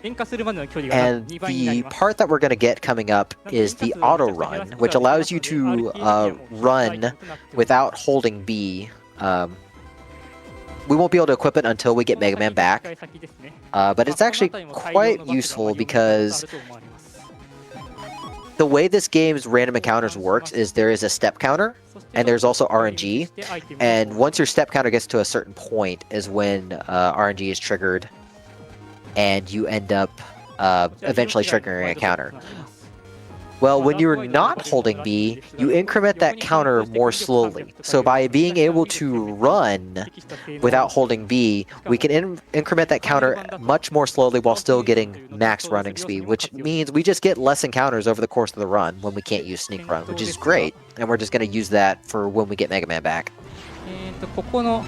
変化するまでの距離が And 2倍になり the ます。 part that we're going to get coming up is the auto run, which allows you to run without holding B. We won't be able to equip it until we get Mega Man back, but it's actually quite useful because the way this game's random encounters works is there is a step counter, and there's also RNG, and once your step counter gets to a certain point is when RNG is triggered, and you end up eventually triggering an encounter. Well, when you're not holding B, you increment that counter more slowly. So by being able to run without holding B, we can increment that counter much more slowly while still getting max running speed, which means we just get less encounters over the course of the run when we can't use Sneak Run, which is great. And we're just going to use that for when we get Mega Man back. ここの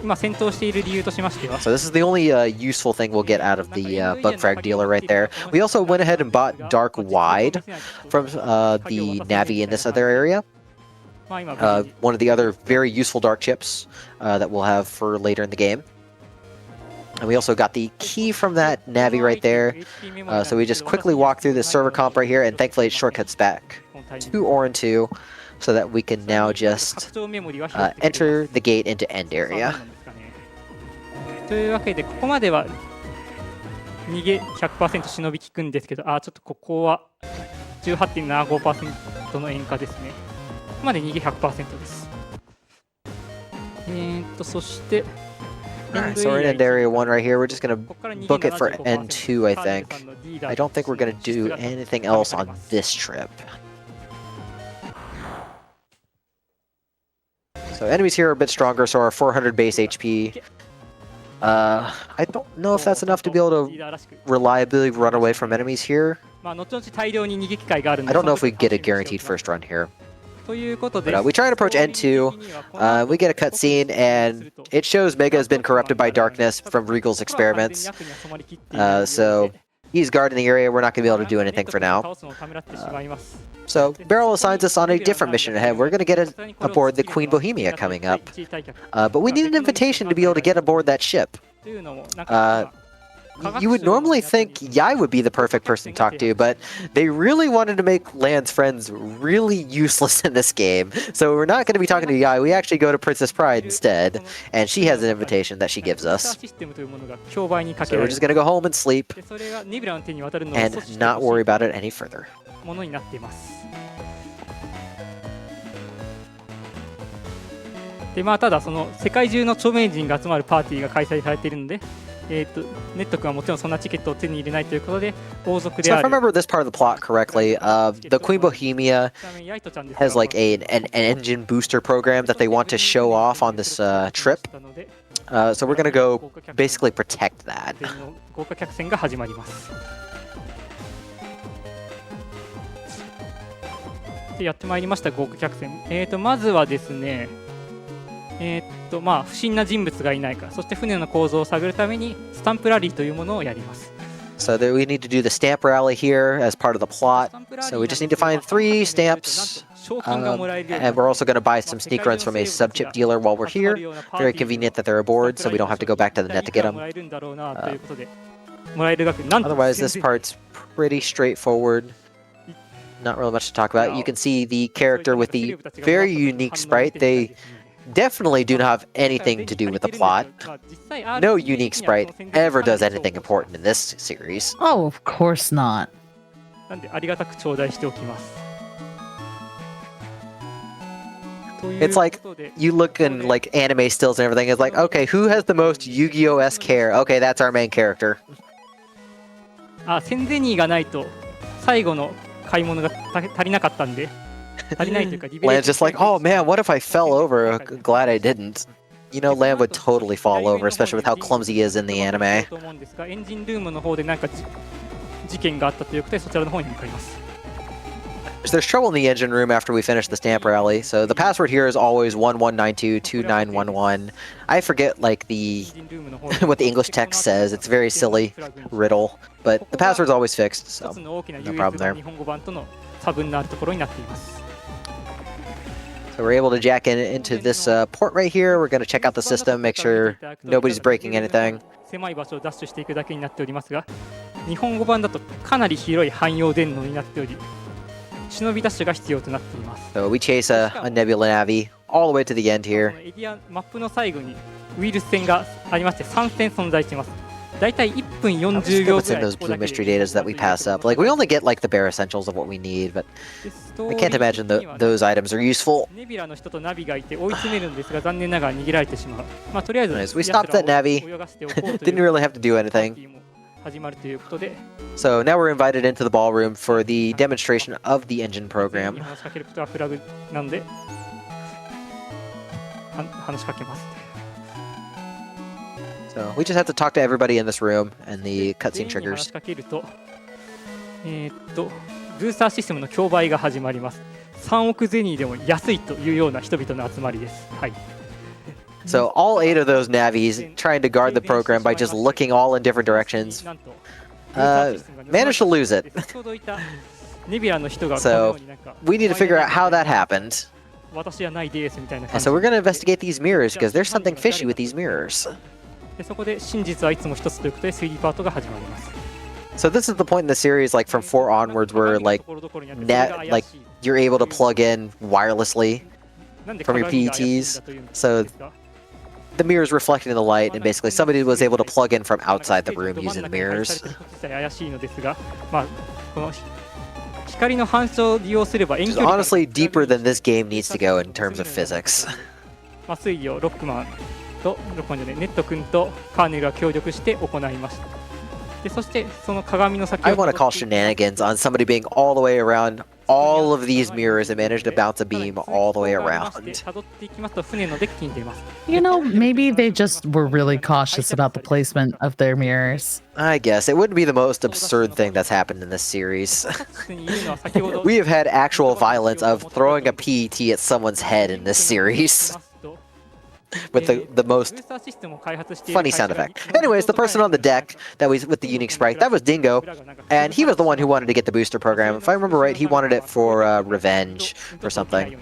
今戦闘している理由としましては、 So this is the only useful thing we'll get out of the bug frag dealer right there. We also went ahead and bought Dark Wide from the Navi in this other area. まあ今 One of the other very useful dark chips that we'll have for later in the game. And we also got the key from that Navi right there. So we just quickly walk through the server comp right here, and thankfully it shortcuts back to Orin 2. So that we can now just enter the gate into end area. というわけでここまでは逃げ 100% 忍び効くんですけど、ちょっとここは 18.75% の塩化ですね。ここまで逃げ 100% です。そして Alright, so we're in end area 1 right here. We're just gonna book it for N2, I think. I don't think we're gonna do anything else on this trip. So enemies here are a bit stronger, so our 400 base HP. I don't know if that's enough to be able to reliably run away from enemies here. I don't know if we get a guaranteed first run here. But we try and approach N2. We get a cutscene, and it shows Mega has been corrupted by darkness from Regal's experiments. So he's guarding the area. We're not going to be able to do anything for now. So Beryl assigns us on a different mission ahead. We're going to get aboard the Queen Bohemia coming up. But we need an invitation to be able to get aboard that ship. You would normally think Yai would be the perfect person to talk to, but they really wanted to make Lan's friends really useless in this game. So we're not going to be talking to Yai. We actually go to Princess Pride instead, and she has an invitation that she gives us. So we're just going to go home and sleep and not worry about it any further. ものになっています。でまあただその世界中の著名人が集まるパーティーが開催されているので、ネット君はもちろんそんなチケットを手に入れないということで王族である。So if I remember this part of the plot correctly, the Queen Bohemia has like an engine booster program that they want to show off on this trip. So we're gonna go basically protect that. 豪華客船が始まります。でやってまいりました豪華客船。まずはですね、まあ不審な人物がいないか、そして船の構造を探るためにスタンプラリーというものをやります。So that we need to do the stamp rally here as part of the plot. So we just need to find 3 stamps. And we're also going to buy some sneak runs from a sub-chip dealer while we're here. Very convenient that they're aboard, so we don't have to go back to the net to get them. Otherwise, this part's pretty straightforward. Not really much to talk about. You can see the character with the very unique sprite. They definitely do not have anything to do with the plot. No unique sprite ever does anything important in this series. Oh, of course not. なんでありがたく頂戴しておきます。 It's like you look in like anime stills and everything. It's like, okay, who has the most Yu-Gi-Oh-esque hair? Okay, that's our main character. あ、1000ゼニーがないと最後の買い物が足りなかったんで、足りないというかリベレー Land's just like, oh man, what if I fell over? Glad I didn't. You know, Land would totally fall over, especially with how clumsy he is in the anime. と思うんですが、エンジンルームの方でなんか事件があったということでそちらの方に向かいます。 There's trouble in the engine room after we finish the stamp rally, so the password here is always 11922911. I forget like the what the English text says. It's a very silly riddle, but the password's always fixed, so no problem there. So we're able to jack into this port right here. We're going to check out the system, make sure nobody's breaking anything. 狭い場所をダッシュしていくだけになっておりますが、日本語版だとかなり広い汎用電脳になっており、 忍びダッシュが必要となっています。 So we chase a Nebula Navi all the way to the end here. エリアマップの最後にウイルス線がありまして3線存在しています。だいたい1分40秒 What's in those blue mystery datas that we pass up? Like we only get like the bare essentials of what we need, but I can't imagine those items are useful. ネビュラの人とナビがいて追い詰めるんですが残念ながら逃げられてしまう。まあとりあえず We stopped that Navi. Didn't really have to do anything. 始まるということで。 So now we're invited into the ballroom for the demonstration of the engine program. 話しかけることはフラグなので話しかけます。 So we just have to talk to everybody in this room and the cutscene 全員に話 triggers. しかけると、ブースターシステムの競売が始まります。3億ゼニーでも安いというような人々の集まりです。はい。 So all 8 of those Navis trying to guard the program by just looking all in different directions. Managed to lose it. So we need to figure out how that happened. And so we're going to investigate these mirrors because there's something fishy with these mirrors. でそこで真実はいつも一つということで推理パートが始まります。 So this is the point in the series, like from 4 onwards, where like you're able to plug in wirelessly from your PETs. So the mirrors reflecting the light, and basically somebody was able to plug in from outside the room using the mirrors. 怪しいのですが、まあこの光の反射を利用すれば遠 Which 距 is 離 honestly deeper than this game needs to go in terms of physics. まあ推理をロックマンじゃないネット君とカーネルが協力して行いました。でそしてその鏡の先を I want to call shenanigans on somebody being all the way around all of these mirrors and managed to bounce a beam all the way around. 辿っていきますと船のデッキに出ます。 You know, maybe they just were really cautious about the placement of their mirrors. I guess it wouldn't be the most absurd thing that's happened in this series. We have had actual violence of throwing a PET at someone's head in this series. With the most funny sound effect. Anyways, the person on the deck that was with the unique sprite, that was Dingo, and he was the one who wanted to get the booster program. If I remember right, he wanted it for revenge or something.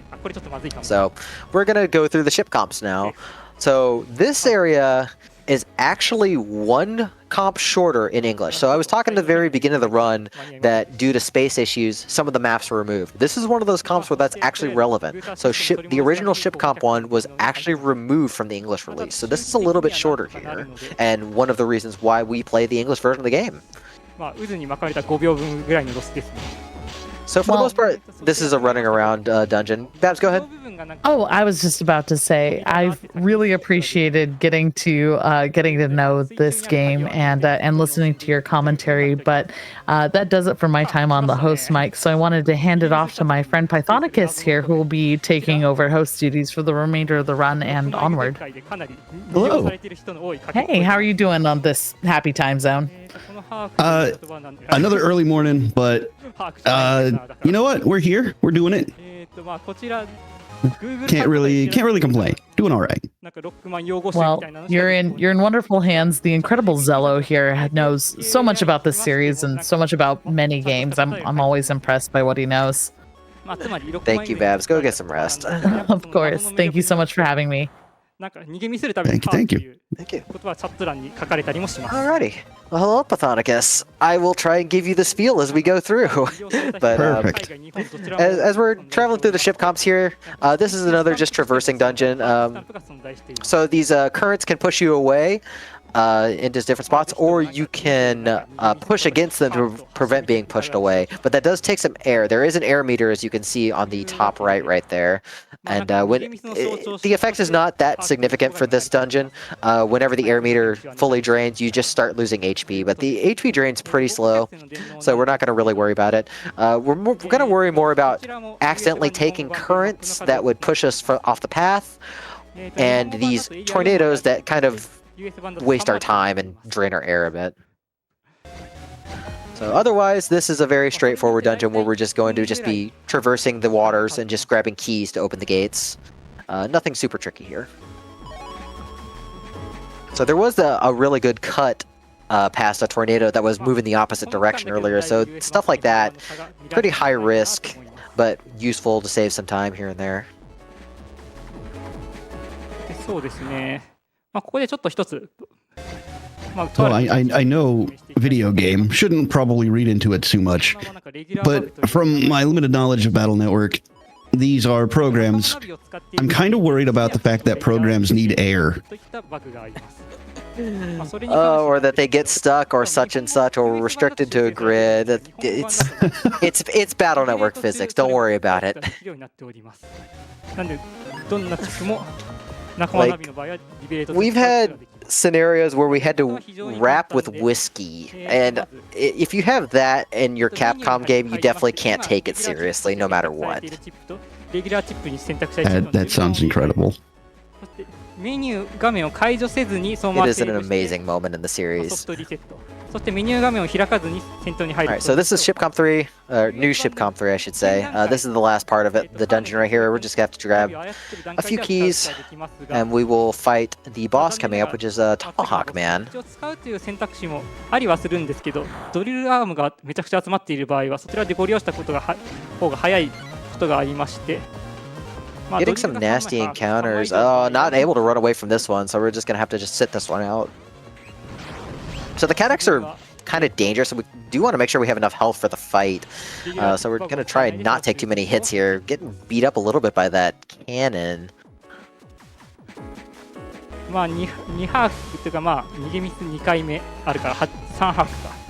So we're gonna go through the ship comps now. So this area is actually 1 comp shorter in English. So I was talking at the very beginning of the run that due to space issues, some of the maps were removed. This is one of those comps where that's actually relevant. So the original ship comp one was actually removed from the English release. So this is a little bit shorter here, and one of the reasons why we play the English version of the game. まあ渦に巻かれた5秒分ぐらいのロスですね。 So for the most part, this is a running around dungeon. Babs, go ahead. Oh, I was just about to say I've really appreciated getting to know this game and listening to your commentary, but that does it for my time on the host mic. So I wanted to hand it off to my friend Pythonicus here, who will be taking over host duties for the remainder of the run and onward. Hello. Hey, how are you doing on this happy time zone? Another early morning, but you know what? We're here. We're doing it. Can't really complain. Doing all right. Well, you're in wonderful hands. The incredible ZELLLOOO here knows so much about this series and so much about many games. I'm always impressed by what he knows. Thank you, Babs. Go get some rest. Of course. Thank you so much for having me. なんか逃げ見せるために Thank you, thank you. ということはチャット欄に書かれたりもします Alrighty. Well, hello, Pathonicus. I will try and give you the spiel as we go through. But Perfect. as we're traveling through the ship comps here, this is another just traversing dungeon. So these currents can push you away into different spots, or you can push against them to prevent being pushed away. But that does take some air. There is an air meter, as you can see on the top right there. And the effect is not that significant for this dungeon. Whenever the air meter fully drains, you just start losing HP. But the HP drain's pretty slow, so we're not going to really worry about it. We're going to worry more about accidentally taking currents that would push us off the path, and these tornadoes that kind of waste our time and drain our air a bit. So otherwise, this is a very straightforward dungeon where we're just going to be traversing the waters and just grabbing keys to open the gates. Nothing super tricky here. So there was a really good cut past a tornado that was moving the opposite direction earlier, so stuff like that, pretty high risk, but useful to save some time here and there. そうですね。まあここでちょっと一つ。So I know video game, shouldn't probably read into it too much, but from my limited knowledge of Battle Network, these are programs. I'm kind of worried about the fact that programs need air. Or that they get stuck or such and such or restricted to a grid. It's Battle Network physics, don't worry about it. We've had scenarios where we had to rap with whiskey, and if you have that in your Capcom game, you definitely can't take it seriously, no matter what. That sounds incredible. It is an amazing moment in the series. Alright, so this is Ship Comp 3, new Ship Comp 3 I should say. This is the last part of it, the dungeon right here. We're just gonna have to grab a few keys, and we will fight the boss coming up, which is Tomahawk Man. ありはするんですけど、ドリルアームがめちゃくちゃ集まっている場合は、そちらでご利用したことが方が早いことがありまして。 Getting some nasty encounters. Oh, not able to run away from this one, so we're just gonna have to just sit this one out. So the catacs are kind of dangerous, so we do want to make sure we have enough health for the fight. So we're gonna try and not take too many hits here. Getting beat up a little bit by that cannon. まあ2ハーフというかまあ逃げミス2回目あるから3ハーフか。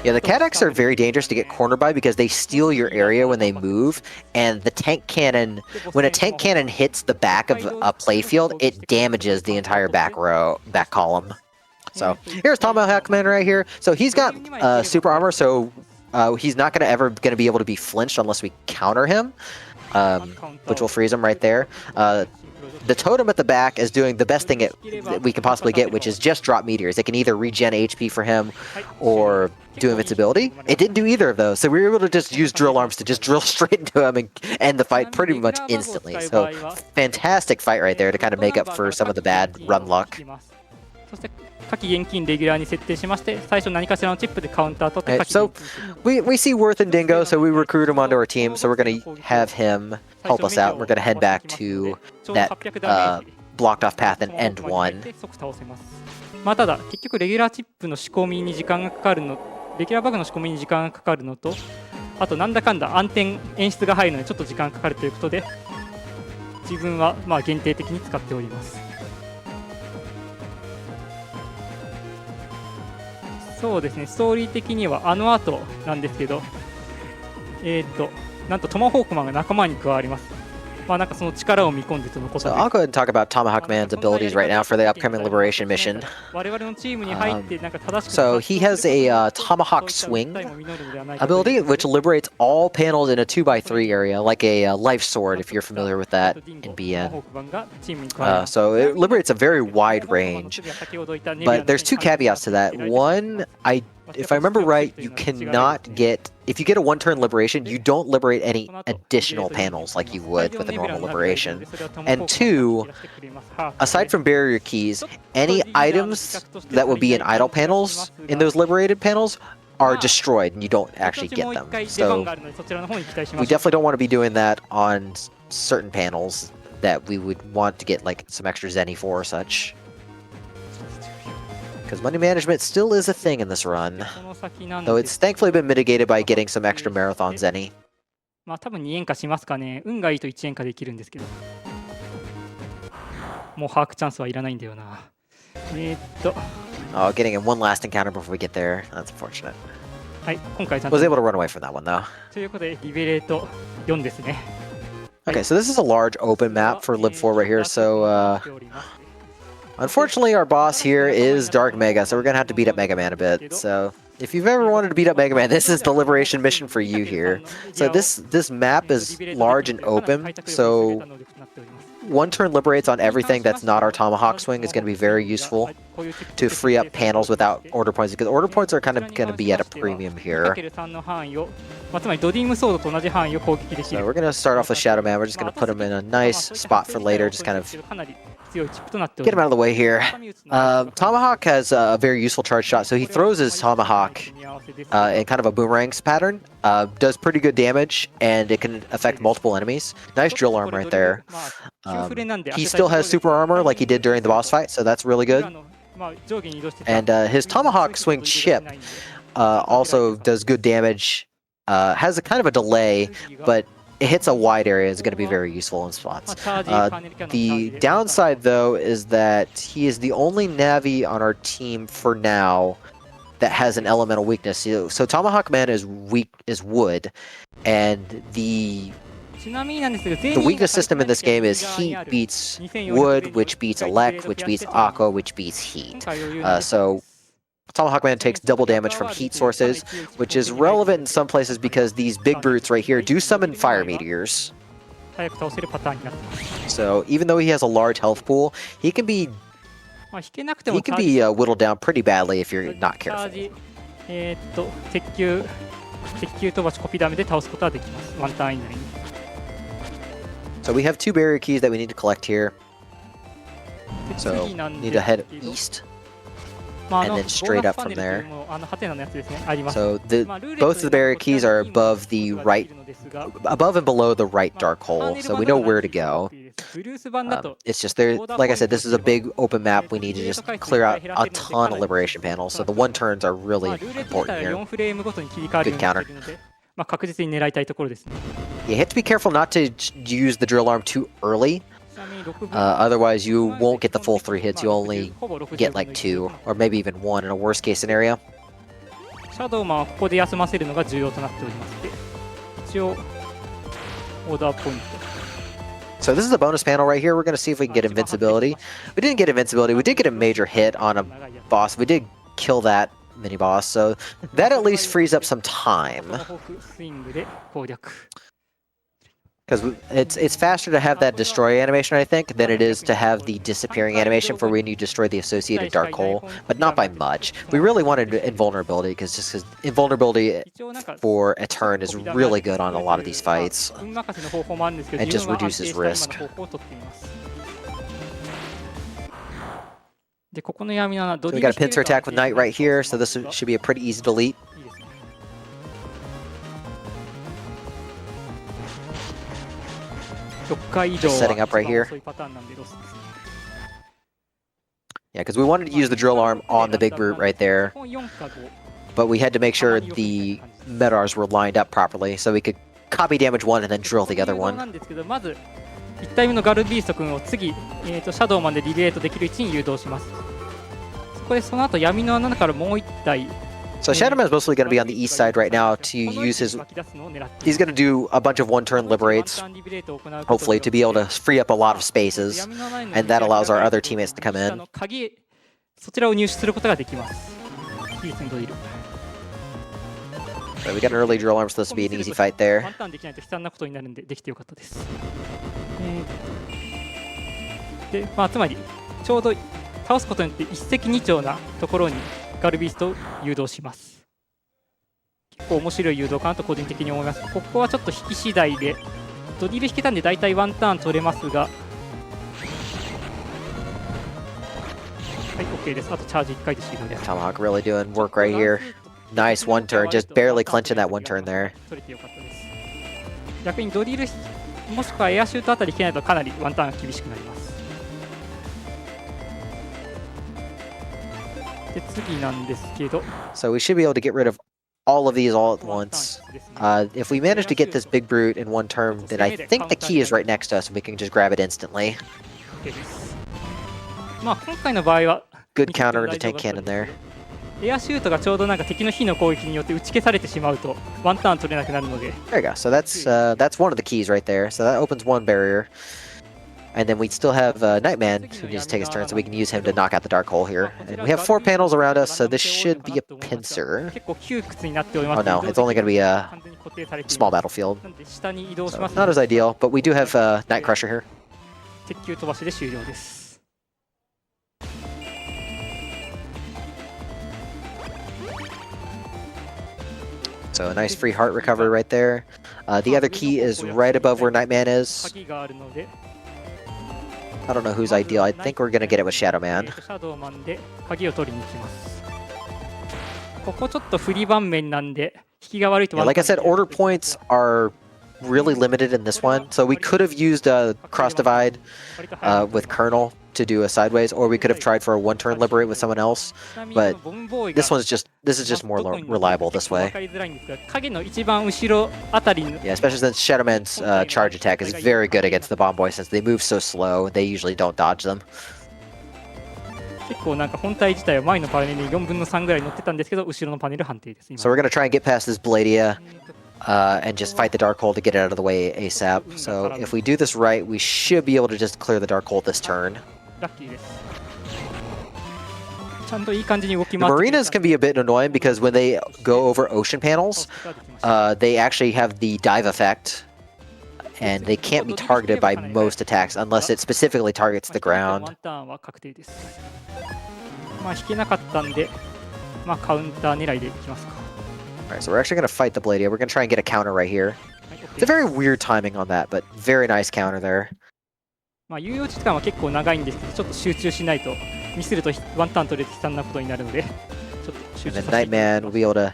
Yeah, the catacs are very dangerous to get cornered by because they steal your area when they move, and the tank cannon, when a tank cannon hits the back of a playfield, it damages the entire back column. So here's Tomahawk Man right here. So he's got super armor, so he's not gonna be able to be flinched unless we counter him, which will freeze him right there. The totem at the back is doing the best thing that we can possibly get, which is just drop meteors. It can either regen HP for him or do invincibility. It didn't do either of those, so we were able to just use drill arms to just drill straight into him and end the fight pretty much instantly. So fantastic fight right there to kind of make up for some of the bad run luck. 火器現金レギュラーに設定しまして、最初何かしらのチップでカウンター取って火器 So we see Worth and Dingo, so we recruit him onto our team. So we're going to have him help us out. We're going to head back to that blocked off path in End 1. まあただ結局レギュラーチップの仕込みに時間がかかるの、レギュラーバグの仕込みに時間がかかるのと、あとなんだかんだ暗転演出が入るのにちょっと時間かかるということで、自分はまあ限定的に使っております。 そうですね、ストーリー的にはあの後なんですけど、なんとトマホークマンが仲間に加わります。まあなんかその力を見込んでとのことで。So I'll go ahead and talk about Tomahawk Man's abilities right now for the upcoming Liberation mission. 我々のチームに入ってなんか正しく。So he has a Tomahawk Swing ability, which liberates all panels in a 2x3 area, like a life sword, if you're familiar with that in BN. So it liberates a very wide range, but there's two caveats to that. One, if I remember right, you cannot get, if you get a one-turn liberation, you don't liberate any additional panels like you would with a normal liberation. And two, aside from barrier keys, any items that would be in idle panels in those liberated panels are destroyed and you don't actually get them. So we definitely don't want to be doing that on certain panels. that we would want to get like some extra zenny for or such. Because money management still is a thing in this run, though it's thankfully been mitigated by getting some extra marathon zenny. まあ多分2円化しますかね。運がいいと1円化できるんですけど。もう把握チャンスはいらないんだよな。Oh, getting in one last encounter before we get there. That's unfortunate. はい、今回ちゃんと。Was able to run away from that one though. ということで、リベレート4ですね。Okay, so this is a large open map for Lib 4 right here, so unfortunately our boss here is Dark Mega, so we're gonna have to beat up Mega Man a bit. So if you've ever wanted to beat up Mega Man, this is the liberation mission for you here. So this map is large and open, so one turn liberates on everything that's not our Tomahawk swing is going to be very useful to free up panels without order points, because order points are kind of going to be at a premium here. So we're going to start off with Shadow Man. We're just going to put him in a nice spot for later, just kind of get him out of the way here. Tomahawk has a very useful charge shot, so he throws his Tomahawk in kind of a boomerangs pattern. Does pretty good damage, and it can affect multiple enemies. Nice drill arm right there. He still has super armor like he did during the boss fight, so that's really good. And his Tomahawk swing chip also does good damage. Has a kind of a delay, but it hits a wide area. Is going to be very useful in spots. The downside, though, is that he is the only Navi on our team for now that has an elemental weakness. So Tomahawk Man is weak is wood, and the weakness system in this game is heat beats wood, which beats elect, which beats aqua, which beats heat. So Tomahawk Man takes double damage from heat sources, which is relevant in some places because these big brutes right here do summon fire meteors. So even though he has a large health pool, he can be whittled down pretty badly if you're not careful. So we have 2 barrier keys that we need to collect here. So need to head east. And then straight up from there. So both of the barrier keys are above and below the right dark hole, so we know where to go. It's just there, like I said, this is a big open map. We need to just clear out a ton of liberation panels, so the 1 turns are really important here. Good counter. You have to be careful not to use the drill arm too early. Otherwise, you won't get the full 3 hits. You only get like 2, or maybe even 1 in a worst case scenario. So this is a bonus panel right here. We're going to see if we can get invincibility. We didn't get invincibility. We did get a major hit on a boss. We did kill that mini boss, so that at least frees up some time. Because it's faster to have that destroy animation, I think, than it is to have the disappearing animation for when you destroy the associated dark hole, but not by much. We really wanted invulnerability, because invulnerability for a turn is really good on a lot of these fights. It just reduces risk. So we got a pincer attack with Knight right here, so this should be a pretty easy delete. Just setting up right here. Yeah, because we wanted to use the drill arm on the big brute right there, but we had to make sure the metars were lined up properly so we could copy damage one and then drill the other one. So Shadow Man is mostly going to be on the east side right now to use his... He's going to do a bunch of 1-turn liberates, hopefully, to be able to free up a lot of spaces, and that allows our other teammates to come in. So we got an early drill arm, so this will be an easy fight there. Tomahawk really doing work right here. Nice 1-turn, just barely clenching that 1-turn there. もしくはエアシュートあたり引けないとかなりワンターンが厳しくなります。で次なんですけど、 So we should be able to get rid of all of these all at once. If we manage to get this big brute in one turn, then I think the key is right next to us and we can just grab it instantly. まあ今回の場合は Good counter into tank cannon there. エアシュートがちょうどなんか敵の火の攻撃によって打ち消されてしまうとワンターン取れなくなるので。 There you go. So that's one of the keys right there. So that opens one barrier. And then we still have Nightman who needs to take his turn, so we can use him to knock out the dark hole here. And we have 4 panels around us, so this should be a pincer. 結構窮屈になっております。 Oh no, it's only going to be a small battlefield. なので下に移動します。 Not as ideal, but we do have Night Crusher here. 鉄球飛ばしで終了です。 So a nice free heart recovery right there. The other key is right above where Nightman is. 鍵があるので、 I don't know who's ideal. I think we're going to get it with Shadow Man. シャドウマンで鍵を取りに行きます。ここちょっと不利盤面なんで引きが悪いと。 Yeah, like I said, order points are really limited in this one. So we could have used a cross divide with Colonel to do a sideways, or we could have tried for a one turn liberate with someone else. But this is just more reliable this way. 影の一番後ろあたりの Yeah, especially since Shadow Man's charge attack is very good against the Bomb Boy since they move so slow. They usually don't dodge them. 結構なんか本体自体は前のパネルに4分の3ぐらい乗ってたんですけど、後ろのパネル判定です。 So we're going to try and get past this Bladia and just fight the Dark Hole to get it out of the way ASAP. So if we do this right, we should be able to just clear the Dark Hole this turn. ラッキーです。ちゃんといい感じに動き The 回って Marinas can be a bit annoying because when they go over ocean panels, they actually have the dive effect, and they can't be targeted by most attacks unless it specifically targets the ワ ground. ンターンは確定です。まあ引けなかったんで、まあカウンター狙いでいきますか。 Alright, so we're actually going to fight the Bladia. We're going to try and get a counter right here. はい、It's a very weird timing on that, but very nice counter there. まあ猶予時間は結構長いんですけど、ちょっと集中しないとミスるとワンターン取れて悲惨なことになるので、ちょっと集 And 中 then させて。 Nightman will be able to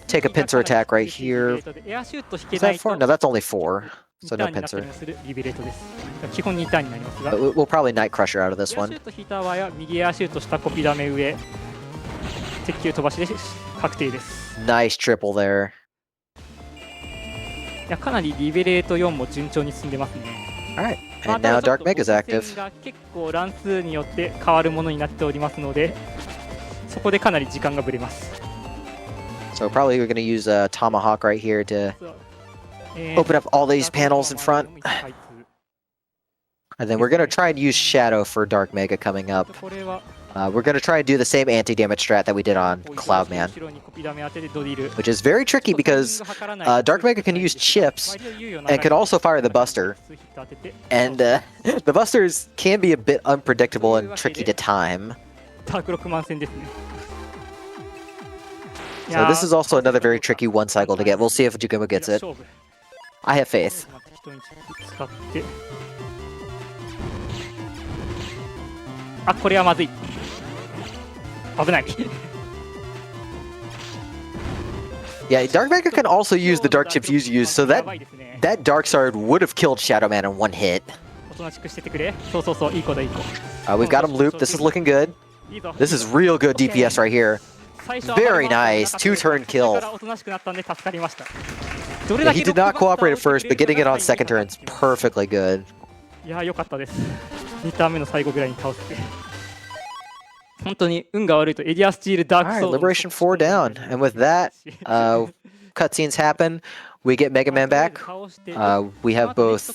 take a pincer attack right here. エアシュート引け Is な that いと 4? No, that's only 4. So 2タ no ーンになったり pincer. もするリベレートです。基本2ターンになりますが、 But we'll probably Night Crusher out of エア this シ one. ュート引いた場合は右エアシュート下コピダメ上鉄球飛ばしで確定です。 Nice triple there. いやかなりリベレート4も順調に進んでますね。 Alright, まあ and now ただちょ Dark っと Mega's ボス active. 戦が結構乱数によって変わるものになっておりますので、そこでかなり時間がぶれます。 So probably we're going to use a Tomahawk right here to えー open up all these panels in front. And then we're going to try and use Shadow for Dark Mega coming up. これは We're going to try and do the same anti-damage strat that we did on Cloudman, 後ろにコピダメ当ててドリル which is very tricky because Dark Mega can use chips and can also fire the Buster. And the Busters can be a bit unpredictable and tricky to time. ダークロックマン戦ですね。 So this is also another very tricky one cycle to get. We'll see if Jukuma gets it. I have faith. 適当に使ってあ、これはまずい。危ない。 Yeah, Dark Mega can also use the Dark Chips you use, so やばいですね。 that Dark Sword would have killed Shadow Man in one hit. おとなしくしててくれ。そうそうそう、いい子だいい子。 We've got him looped. This is looking good. いいぞ。 This is real good DPS right here. 最初は Very nice. 2-turn kill. それからおとなしくなったんで助かりました。どれ Yeah, だけ he did not cooperate at first, but getting it on second turn is perfectly good. いやー、良かったです。2ターン目の最後ぐらいに倒せて。本当に運が悪いとエリアスチールダーク All ソ right, ード Liberation 4 down. And with that, cutscenes happen. We get Mega Man back. We have both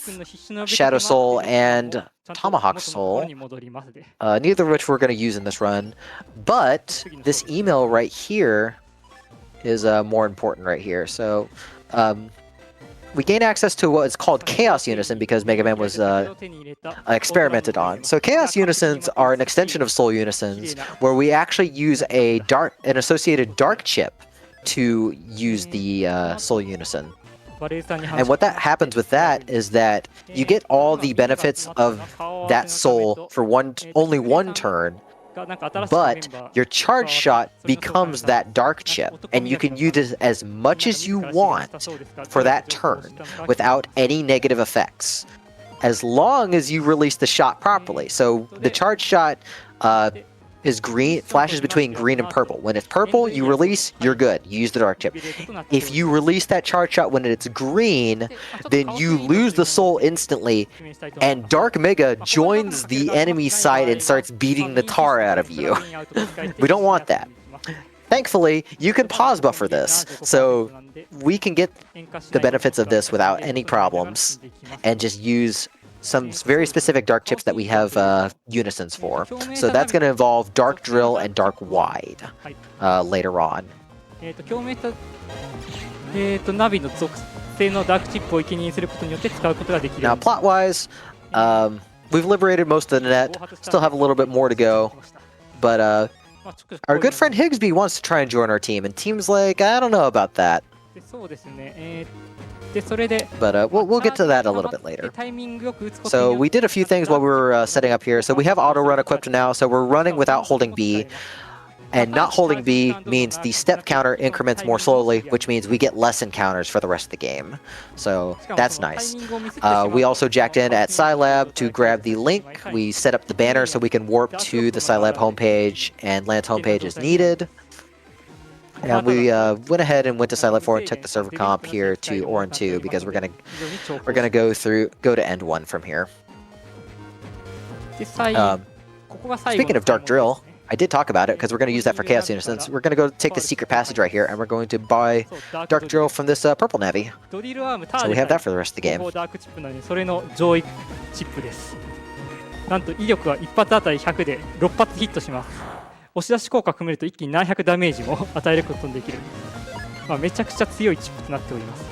Shadow Soul and Tomahawk Soul, neither of which we're going to use in this run. But this email right here is more important right here. So we gain access to what is called Chaos Unison because Mega Man was experimented on. So Chaos Unisons are an extension of Soul Unisons where we actually use an associated dark chip to use the Soul Unison. And what that happens with that is that you get all the benefits of that soul for only one turn, but your charge shot becomes that dark chip, and you can use it as much as you want for that turn without any negative effects, as long as you release the shot properly. So the charge shot is green, flashes between green and purple. When it's purple, you release, you're good. You use the dark chip. If you release that charge shot when it's green, then you lose the soul instantly, and Dark Mega joins the enemy side and starts beating the tar out of you. We don't want that. Thankfully, you can pause buffer this, so we can get the benefits of this without any problems, and just use some very specific dark chips that we have unisons for. So that's going to involve Dark Drill and Dark Wide later on. Now, plot-wise, we've liberated most of the net. Still have a little bit more to go, but our good friend Higsby wants to try and join our team, and team's like, I don't know about that. But we'll get to that a little bit later. So we did a few things while we were setting up here. So we have auto run equipped now, so we're running without holding B. And not holding B means the step counter increments more slowly, which means we get less encounters for the rest of the game. So that's nice. We also jacked in at Scilab to grab the link. We set up the banner so we can warp to the Scilab homepage and Lance homepage as needed. And we went ahead and went to Scilab 4 and took the server comp here to Orin 2 because we're gonna go to End 1 from here. Speaking of Dark Drill, I did talk about it because we're going to use that for Chaos Unisons. We're going to go take the secret passage right here, and we're going to buy Dark Drill from this purple Navi. So we have that for the rest of the game. なんと威力は一発当たり100で6発ヒットします。押し出し効果を含めると一気に何百ダメージも与えることができる。まあめちゃくちゃ強いチップとなっております。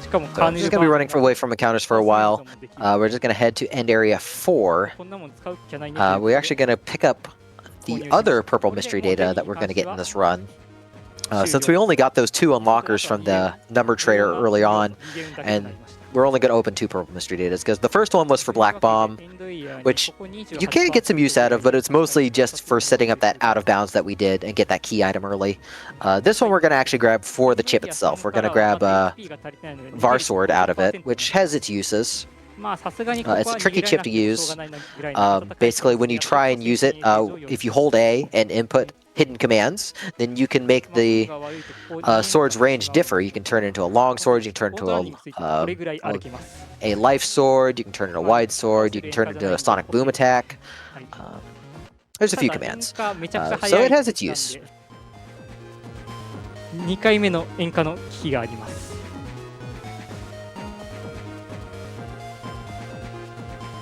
しかもカーネル just going to be running away from encounters for a while. We're just going to head to End Area 4. We're actually going to pick up the other purple mystery data that we're going to get in this run. Since we only got those 2 unlockers from the number trader early on, and we're only going to open 2 purple mystery data, because the first one was for Black Bomb, which you can get some use out of, but it's mostly just for setting up that out of bounds that we did and get that key item early. This one we're going to actually grab for the chip itself. We're going to grab Var Sword out of it, which has its uses. It's a tricky chip to use. Basically, when you try and use it, if you hold A and input hidden commands, then you can make the sword's range differ. You can turn it into a long sword, you can turn it into a life sword, you can turn it into a wide sword, you can turn it into a sonic boom attack. There's a few commands. So it has its use. 2回目の演歌の機器があります。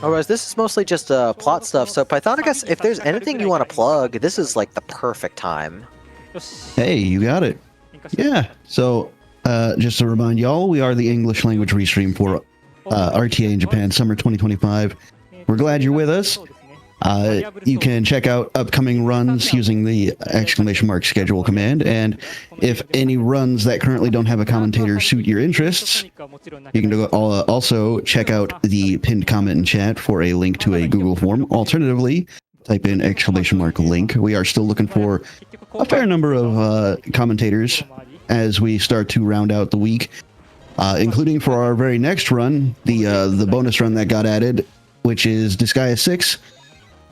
Otherwise, this is mostly just plot stuff. So Pythonicus, if there's anything you want to plug, this is like the perfect time. Hey, you got it. Yeah. So just to remind y'all, we are the English language restream for RTA in Japan Summer 2025. We're glad you're with us. You can check out upcoming runs using the ! schedule command, and if any runs that currently don't have a commentator suit your interests, you can also check out the pinned comment in chat for a link to a Google form. Alternatively, type in ! link. We are still looking for a fair number of commentators as we start to round out the week, including for our very next run, the bonus run that got added, which is Disgaea 6.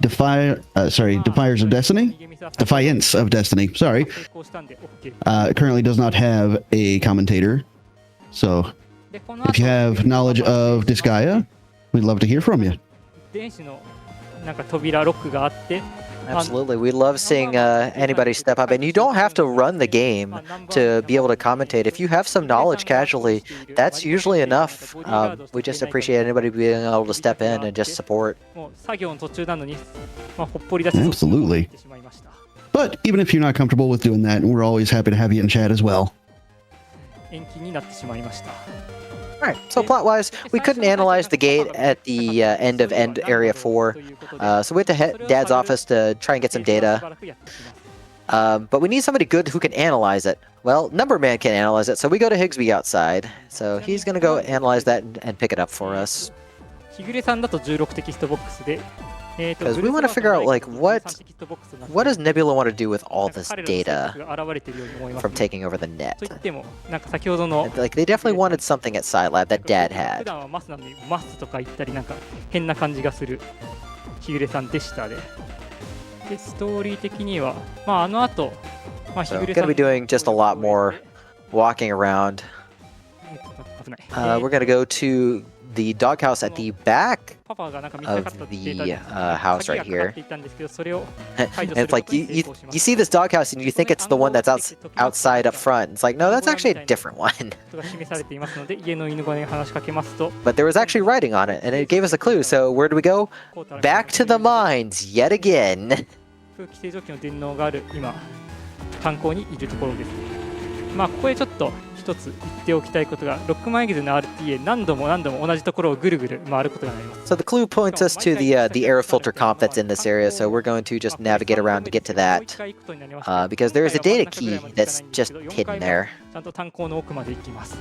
Defiers of Destiny? Defiance of Destiny, sorry. Currently does not have a commentator. So, if you have knowledge of Disgaea, we'd love to hear from you. Absolutely, we love seeing anybody step up, and you don't have to run the game to be able to commentate. If you have some knowledge casually, that's usually enough. We just appreciate anybody being able to step in and just support. Absolutely. But even if you're not comfortable with doing that, we're always happy to have you in chat as well. Alright, so plot-wise, we couldn't analyze the gate at the end of End Area 4, so we went to Dad's office to try and get some data. But we need somebody good who can analyze it. Well, Number Man can analyze it, so we go to Higsby outside. So he's going to go analyze that and pick it up for us. Because we want to figure out, like, what does Nebula want to do with all this data from taking over the net? And, like, they definitely wanted something at Scilab that Dad had. 普段はマスなのにマスとか言ったりなんか変な感じがする日暮さんでしたで。でストーリー的にはまああの後まあ日 So 暮 we're さ going ん to be doing just a lot more walking around. 危ない。 We're going to go to the doghouse at the back パパがなんか見たかったって言ってたんです house 鍵 right がかかっ here. ていたんですけどそれを And 解除する it's こと like に you 成 you, 功しま you す。 see this doghouse and you think it's the one that's outside up front. It's like, no, that's actually a different one. ことが示されていますので家の犬小屋に話しかけますと But there was actually writing on it, and it gave us a clue. So where do we go? Back to the mines yet again. 空気清浄機の電脳がある今炭鉱にいるところです。まあここでちょっと一つ言っておきたいことがロックマイグズの RTA 何度も同じところをぐるぐる回ることがなります。 So the clue points us to the air filter comp that's in this area. So we're going to just navigate around to get to that, because there is a data key that's just hidden there. ちゃんと炭鉱の奥まで行きます。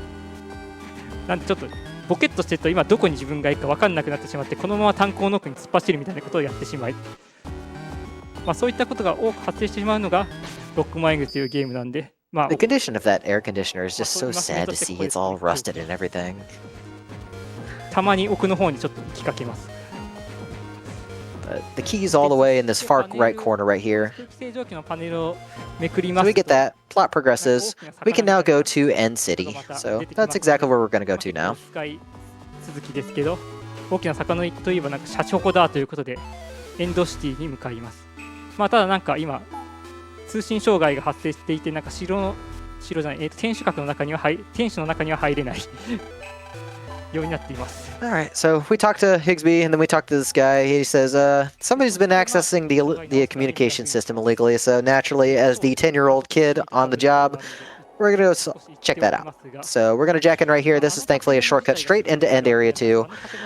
なんでちょっとボケっとしてると今どこに自分が行くか分かんなくなってしまってこのまま炭鉱の奥に突っ走るみたいなことをやってしまい、まあそういったことが多く発生してしまうのがロックマイグズというゲームなんで。まあ The condition of that air conditioner is just so sad to see. It's all rusted and everything. たまに奥の方にちょっと行きかけます。 The key is all the way in this far right corner right here. 空気清浄機のパネルをめくりま So す we と get that. Plot progresses. We can now go to End City. So that's exactly where we're going to go to now. 使い続きですけど大きな魚といえばなんかシャチホコだということでエンドシティに向かいます。まあただなんか今通信障害が発生していてなんか城じゃない、天守閣の中には天守の中には入れないようになっています。 All right. So we talked to Higsby, and then we talked to this guy. He says, somebody's been accessing the communication system illegally. So naturally, as the 10-year-old kid on the job, we're going to go check that out. So we're going to jack in right here. This is thankfully a shortcut straight into End Area 2.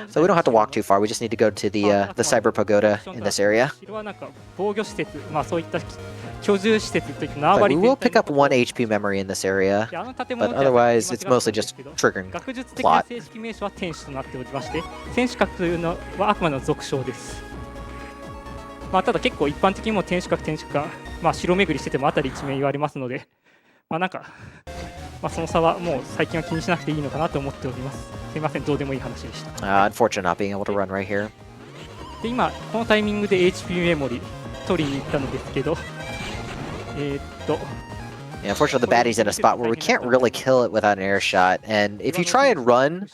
So we don't have to walk too far. We just need to go to the Cyber Pagoda in this area. 城はなんか防御施設、まあそういった居住施設といった縄 But 張 we り will pick up 1 HP memory in this area. であの建物 But って otherwise, it's mostly just triggering 学術的な plot. 正式名称は天守となっておりまして天守閣というのはあくまでの俗称です。まあただ結構一般的にも天守閣が、まあ、城巡りしてても辺り一面言われますのでまあなんか、まあ、その差はもう最近は気にしなくていいのかなと思っております。すいませんどうでもいい話でした。 Unfortunate not being able to run right here. で今このタイミングで HP メモリ取りに行ったのですけどYeah, unfortunately, the baddie's in a spot where we can't really kill it without an air shot. And if you try and run,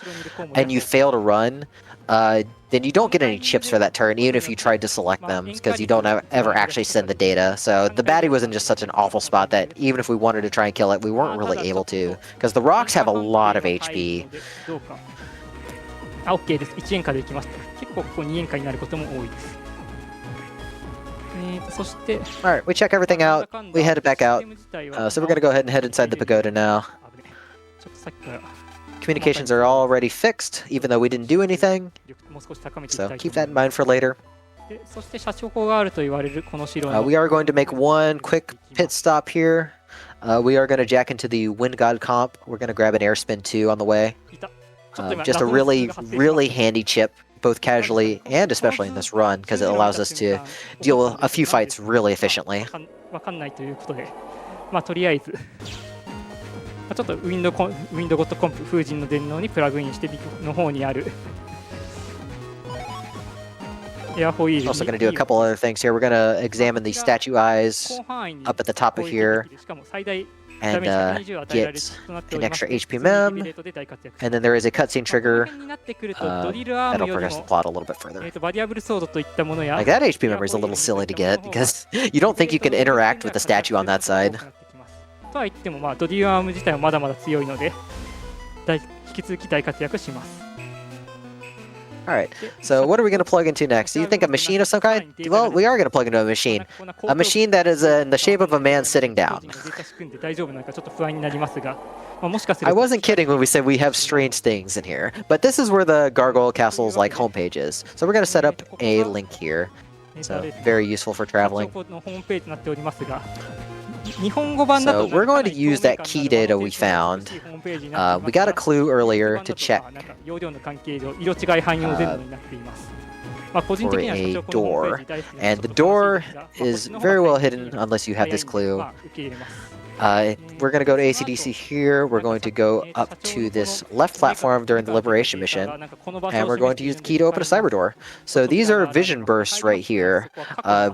and you fail to run, then you don't get any chips for that turn, even if you tried to select them, because you don't ever actually send the data. So the baddie was in just such an awful spot that even if we wanted to try and kill it, we weren't really able to, because the rocks have a lot of HP. あ、OK です。1円価でいきました。結構ここ2円価になることも多いです。そして Alright, we check everything out. We headed back out. So we're going to go ahead and head inside the pagoda now. ちょっとさっきから Communications are already fixed, even though we didn't do anything. もう少し高めていきた So いと keep 思い that ま in mind for later. す。でそしてシャチホコがあると言われるこの城の We are going to make one quick pit stop here. We are going to jack into the Wind God comp. We're going to grab an air spin too on the way. いた。ちょっと今 Just a 謎の数 really, が発生しました really handy chip, both casually and especially in this run, because it allows us to deal with a few fights really efficiently. わかんないということで、まあとりあえず、まあちょっとウィンドゴットコンプ風神の電脳にプラグインしてビコの方にあるエアホイールに Also going to do a couple other things here. We're going to examine the statue eyes 広範囲に up at the top of 攻撃 here できるしかも最大 and ダメージ120与えられる get となってお an ります extra HP 普通に mem. リベレートで大活躍 And then there is a cutscene まあこの trigger 辺になってくるとドリルアー that'll ムより progress the も plot a little bit further. バリアブルソードといったものや Like that HP memory is a little silly to get because you don't think you can interact with the statue on that side. とは言っても、まあ、ドリルアーム自体はまだまだ強いので引き続き大活躍します。 Alright, so what are we going to plug into next? Do you think a machine of some kind? Well, we are going to plug into a machine. A machine that is in the shape of a man sitting down. 大丈夫なのかちょっと不安になりますが、まあ、もしかする I と wasn't kidding when we said we have strange things in here, but this is where the Gargoyle Castle's like homepage is. So we're going to set up a link here. So very useful for traveling. のホームページになっておりますが、日本語版だと So we're going to use that key data we found. We got a clue earlier to check. 容量の関係上色違い汎用全部になっています。for a door. And the door is very well hidden unless you have this clue. We're going to go to ACDC here. We're going to go up to this left platform during the Liberation mission. And we're going to use the key to open a cyber door. So these are vision bursts right here.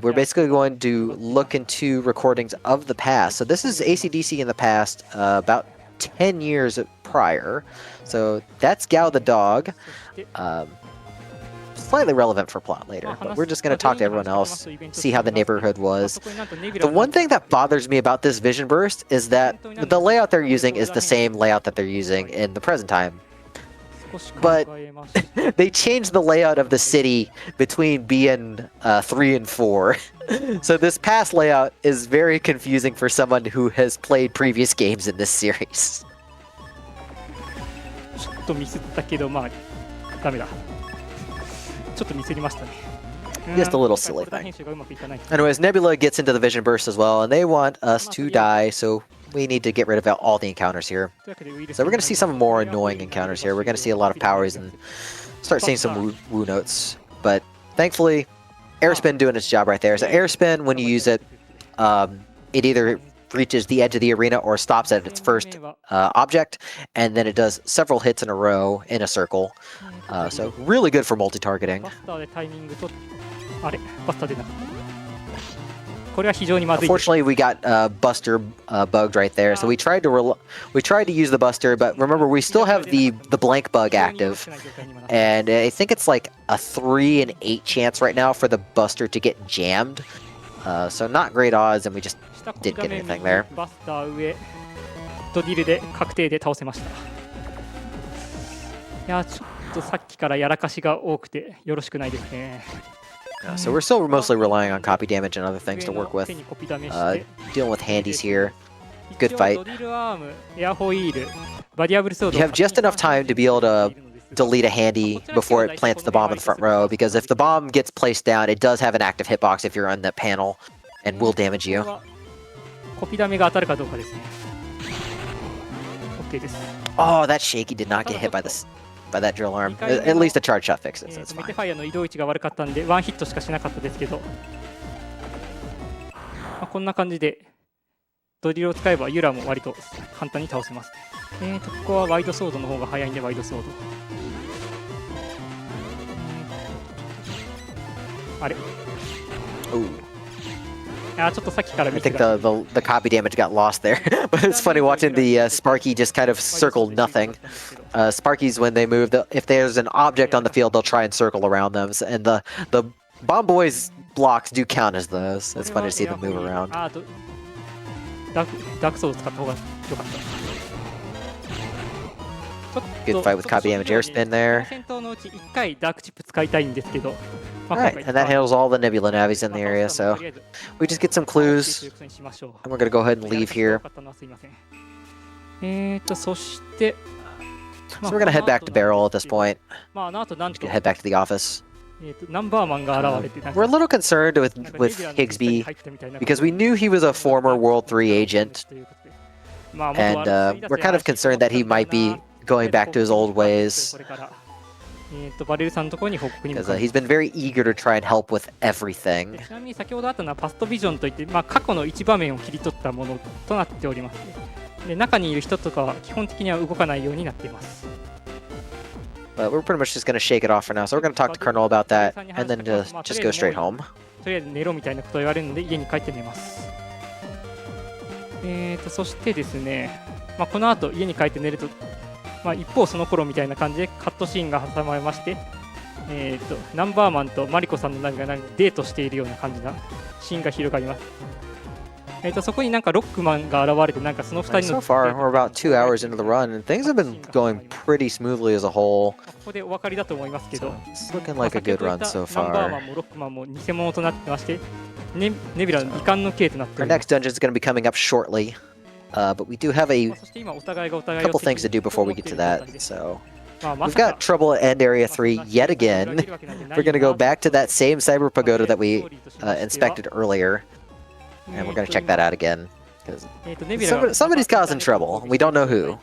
We're basically going to look into recordings of the past. So this is ACDC in the past, about 10 years prior. So that's Gao the dog. Slightly relevant for plot later, but we're just going to talk to everyone else, see how the neighborhood was. The one thing that bothers me about this vision burst is that the layout they're using is the same layout that they're using in the present time. But they changed the layout of the city between BN 3 and 4. So this past layout is very confusing for someone who has played previous games in this series. Just a little silly thing. Anyways, Nebula gets into the vision burst as well, and they want us to die, so we need to get rid of all the encounters here. So we're going to see some more annoying encounters here. We're going to see a lot of powers and start seeing some woo notes. But thankfully, Airspin doing its job right there. So Airspin, when you use it, it either reaches the edge of the arena or stops at its first object, and then it does several hits in a row in a circle. So really good for multi-targeting. Unfortunately, we got Buster bugged right there, so we tried to use the Buster, but remember we still have the blank bug active, and I think it's like a 3 in 8 chance right now for the Buster to get jammed. So not great odds, and we just didn't get anything there. So we're still mostly relying on copy damage and other things to work with. Dealing with handies here. Good fight. You have just enough time to be able to delete a handy before it plants the bomb in the front row, because if the bomb gets placed down, it does have an active hitbox if you're on that panel, and will damage you. Oh, that shaky did not get hit by that drill arm. At least a charge shot fixes. That's fine. Ooh. I think the copy damage got lost there, but it's funny watching the Sparky just kind of circle nothing. Sparkies, when they move, if there's an object on the field, they'll try and circle around them, and the Bomb Boys blocks do count as those. It's funny to see them move around. Good fight with copy damage airspin there. Alright, and that handles all the Nebula Navis in the area, so we just get some clues, and we're going to go ahead and leave here. So we're going to head back to Barrel at this point. Head back to the office. We're a little concerned with Higsby, because we knew he was a former World 3 agent, and we're kind of concerned that he might be going back to his old ways. Because he's been very eager to try and help with everything. But we're pretty much just going to shake it off for now, so we're going to talk to Colonel about that, and then just go straight home. So we're going So far, we're about 2 hours into the run, and things have been going pretty smoothly as a whole. So it's looking like a good run so far. Our next dungeon is going to be coming up shortly. But we do have a couple things to do before we get to that, so we've got trouble at End Area 3 yet again. We're going to go back to that same Cyber Pagoda that we inspected earlier, and we're going to check that out again, because somebody's causing trouble. We don't know who.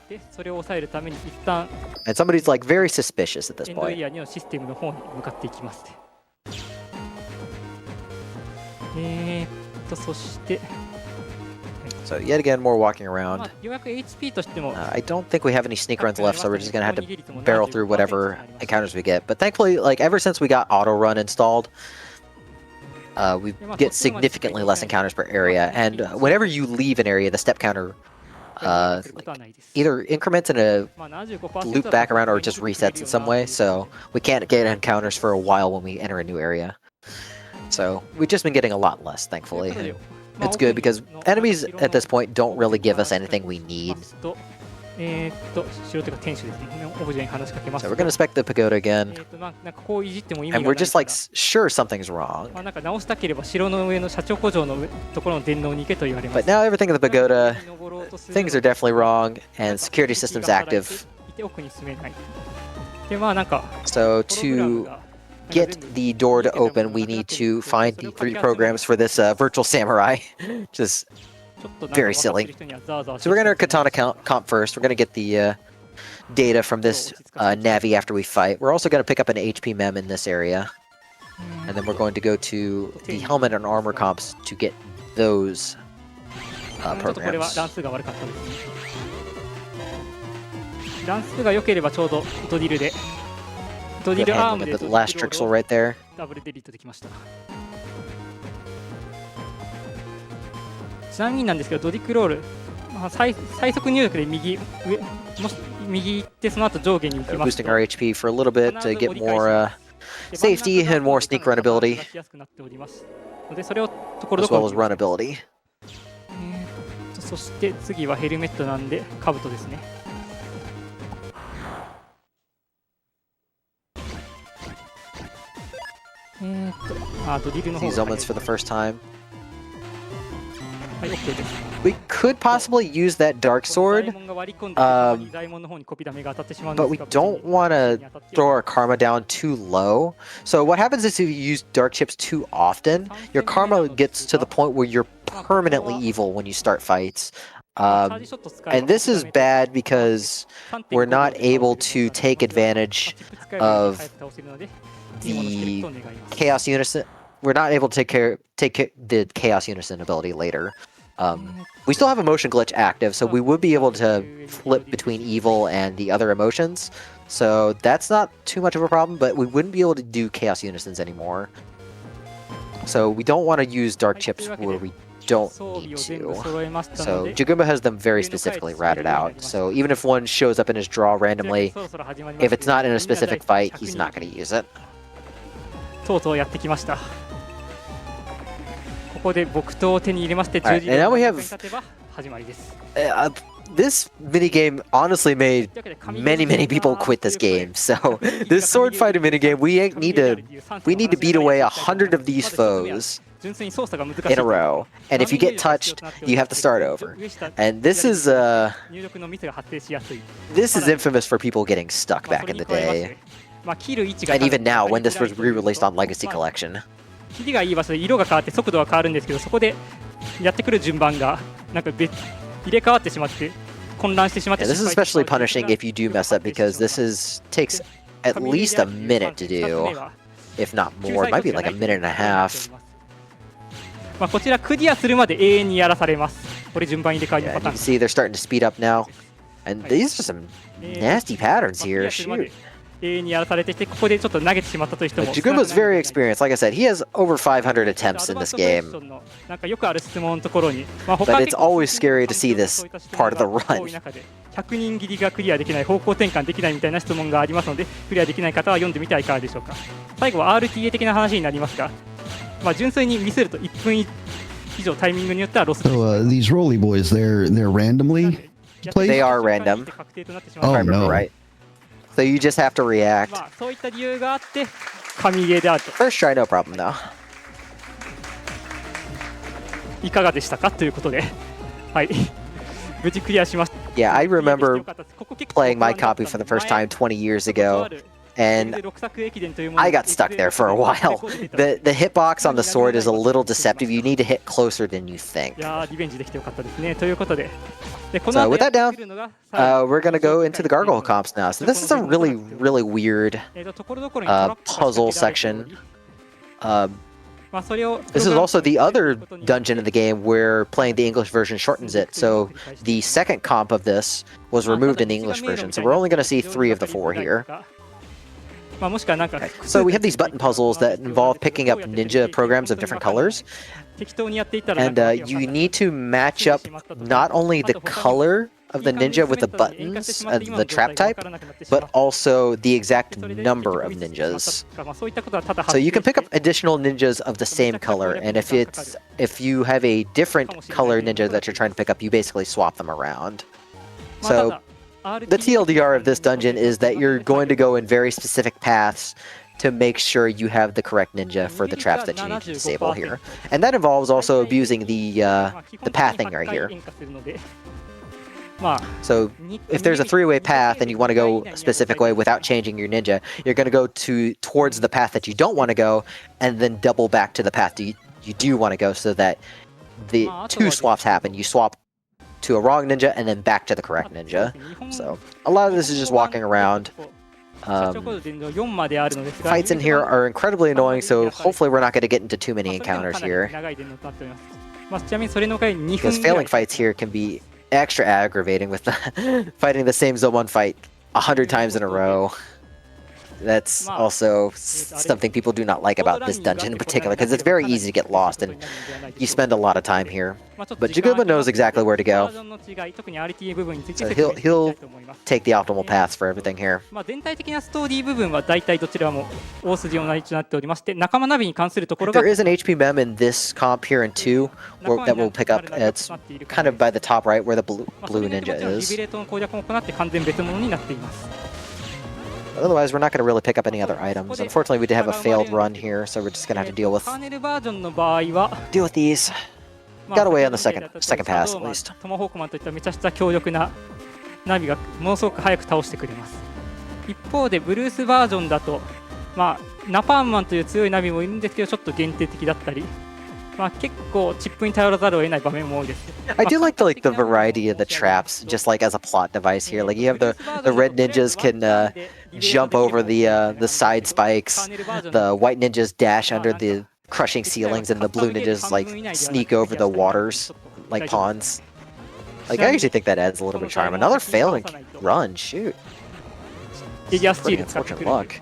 And somebody's like very suspicious at this point. そして、So yet again, more walking ま around. あ、ようやく HP としても、 I don't think we have any sneak runs left, so we're just gonna have to barrel through whatever encounters we get. But thankfully, like ever since we got auto run installed, we get significantly less encounters per area. And whenever you leave an area, the step counter either increments in a loop back around or just resets in some way. So we can't get encounters for a while when we enter a new area. So we've just been getting a lot less, thankfully. It's good because enemies at this point don't really give us anything we need. So we're gonna spec the pagoda again. And we're just like sure something's wrong. But now everything in the pagoda, things are definitely wrong and security system's active. So to get the door to open, we need to find the 3 programs for this virtual samurai, which is very silly. So we're gonna katana comp first. We're gonna get the data from this Navi after we fight. We're also gonna pick up an HP mem in this area, and then we're going to go to the helmet and armor comps to get those programs. 乱数が良ければちょうどドリルで Good handling of the last Trixel right there. ダブルデリートできました。ちなみになんですけど、ドディクロール、まあ、最速入力で右上、もし右行ってその後上下に行きますと boosting our HP for a little bit to get more safety and more sneak run ability, のでそれをところ as どこ well ろ as run ability. そして次はヘルメットなんで兜ですね。ドリルの方 These elements for the first time. はい、OK です。 We could possibly use that dark sword, but we don't want to throw our karma down too low. So what happens is if you use dark chips too often, your karma gets to the point where you're permanently evil when you start fights. And this is bad because we're not able to take advantage of the Chaos Unison. We're not able to take the Chaos Unison ability later. We still have emotion glitch active, so we would be able to flip between evil and the other emotions. So that's not too much of a problem, but we wouldn't be able to do Chaos Unisons anymore. So we don't want to use Dark Chips where we don't need to. So Jagumba has them very specifically routed out. So even if one shows up in his draw randomly, if it's not in a specific fight, he's not going to use it. とうとうやってきました。ここで木刀を手に入れまして、十字 and now we have 勝てば始まりです。This minigame honestly made many people quit this game. So this sword fighting minigame, we need to beat away 100 of these foes in a row. And if you get touched, you have to start over. And this is infamous for people getting stuck back in the day. And even now, when this was re-released on Legacy Collection. 切りがいい場所で色が変わって速度は変わるんですけど、そこでやってくる順番がなんか入れ替わってしまって混乱してしまって。This is especially punishing if you do mess up because this takes at least a minute to do, if not more. It might be like a minute and a half. まあこちらクリアするまで永遠にやらされます。これ順番入れ替わりのパターン。You can see they're starting to speed up now, and these are some nasty patterns here. Shoot. 永遠にやらされてきて、ここでちょっと投げてしまったという人も。Jagumba's very experienced. Like I said, he has over 500 attempts in this game. なんかよくある質問のところに、But it's always scary to see this part of the run. 100人切りがクリアできない、方向転換できないみたいな質問がありますので、クリアできない方は読んでみてはいかがでしょうか。最後は RTA 的な話になりますが、まあ純粋にミスると1分以上タイミングによってはロス。So these roly boys, they're randomly played? They are random. Oh no. Right. So you just have to react. まあそういった理由があって神ゲーであると。 First try, no problem though. いかがでしたかということで、はい、無事クリアしました。Yeah, I remember playing my copy for the first time 20 years ago, and I got stuck there for a while. The hitbox on the sword is a little deceptive. You need to hit closer than you think. いやーリベンジできてよかったですね。ということで。So with that down, we're going to go into the gargoyle comps now. So this is a really weird puzzle section. This is also the other dungeon in the game where playing the English version shortens it. So the second comp of this was removed in the English version. So we're only going to see 3 of the 4 here. Okay. So we have these button puzzles that involve picking up ninja programs of different colors. And you need to match up not only the color of the ninja with the buttons, the trap type, but also the exact number of ninjas. So you can pick up additional ninjas of the same color, and if you have a different color ninja that you're trying to pick up, you basically swap them around. So the TLDR of this dungeon is that you're going to go in very specific paths to make sure you have the correct ninja for the traps that you need to disable here. And that involves also abusing the pathing right here. So if there's a 3-way path and you want to go a specific way without changing your ninja, you're going to go towards the path that you don't want to go and then double back to the path you do want to go, so that the 2 swaps happen. You swap to a wrong ninja and then back to the correct ninja. So a lot of this is just walking around. Fights in here are incredibly annoying, so hopefully we're not going to get into too many encounters here. Because failing fights here can be extra aggravating with fighting the same Zomon fight 100 times in a row. That's also something people do not like about this dungeon in particular, because it's very easy to get lost and you spend a lot of time here. But Jaguma knows exactly where to go, so he'll take the optimal paths for everything here. There is an HP mem in this comp here in 2 that we'll pick up. It's kind of by the top right where the blue ninja is. Otherwise, we're not going to really pick up any other items. Unfortunately, we did have a failed run here, so we're just going to have to deal with these. Got away on the second pass, at least. 一方でブルースバージョンだと、ナパーマンという強いナビもいるんですけど、ちょっと限定的だったり、結構チップに頼らざるを得ない場面も多いです。I do like the variety of the traps, just like as a plot device here. Like you have the red ninjas can jump over the side spikes, the white ninjas dash under the crushing ceilings, and the blue ninjas like sneak over the waters like pawns. Like I actually think that adds a little bit of charm. Another failing run, shoot. Pretty unfortunate luck.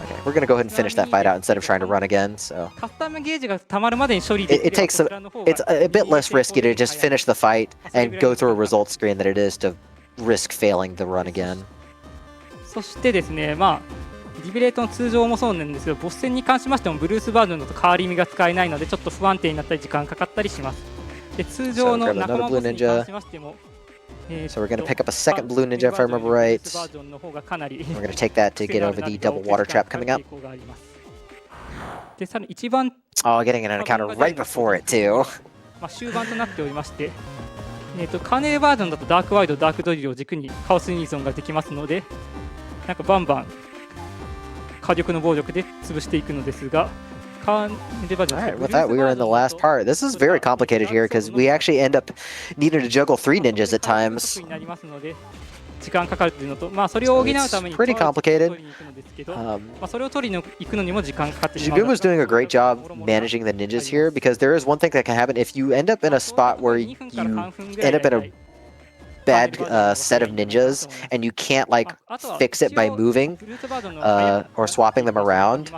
Okay, we're gonna go ahead and finish that fight out instead of trying to run again. So it's a bit less risky to just finish the fight and go through a results screen than it is to risk failing the run again. そしてですね、リベレートの通常もそうなんですけど、ボス戦に関しましてもブルースバージョンだと変わり身が使えないので、ちょっと不安定になったり時間かかったりします。で、通常の仲間ボスに関しましても。So we're going to pick up a second blue ninja if I remember right. We're going to take that to get over the double water trap coming up. Oh, getting an encounter right before it too. 終盤となっておりまして、カーネルバージョンだとダークワイド、ダークドリルを軸にカオスユニゾンができますので、なんかバンバン火力の暴力で潰していくのですが、Alright, with that, we are in the last part. This is very complicated here because we actually end up needing to juggle 3 ninjas at times. So it's pretty complicated. Jaguma's doing a great job managing the ninjas here, because there is one thing that can happen if you end up in a spot where you end up in a bad set of ninjas and you can't like fix it by moving or swapping them around,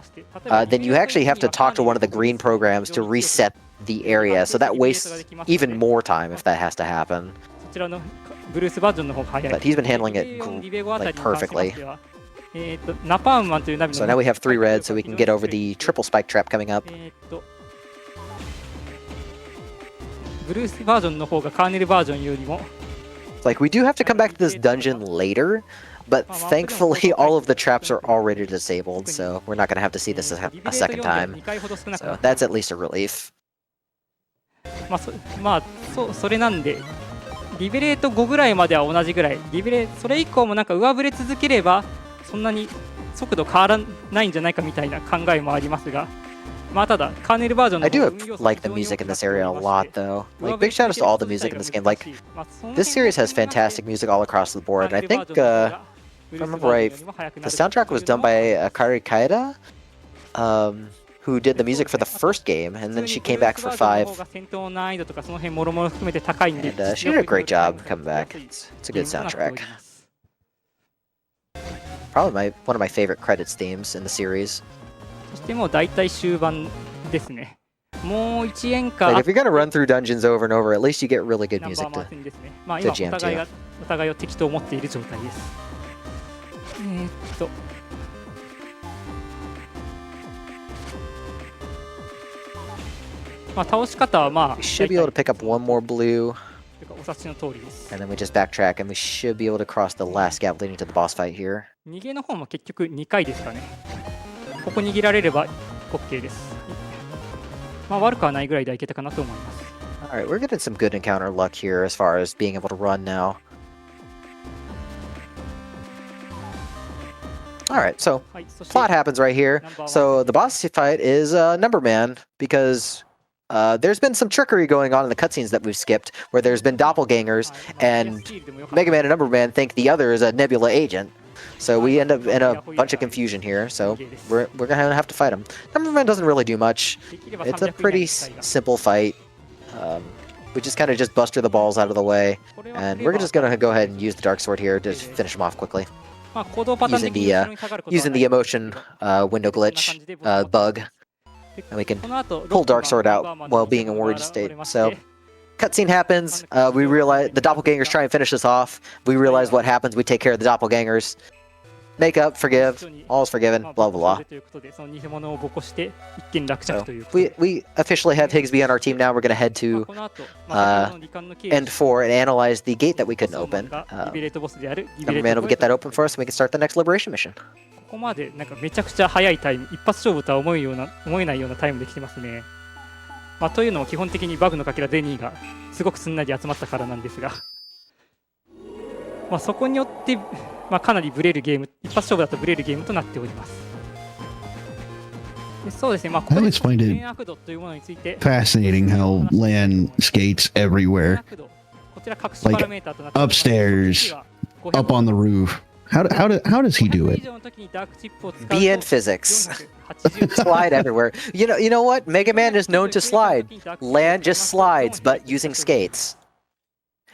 then you actually have to talk to one of the green programs to reset the area, so that wastes even more time if that has to happen. But he's been handling it like perfectly. So now we have 3 red, so we can get over the triple spike trap coming up. ブルースバージョンの方がカーネルバージョンよりも Like, we do have to come back to this dungeon later, but thankfully all of the traps are already disabled, so we're not going to have to see this a second time. So that's at least a relief. それなんで、リベレート5ぐらいまでは同じぐらい、それ以降もなんか上振れ続ければ、そんなに速度変わらないんじゃないかみたいな考えもありますが、I do like the music in this area a lot, though. Like, big shout outs to all the music in this game. Like, this series has fantastic music all across the board. I think, if I remember right, the soundtrack was done by Akari Kaeda. who did the music for the first game, and then she came back for 5. And she did a great job coming back. It's a good soundtrack. Probably one of my favorite credits themes in the series. そしてもう大体終盤ですね。もう1円か。Like if you're gonna run through dungeons over and over, at least you get really good music to, まあ to 今 jam お互い to. がお互いを敵と思っている状態です。まあ倒し方はまあ We should be able to pick up one more blue, お察しの通りです。 and then we just backtrack, and we should be able to cross the last gap leading to the boss fight here. 逃げの方も結局2回ですかね。ここ握られれば OK です。まあ悪くはないぐらいでいけたかなと思います。 Alright, we're getting some good encounter luck here as far as being able to run now. Alright, so はい、そして plot happens right here. So the boss fight is Number Man, because there's been some trickery going on in the cutscenes that we've skipped, where there's been doppelgangers, and Mega Man and Number Man think the other is a Nebula agent. So we end up in a bunch of confusion here, so we're gonna have to fight him. Number Man doesn't really do much. It's a pretty simple fight. We just kind of just bust the balls out of the way, and we're just gonna go ahead and use the Dark Sword here to finish him off quickly. まあ行動パターン的に後ろに下がることはない Using the emotion window glitch bug, and we can pull Dark Sword out while being in worried state. So cutscene happens. We realize the doppelgangers try and finish us off. We realize what happens. We take care of the doppelgangers. Make up, forgive, all's forgiven, blah blah blah. So we officially have Higsby on our team now. We're gonna head to End 4 and analyze the gate that we couldn't open. Number Man will get that open for us, and we can start the next liberation mission. ここまでなんかめちゃくちゃ早いタイム、一発勝負とは思えないようなタイムで来てますね。まあ、というのも基本的にバグのかけらデニーがすごくすんなり集まったからなんですが、まあ、そこによって、まあ、かなりブレるゲーム、一発勝負だとブレるゲームとなっております。でそうですね、まあ、ここで全悪度というものについて Fascinating how Lan skates everywhere. こちら隠しパラメーターとなって Upstairs, up on the roof. How does he do it? Be in physics. Slide everywhere. You know what? Mega Man is known to slide. Lan just slides, but using skates.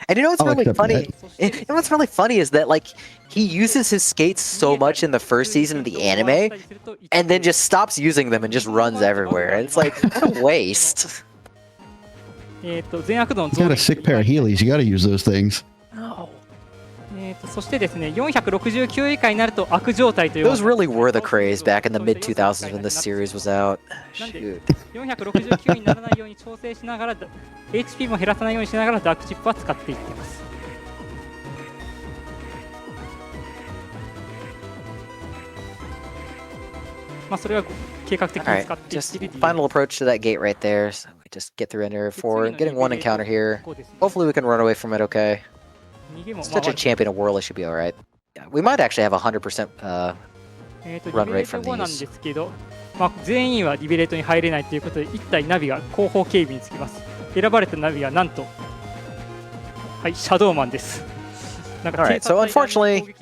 And you know what's really funny? And what's really funny is that like he uses his skates so much in the first season of the anime, and then just stops using them and just runs everywhere. And it's like what a waste. You got a sick pair of Heelys. You got to use those things. そしてですね、469以下になると悪状態という。Those really were the craze back in the mid 2000s when this series was out. Shoot. 469にならないように調整しながら、HP も減らさないようにしながらダークチップは使っていっています。まあそれは計画的に使っていっている。Just final approach to that gate right there. So we just get through Area 4, getting one encounter here. Hopefully we can run away from it okay. Such a champion of Whirl, it should be alright. Yeah, we might actually have 100% run rate from なん these. ですけど、まあ、全員はリベレートに入れないということで、1体ナビが後方警備につきます。選ばれたナビはなんと、はい、シャドウマンです。Alright, so unfortunately,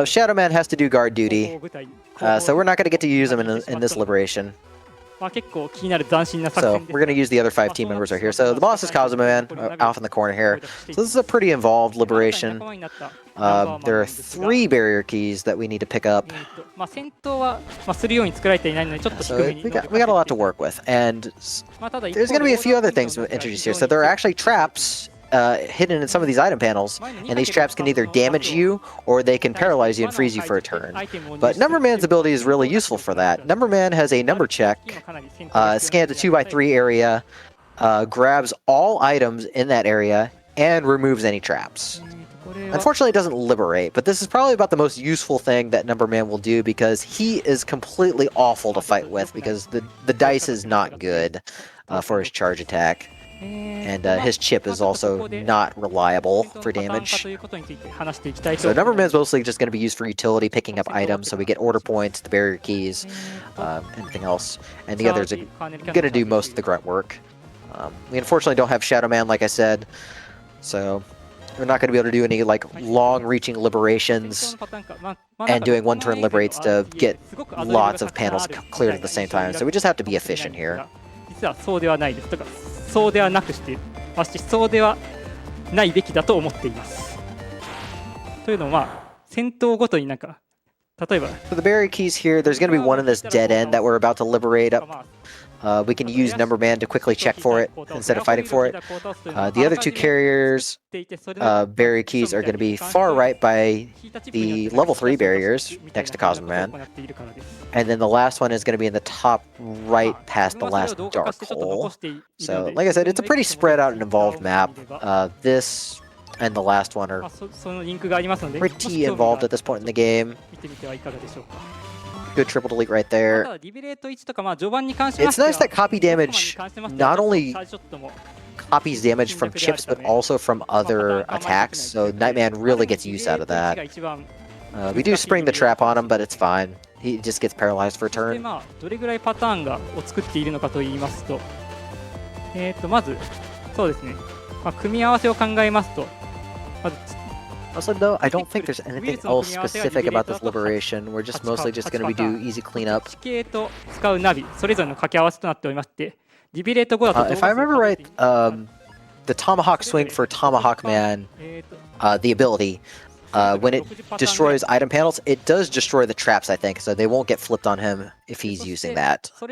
Shadow Man has to do guard duty, so we're not going to get to use him in this liberation. まあ結構気になる斬新な作 So 戦です。 we're going to use the other 5 team members right here. So the boss is Kazuma Man, off in the corner here. So this is a pretty involved liberation. There are 3 barrier keys that we need to pick up. まあ戦闘はまあするように作られていないのでちょっと低 So めに。 we got a lot to work with, and there's going to be a few other things introduced here. So there are actually traps hidden in some of these item panels, and these traps can either damage you or they can paralyze you and freeze you for a turn. But Number Man's ability is really useful for that. Number Man has a number check, scans a 2x3 area, grabs all items in that area, and removes any traps. Unfortunately, it doesn't liberate, but this is probably about the most useful thing that Number Man will do because he is completely awful to fight with because the dice is not good for his charge attack. And his chip is also not reliable for damage. So Number Man's mostly just going to be used for utility, picking up items, so we get order points, the barrier keys, anything else. And the others are going to do most of the grunt work. We unfortunately don't have Shadow Man, like I said, so We're not going to be able to do any like long-reaching liberations and doing one-turn liberates to get lots of panels cleared at the same time. So we just have to be efficient here. 実はそうではないです。だからそうではなくしてましてそうではないべきだと思っています。というのは戦闘ごとになんか例えば So the berry keys here, there's going to be one in this dead end that we're about to liberate up. We can use Number Man to quickly check for it instead of fighting for it. The other two carriers, berry keys are going to be far right by the level 3 barriers next to Cosmo Man. And then the last one is going to be in the top right past the last dark hole. So like I said, it's a pretty spread out and involved map. This and the last one are pretty involved at this point in the game. Good triple delete right there. It's nice that copy damage not only copies damage from chips, but also from other attacks, so Nightman really gets use out of that. We do spring the trap on him, but it's fine. He just gets paralyzed for a turn. どれぐらいパターンがを作っているのかと言いますと、まずそうですね。組み合わせを考えますと、まず Also, though, I don't think there's anything else specific about this liberation. We're just mostly just going to do easy cleanup. If I remember right, the Tomahawk swing for Tomahawk Man, the ability, when it destroys item panels, it does destroy the traps, I think, so they won't get flipped on him if he's using that. So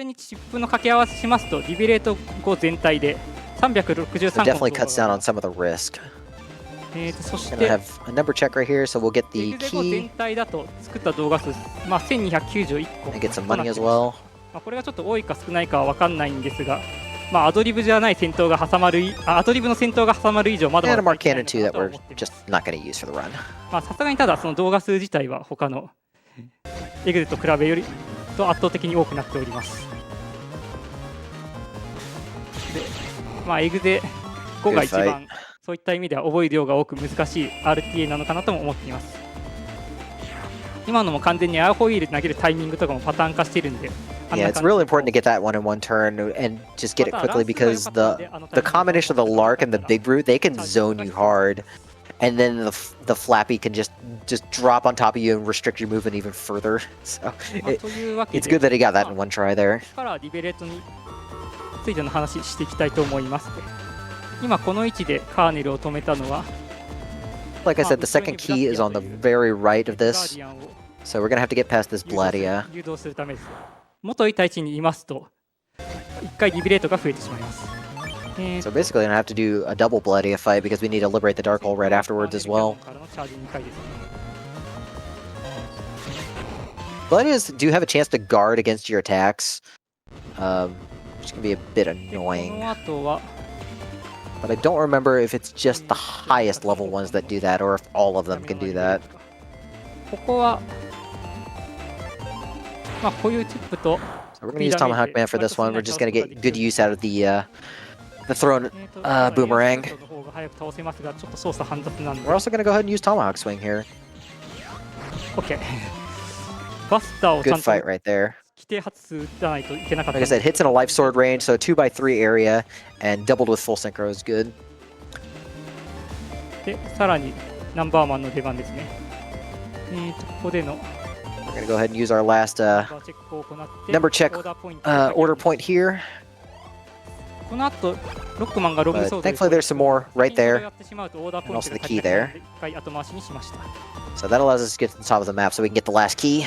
definitely cuts down on some of the risk. Gonna have a number check right here, so we'll get the key and get some money as well. これがちょっと多いか少ないかは分かんないんですが、アドリブじゃない戦闘が挟まるアドリブの戦闘が挟まる以上まだまだ And a Mark Cannon too that we're just not going to use for the run. さすがにただその動画数自体は他のエグゼと比べよりと圧倒的に多くなっております。で、エグゼ5が一番そういった意味では覚える量が多く難しい RTA なのかなとも思っています。今のも完全にアーホイール投げるタイミングとかもパターン化しているんで。Yeah, it's really important to get that one in one turn and just get it quickly because the combination of the Lark and the Big Brute, they can zone you hard, and then the Flappy can just drop on top of you and restrict your movement even further. So it's good that he got that in one try there. からリベレートについての話していきたいと思います。今この位置でカーネルを止めたのは Like I said, the second key is on the very right of this, so we're gonna have to get past this Bladia. 誘導するためです。元いた位置にいますと1回リベレートが増えてしまいます。So basically, we're gonna have to do a double Bladia fight because we need to liberate the Dark Hole right afterwards as well. Bladias do have a chance to guard against your attacks, which can be a bit annoying. But I don't remember if it's just the highest level ones that do that or if all of them can do that. ここはこういうチップと So we're going to use Tomahawk Man for this one. We're just going to get good use out of the thrown boomerang. We're also going to go ahead and use Tomahawk Swing here. Okay. Good fight right there. Like I said, hits in a life sword range, so 2x3 area, and doubled with full synchro is good. で、さらにナンバーマンの出番ですね。ここでの We're going to go ahead and use our last number check order point here. この後ロックマンがロブソード Thankfully there's some more right there, and also the key there. So that allows us to get to the top of the map so we can get the last key.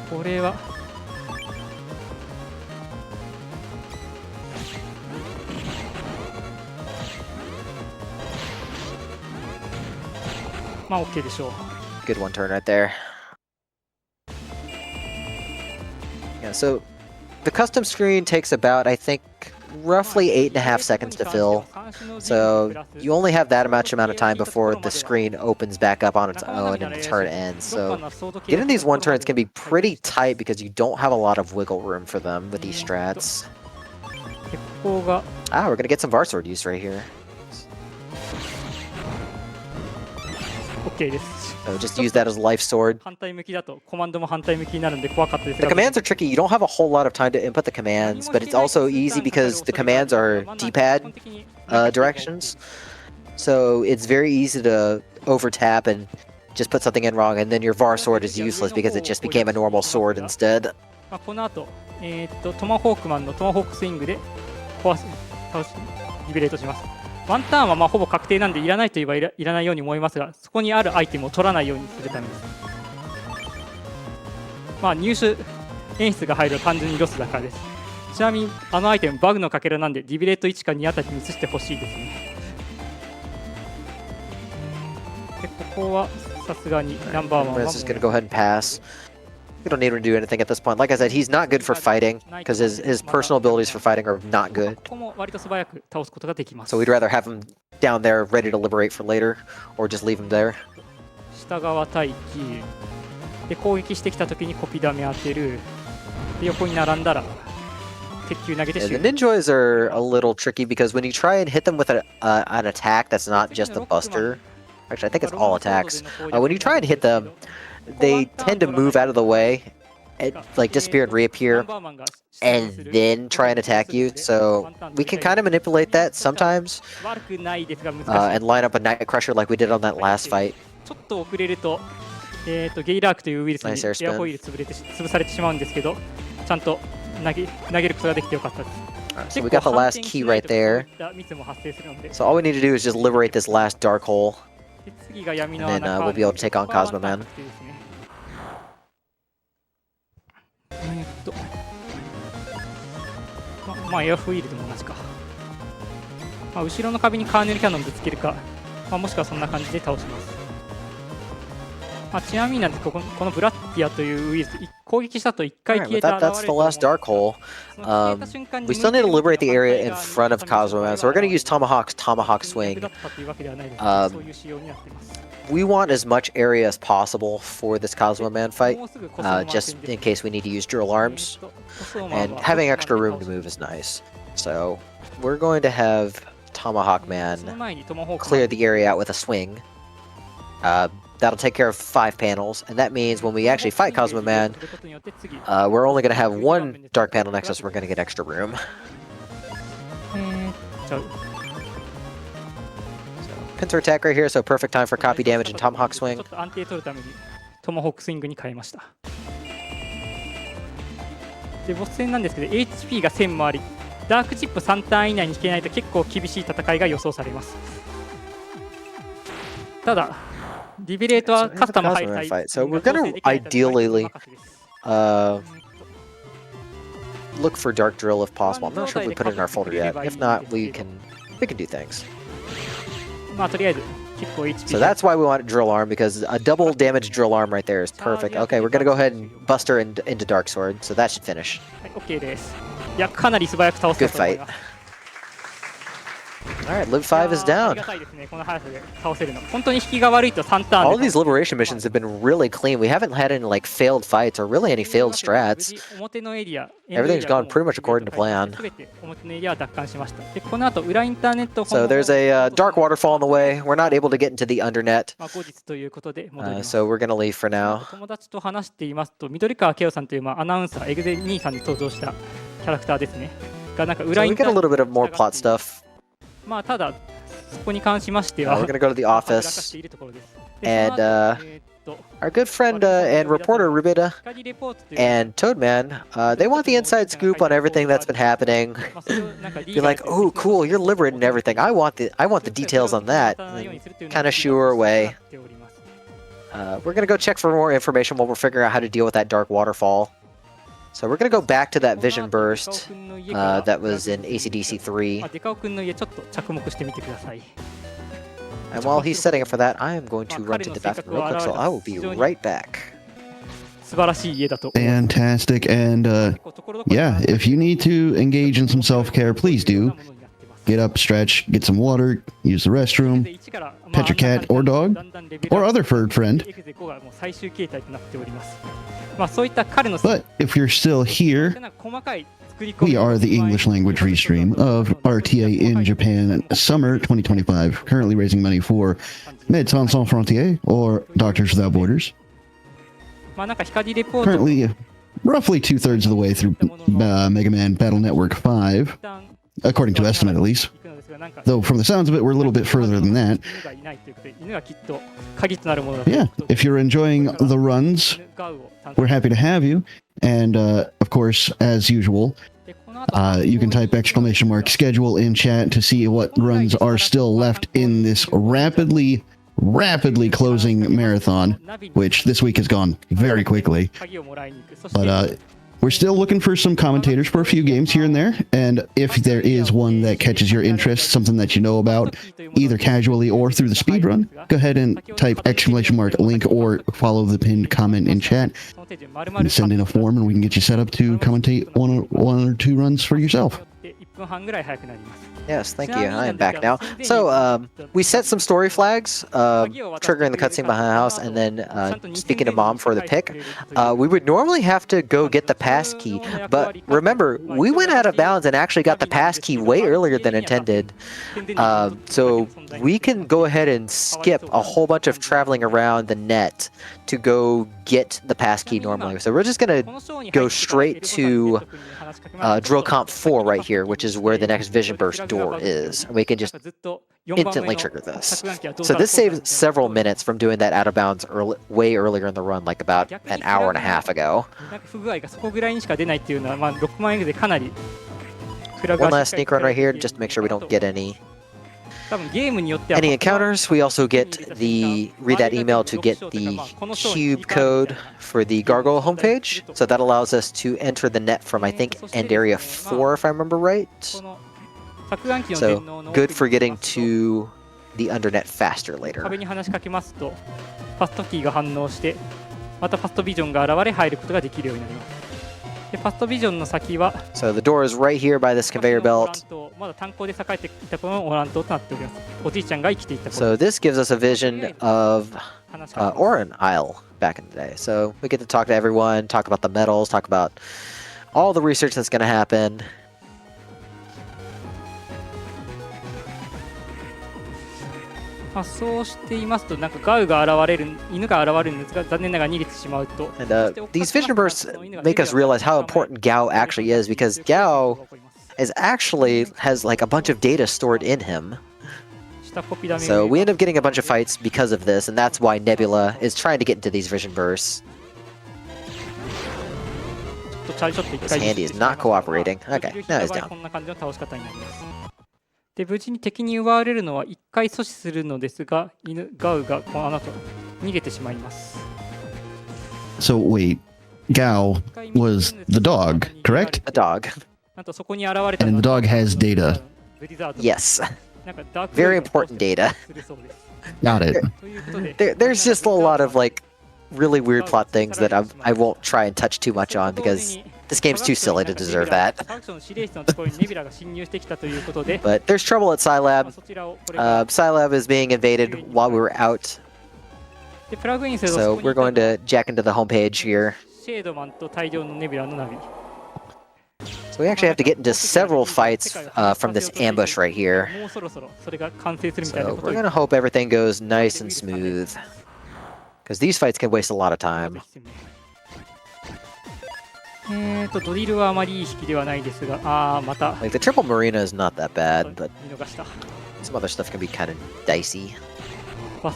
これはOK でしょう。Good one turn right there. Yeah, so the custom screen takes about, I think, roughly 8.5 seconds to fill. So you only have that much amount of time before the screen opens back up on its own and the turn ends. So getting these one turns can be pretty tight because you don't have a lot of wiggle room for them with these strats. We're gonna get some Varsword use right here. OK です。So just use that as life sword. 反対向きだとコマンドも反対向きになるんで怖かったです The が commands are tricky. You don't have a whole lot of time to input the commands, but it's also easy because the commands are D-pad directions. So it's very easy to over-tap and just put something in wrong, and then your VAR sword is useless because it just became a normal sword instead. まあこの後、トマホークマンのトマホークスイングで倒しリベレートします。ワンターンはまあほぼ確定なんでいらないといえばいらないように思いますが、そこにあるアイテムを取らないようにするためです。まあ入手演出が入ると単純にロスだからです。ちなみにあのアイテムバグのかけらなんでリベレート1か2あたりに移してほしいですね。でここはさすがにナンバーワンは Riz is going to go ahead and pass. We don't need him to do anything at this point. Like I said, he's not good for fighting because his personal abilities for fighting are not good. ここも割と素早く倒すことができます。 So we'd rather have him down there ready to liberate for later or just leave him there. 下側待機で攻撃してきた時にコピダメ当てるで横に並んだら鉄球投げて Yeah, シュ the ート ninjas are a little tricky because when you try and hit them with an attack that's not just a buster, actually I think it's all attacks. When you try and hit them, they tend to move out of the way, and, like disappear and reappear, and then try and attack you. So we can kind of manipulate that sometimes 悪くないですが難しい and line up a Night Crusher like we did on that last fight. ちょっと遅れるとゲイラークというウイルスに Nice air spin. エアホイール潰されてしまうんですけどちゃんと投げることができてよかったです So we got the last key right there. ミスも発生するので So all we need to do is just liberate this last dark hole, で次が闇の and 穴 then we'll be able to take on Cosmo Man. まあエアフィールドも同じか、まあ、後ろの壁にカーネルキャノンぶつけるか、まあ、もしくはそんな感じで倒します、まあ、ちなみになんですけどこのブラッティアというウイルス攻撃したと1回 Alright, 消え with た that, that's the last dark hole. We still need to liberate the area in front of Cosmo Man, so we're going to use Tomahawk's Tomahawk Swing. We want as much area as possible for this Cosmo Man fight, just in case we need to use drill arms. And having extra room to move is nice. So we're going to have Tomahawk Man clear the area out with a swing. That'll take care of 5 panels, and that means when we actually fight Cosmo Man, we're only going to have 1 dark panel next to us, so we're going to get extra room. Pincer attack right here, so perfect time for copy damage and Tomahawk Swing. ちょっと安定取るためにトマホークスイングに変えました。でボス戦なんですけど HP が1000もありダークチップ3ターン以内に引けないと結構厳しい戦いが予想されます。ただリベレートはカスタム入る際 So we're going to ideally look for Dark Drill if possible. I'm not sure if we put it in our folder yet. If not, we can do things. まあとりあえず結構 HP So that's why we want Drill Arm, because a double damage Drill Arm right there is perfect. Okay, we're going to go ahead and bust her into Dark Sword, so that should finish. はい OK です。いやかなり素早く倒せたと思います。 Alright, Live 5 is down. ありがたいですね、この速さで倒せるの。本当に引きが悪いと3ターン All these liberation missions have been really clean. We haven't had any like failed fights or really any failed strats. 表のエリア Everything's gone pretty much according to plan. 全て表のエリアは奪還しました。でこの後裏インターネット So there's a dark waterfall in the way. We're not able to get into the undernet, まあ後日ということで戻ります。 so we're gonna leave for now. 友達と話していますと緑川圭雄さんというアナウンサーエグゼ兄さんに登場したキャラクターですね。がなんか So 裏イ we ンタ get ー a ネット little bit of more plot stuff. まあただそこに関しましては We're gonna go to the 明らか office, しているところです。 and でその後 our good friend and reporter Rubita 光レポートという and Toadman, they want the inside scoop on everything that's been happening. まあそれをなんか Be like, oh, cool, you're liberating everything. I want the details on that. Kind of shoo her away. We're gonna go check for more information while we're figuring out how to deal with that dark waterfall. So we're gonna go back to that vision burst that was in ACDC 3. デカオ君の家ちょっと着目してみてください。 And while he's setting up for that, I am going to run to the bathroom real quick, so I will be right back. 素晴らしい家だと。 Fantastic. And yeah, if you need to engage in some self-care, please do. Get up, stretch, get some water, use the restroom, pet your cat or dog, or other furred friend. 最終形態となっております。まあそういった彼の But if you're still here, 細かい We are the English language restream of RTA in Japan Summer 2025, currently raising money for Médecins Sans Frontières or Doctors Without Borders. Currently, roughly 2/3 of the way through Mega Man Battle Network 5, according to estimate at least. Though from the sounds of it, we're a little bit further than that. Yeah, if you're enjoying the runs, we're happy to have you. And of course, as usual, you can type !schedule in chat to see what runs are still left in this rapidly closing marathon, which this week has gone very quickly. But we're still looking for some commentators for a few games here and there, and if there is one that catches your interest, something that you know about, either casually or through the speedrun, go ahead and type !link or follow the pinned comment in chat and send in a form, and we can get you set up to commentate one or two runs for yourself. Yes, thank you. I am back now. So, we set some story flags, triggering the cutscene behind the house, and then speaking to Mom for the pick. We would normally have to go get the pass key, but remember, we went out of bounds and actually got the pass key way earlier than intended. So we can go ahead and skip a whole bunch of traveling around the net to go get the pass key normally. So we're just going to go straight to Drill Comp 4 right here, which is where the next Vision Burst door is. And we can just instantly trigger this. So this saves several minutes from doing that out of bounds way earlier in the run, like about an hour and a half ago. One last sneak run right here, just to make sure we don't get any encounters. We also get the read that email to get the cube code for the Gargoyle homepage. So that allows us to enter the net from, I think, end area 4, if I remember right. So good for getting to the undernet faster later. So the door is right here by this conveyor belt. So this gives us a vision of Oran Isle back in the day. So we get to talk to everyone, talk about the metals, talk about all the research that's going to happen. And these vision bursts make us realize how important Gao actually is, because Gao has like a bunch of data stored in him. So we end up getting a bunch of fights because of this, and that's why Nebula is trying to get into these vision bursts. This handy is not cooperating. Okay, now he's down. So wait, Gao was the dog, correct? The dog. And the dog has data. Yes. Very important data. Got it. There's just a lot of like really weird plot things that I won't try and touch too much on, because this game's too silly to deserve that. But there's trouble at Scilab. Scilab is being invaded while we were out. So we're going to jack into the homepage here. So we actually have to get into several fights from this ambush right here. So we're going to hope everything goes nice and smooth, because these fights can waste a lot of time. Like the triple marina is not that bad, but some other stuff can be kind of dicey. So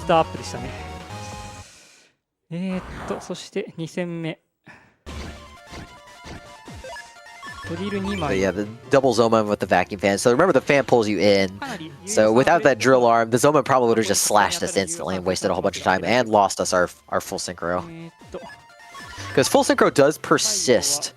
yeah, the double Zoman with the vacuum fan. So remember, the fan pulls you in. So without that drill arm, the Zoman probably would have just slashed us instantly and wasted a whole bunch of time and lost us our full synchro. Because full synchro does persist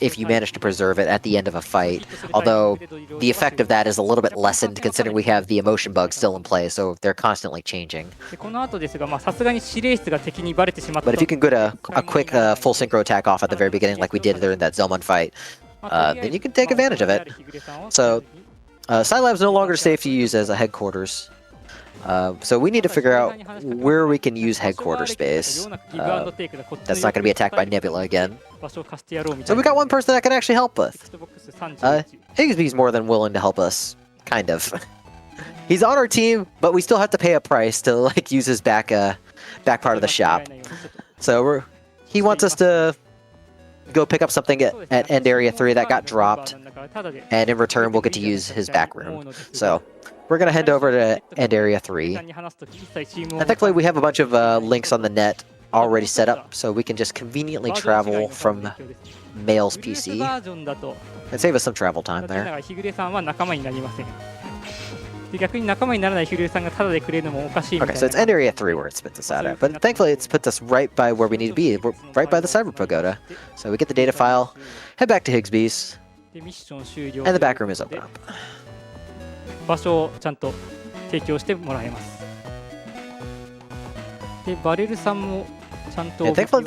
if you manage to preserve it at the end of a fight. Although the effect of that is a little bit lessened, considering we have the emotion bug still in play, so they're constantly changing. But if you can get a quick full synchro attack off at the very beginning, like we did during that Zelmon fight, then you can take advantage of it. So Scilab's no longer safe to use as a headquarters. So we need to figure out where we can use headquarters space. That's not going to be attacked by Nebula again. So we got one person that can actually help us. Higgsby's more than willing to help us, kind of. He's on our team, but we still have to pay a price to like use his back part of the shop. So he wants us to go pick up something at End Area 3 that got dropped, and in return we'll get to use his back room. So we're going to head over to End Area 3. And thankfully we have a bunch of links on the net already set up, so we can just conveniently travel from Mail's PC and save us some travel time there. Okay, so it's End Area 3 where it spits us out at, but thankfully it's put us right by where we need to be. We're right by the Cyber Pagoda. So we get the data file, head back to Higgsby's, and the back room is open up. Yeah, thankfully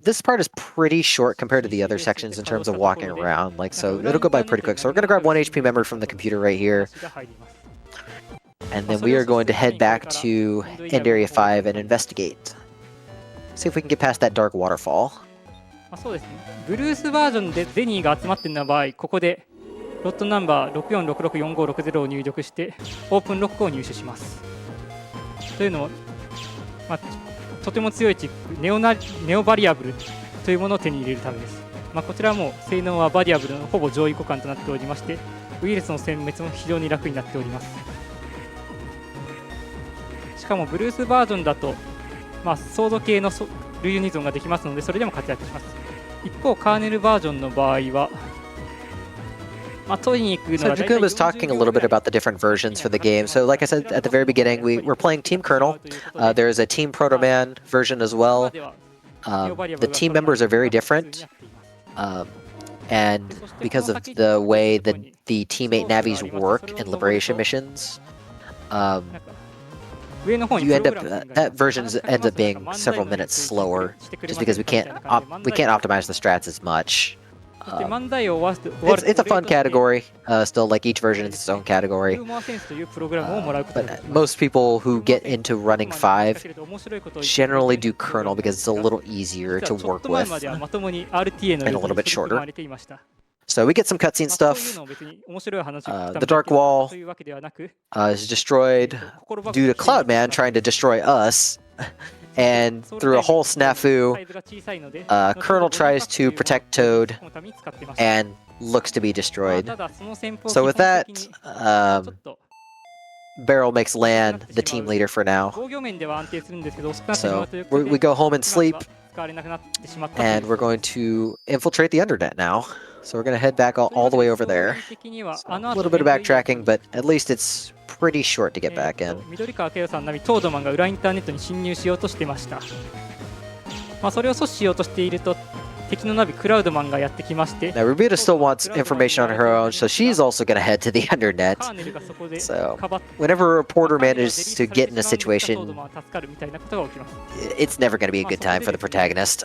this part is pretty short compared to the other sections in terms of walking around, like, so it'll go by pretty quick. So we're going to grab 1 HP memory from the computer right here, and then we are going to head back to End Area 5 and investigate. See if we can get past that dark waterfall. そうですね。ブルースバージョンでゼニーが集まっている場合、ここでロットナンバー64664560を入力してオープンロックを入手します。というのも、とても強いチップネオバリアブルというものを手に入れるためです。こちらはもう性能はバリアブルのほぼ上位互換となっておりまして、ウイルスの殲滅も非常に楽になっております。しかもブルースバージョンだと、ソード系の類ユニゾンができますので、それでも活躍します。一方、カーネルバージョンの場合は、So Jakub was talking a little bit about the different versions for the game. So like I said at the very beginning, we're playing Team Colonel. There's a Team Proto-Man version as well. The team members are very different. And because of the way that the teammate navies work in Liberation missions, you end up that version ends up being several minutes slower, just because we can't optimize the strats as much. It's a fun category. Still, like each version is its own category. But most people who get into running 5 generally do Colonel because it's a little easier to work with and a little bit shorter. So we get some cutscene stuff. The Dark Wall is destroyed due to Cloudman trying to destroy us. And through a whole snafu, Colonel tries to protect Toad and looks to be destroyed. So with that, Barrel makes Lan the team leader for now. So we go home and sleep, and we're going to infiltrate the Undernet now. So we're going to head back all the way over there. So a little bit of backtracking, but at least it's pretty short to get back in. 緑川圭さん並みトードマンが裏インターネットに侵入しようとしてました。それを阻止しようとしていると敵のナビクラウドマンがやってきまして。Now Rubuta still wants information on her own, so she's also going to head to the Undernet. So whenever a reporter manages to get in a situation, it's never going to be a good time for the protagonist.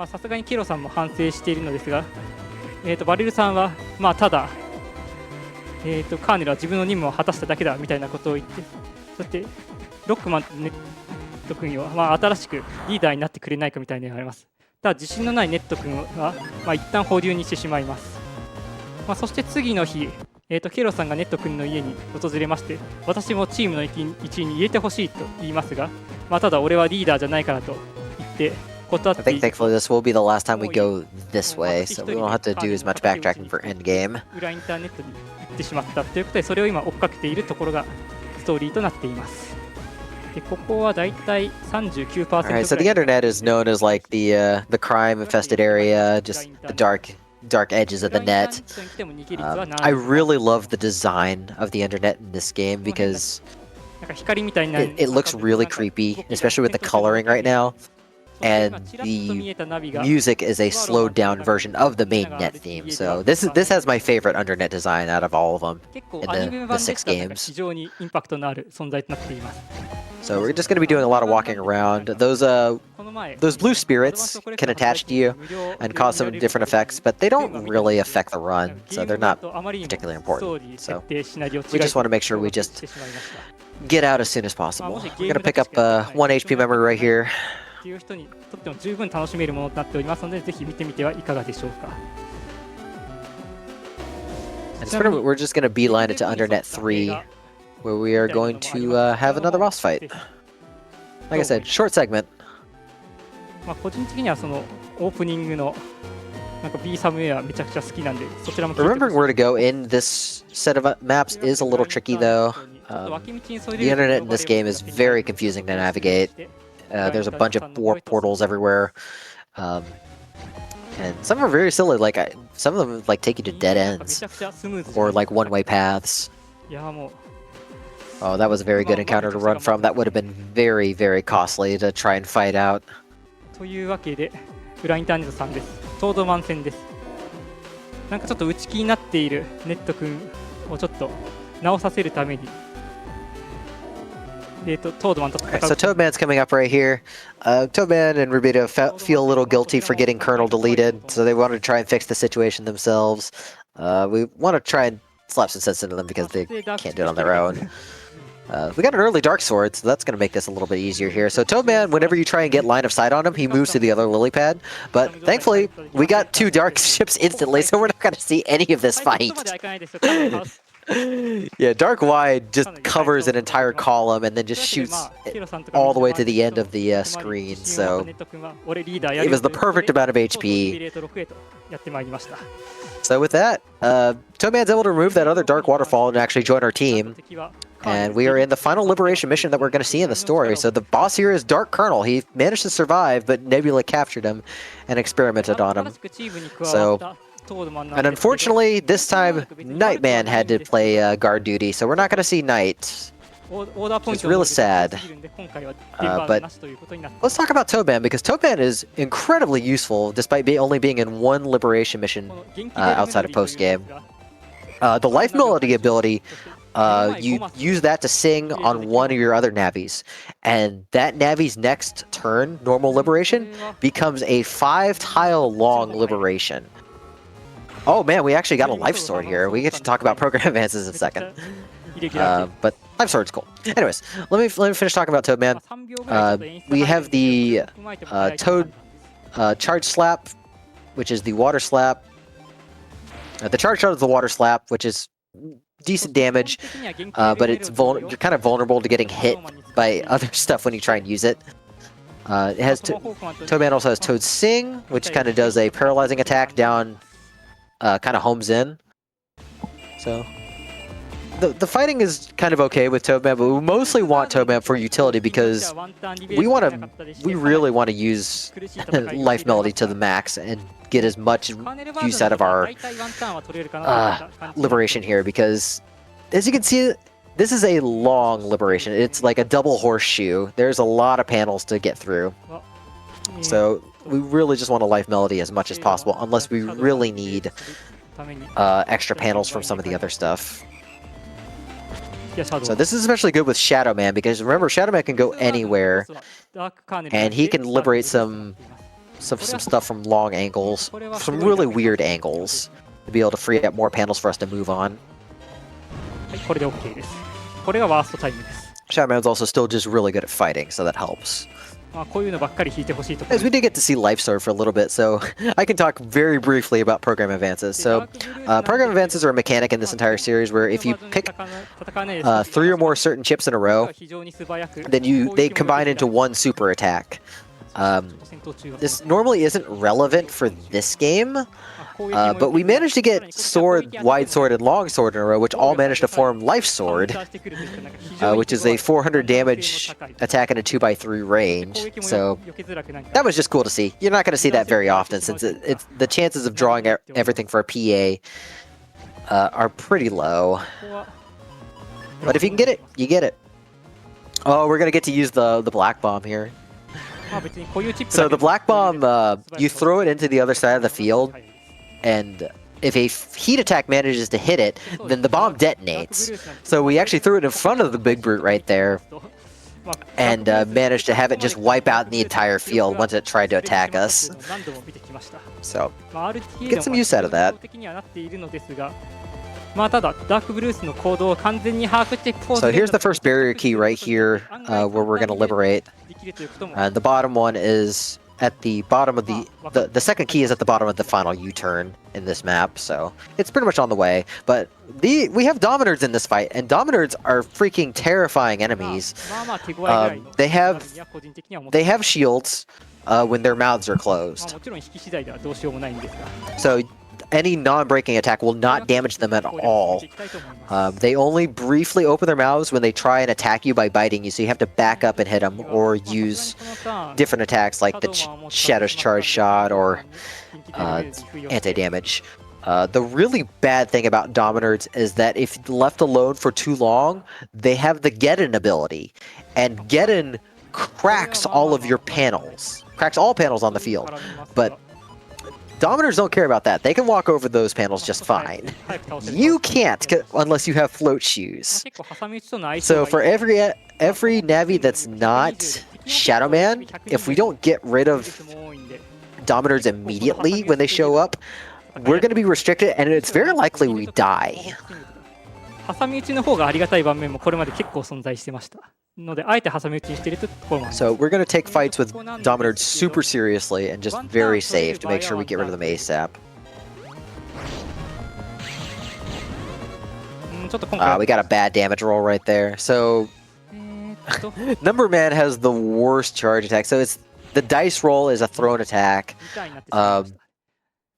さすがにケロさんも反省しているのですが、バレルさんはただ。カーネルは自分の任務を果たしただけだみたいなことを言って、そしてロックマンとネット君は、新しくリーダーになってくれないかみたいに言われます。ただ自信のないネット君は、一旦保留にしてしまいます。そして次の日、ケロさんがネット君の家に訪れまして、私もチームの一員に入れてほしいと言いますが、ただ俺はリーダーじゃないからと言って断って。I think thankfully this will be the last time we go this way, so we won't have to do as much backtracking for endgame. 裏インターネットに行ってしまったということで、それを今追っかけているところがストーリーとなっています。で、ここはだいたい 39%。Alright, so the internet is known as like the crime infested area, just the dark edges of the net. I really love the design of the internet in this game because it looks really creepy, especially with the coloring right now. And the music is a slowed down version of the main net theme. So this has my favorite Undernet design out of all of them in the 6 games. So we're just going to be doing a lot of walking around. Those blue spirits can attach to you and cause some different effects, but they don't really affect the run, so they're not particularly important. So we just want to make sure we just get out as soon as possible. We're going to pick up 1 HP memory right here. っていう人にとっても十分楽しめるものとなっておりますので、ぜひ見てみてはいかがでしょうか。 We're just going to beeline it to Undernet 3, where we are going to have another boss fight. Like I said, short segment. まあ個人的にはそのオープニングのなんか B サムウェアめちゃくちゃ好きなんで、そちらも。 Remembering where to go in this set of maps is a little tricky though. The internet in this game is very confusing to navigate. There's a bunch of warp portals everywhere. And some are very silly, like some of them like take you to dead ends or like one-way paths. Oh, that was a very good encounter to run from. That would have been very, very costly to try and fight out. というわけで、裏インターネットさんです。トードマン戦です。なんかちょっと内気になっているネット君をちょっと直させるために。 So Toadman's coming up right here. Toadman and Rubito feel a little guilty for getting Colonel deleted, so they wanted to try and fix the situation themselves. We want to try and slap some sense into them because they can't do it on their own. We got an early Dark Sword, so that's going to make this a little bit easier here. So Toadman, whenever you try and get line of sight on him, he moves to the other lily pad. But thankfully, we got 2 Dark ships instantly, so we're not going to see any of this fight. Yeah, Dark Wide just covers an entire column and then just shoots all the way to the end of the screen, so it was the perfect amount of HP. So with that, Toadman's able to remove that other Dark Waterfall and actually join our team. And we are in the final Liberation mission that we're going to see in the story. So the boss here is Dark Colonel. He managed to survive, but Nebula captured him and experimented on him. So... And unfortunately, this time, Nightman had to play guard duty, so we're not going to see Night. It's really sad. But let's talk about Toadman, because Toadman is incredibly useful, despite only being in 1 Liberation mission outside of post-game. The Life Melody ability, you use that to sing on one of your other navies. And that navi's next turn, normal Liberation, becomes a 5-tile long Liberation. Oh man, we actually got a life sword here. We get to talk about program advances in a second. But life sword's cool. Anyways, let me finish talking about Toadman. We have the Toad charge slap, which is the water slap. The charge shot is the water slap, which is decent damage, but it's you're kind of vulnerable to getting hit by other stuff when you try and use it. It has Toadman also has Toad Sing, which kind of does a paralyzing attack down. Kind of homes in. So the fighting is kind of okay with Toadman, but we mostly want Toadman for utility because we really want to use Life Melody to the max and get as much use out of our Liberation here, because as you can see, this is a long Liberation. It's like a double horseshoe. There's a lot of panels to get through. So we really just want a Life Melody as much as possible, unless we really need extra panels from some of the other stuff. So this is especially good with Shadow Man, because remember, Shadow Man can go anywhere, and he can liberate some stuff from long angles, some really weird angles, to be able to free up more panels for us to move on. Shadow Man's also still just really good at fighting, so that helps. As we did get to see Life Sword for a little bit, so I can talk very briefly about program advances. So, program advances are a mechanic in this entire series where if you pick 3 or more certain chips in a row, then they combine into 1 super attack. This normally isn't relevant for this game, but we managed to get Sword, Wide Sword, and Long Sword in a row, which all managed to form Life Sword, which is a 400 damage attack in a 2x3 range. So that was just cool to see. You're not going to see that very often, since the chances of drawing everything for a PA are pretty low. But if you can get it, you get it. Oh, we're going to get to use the Black Bomb here. So the Black Bomb, you throw it into the other side of the field, and if a heat attack manages to hit it, then the bomb detonates. So we actually threw it in front of the big brute right there. and managed to have it just wipe out the entire field once it tried to attack us. So, get some use out of that. So here's the first barrier key right here, where we're going to liberate. The bottom one is at the bottom of the second key is at the bottom of the final U-turn in this map, so it's pretty much on the way. But we have Dominards in this fight, and Dominards are freaking terrifying enemies. They have shields when their mouths are closed. So any non-breaking attack will not damage them at all. They only briefly open their mouths when they try and attack you by biting you, so you have to back up and hit them, or use different attacks like the Shadow's Charge Shot or anti-damage. The really bad thing about Dominards is that if left alone for too long, they have the Geddon ability, and Geddon cracks all of your panels. Cracks all panels on the field, but Dominars don't care about that. They can walk over those panels just fine. You can't unless you have float shoes. So for every Navi that's not Shadow Man, if we don't get rid of Dominars immediately when they show up, we're going to be restricted, and it's very likely we die. So we're going to take fights with Dominards super seriously and just very safe to make sure we get rid of them ASAP. We got a bad damage roll right there. So Number Man has the worst charge attack. So the dice roll is a thrown attack.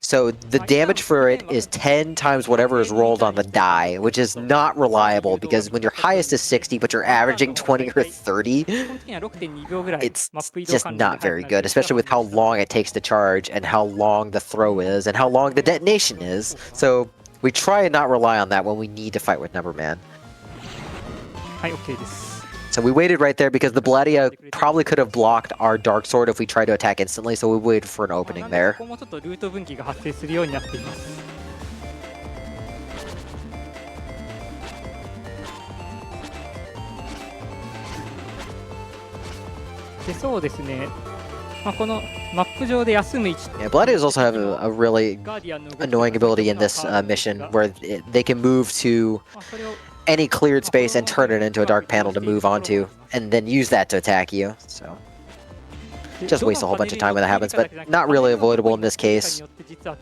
So the damage for it is 10 times whatever is rolled on the die, which is not reliable, because when your highest is 60 but you're averaging 20 or 30, it's just not very good, especially with how long it takes to charge and how long the throw is and how long the detonation is. So we try and not rely on that when we need to fight with Number Man. So we waited right there because the Bladia probably could have blocked our Dark Sword if we tried to attack instantly, so we waited for an opening there. Yeah, Bladias also have a really annoying ability in this mission where they can move to any cleared space and turn it into a dark panel to move onto, and then use that to attack you. So just waste a whole bunch of time when that happens, but not really avoidable in this case. So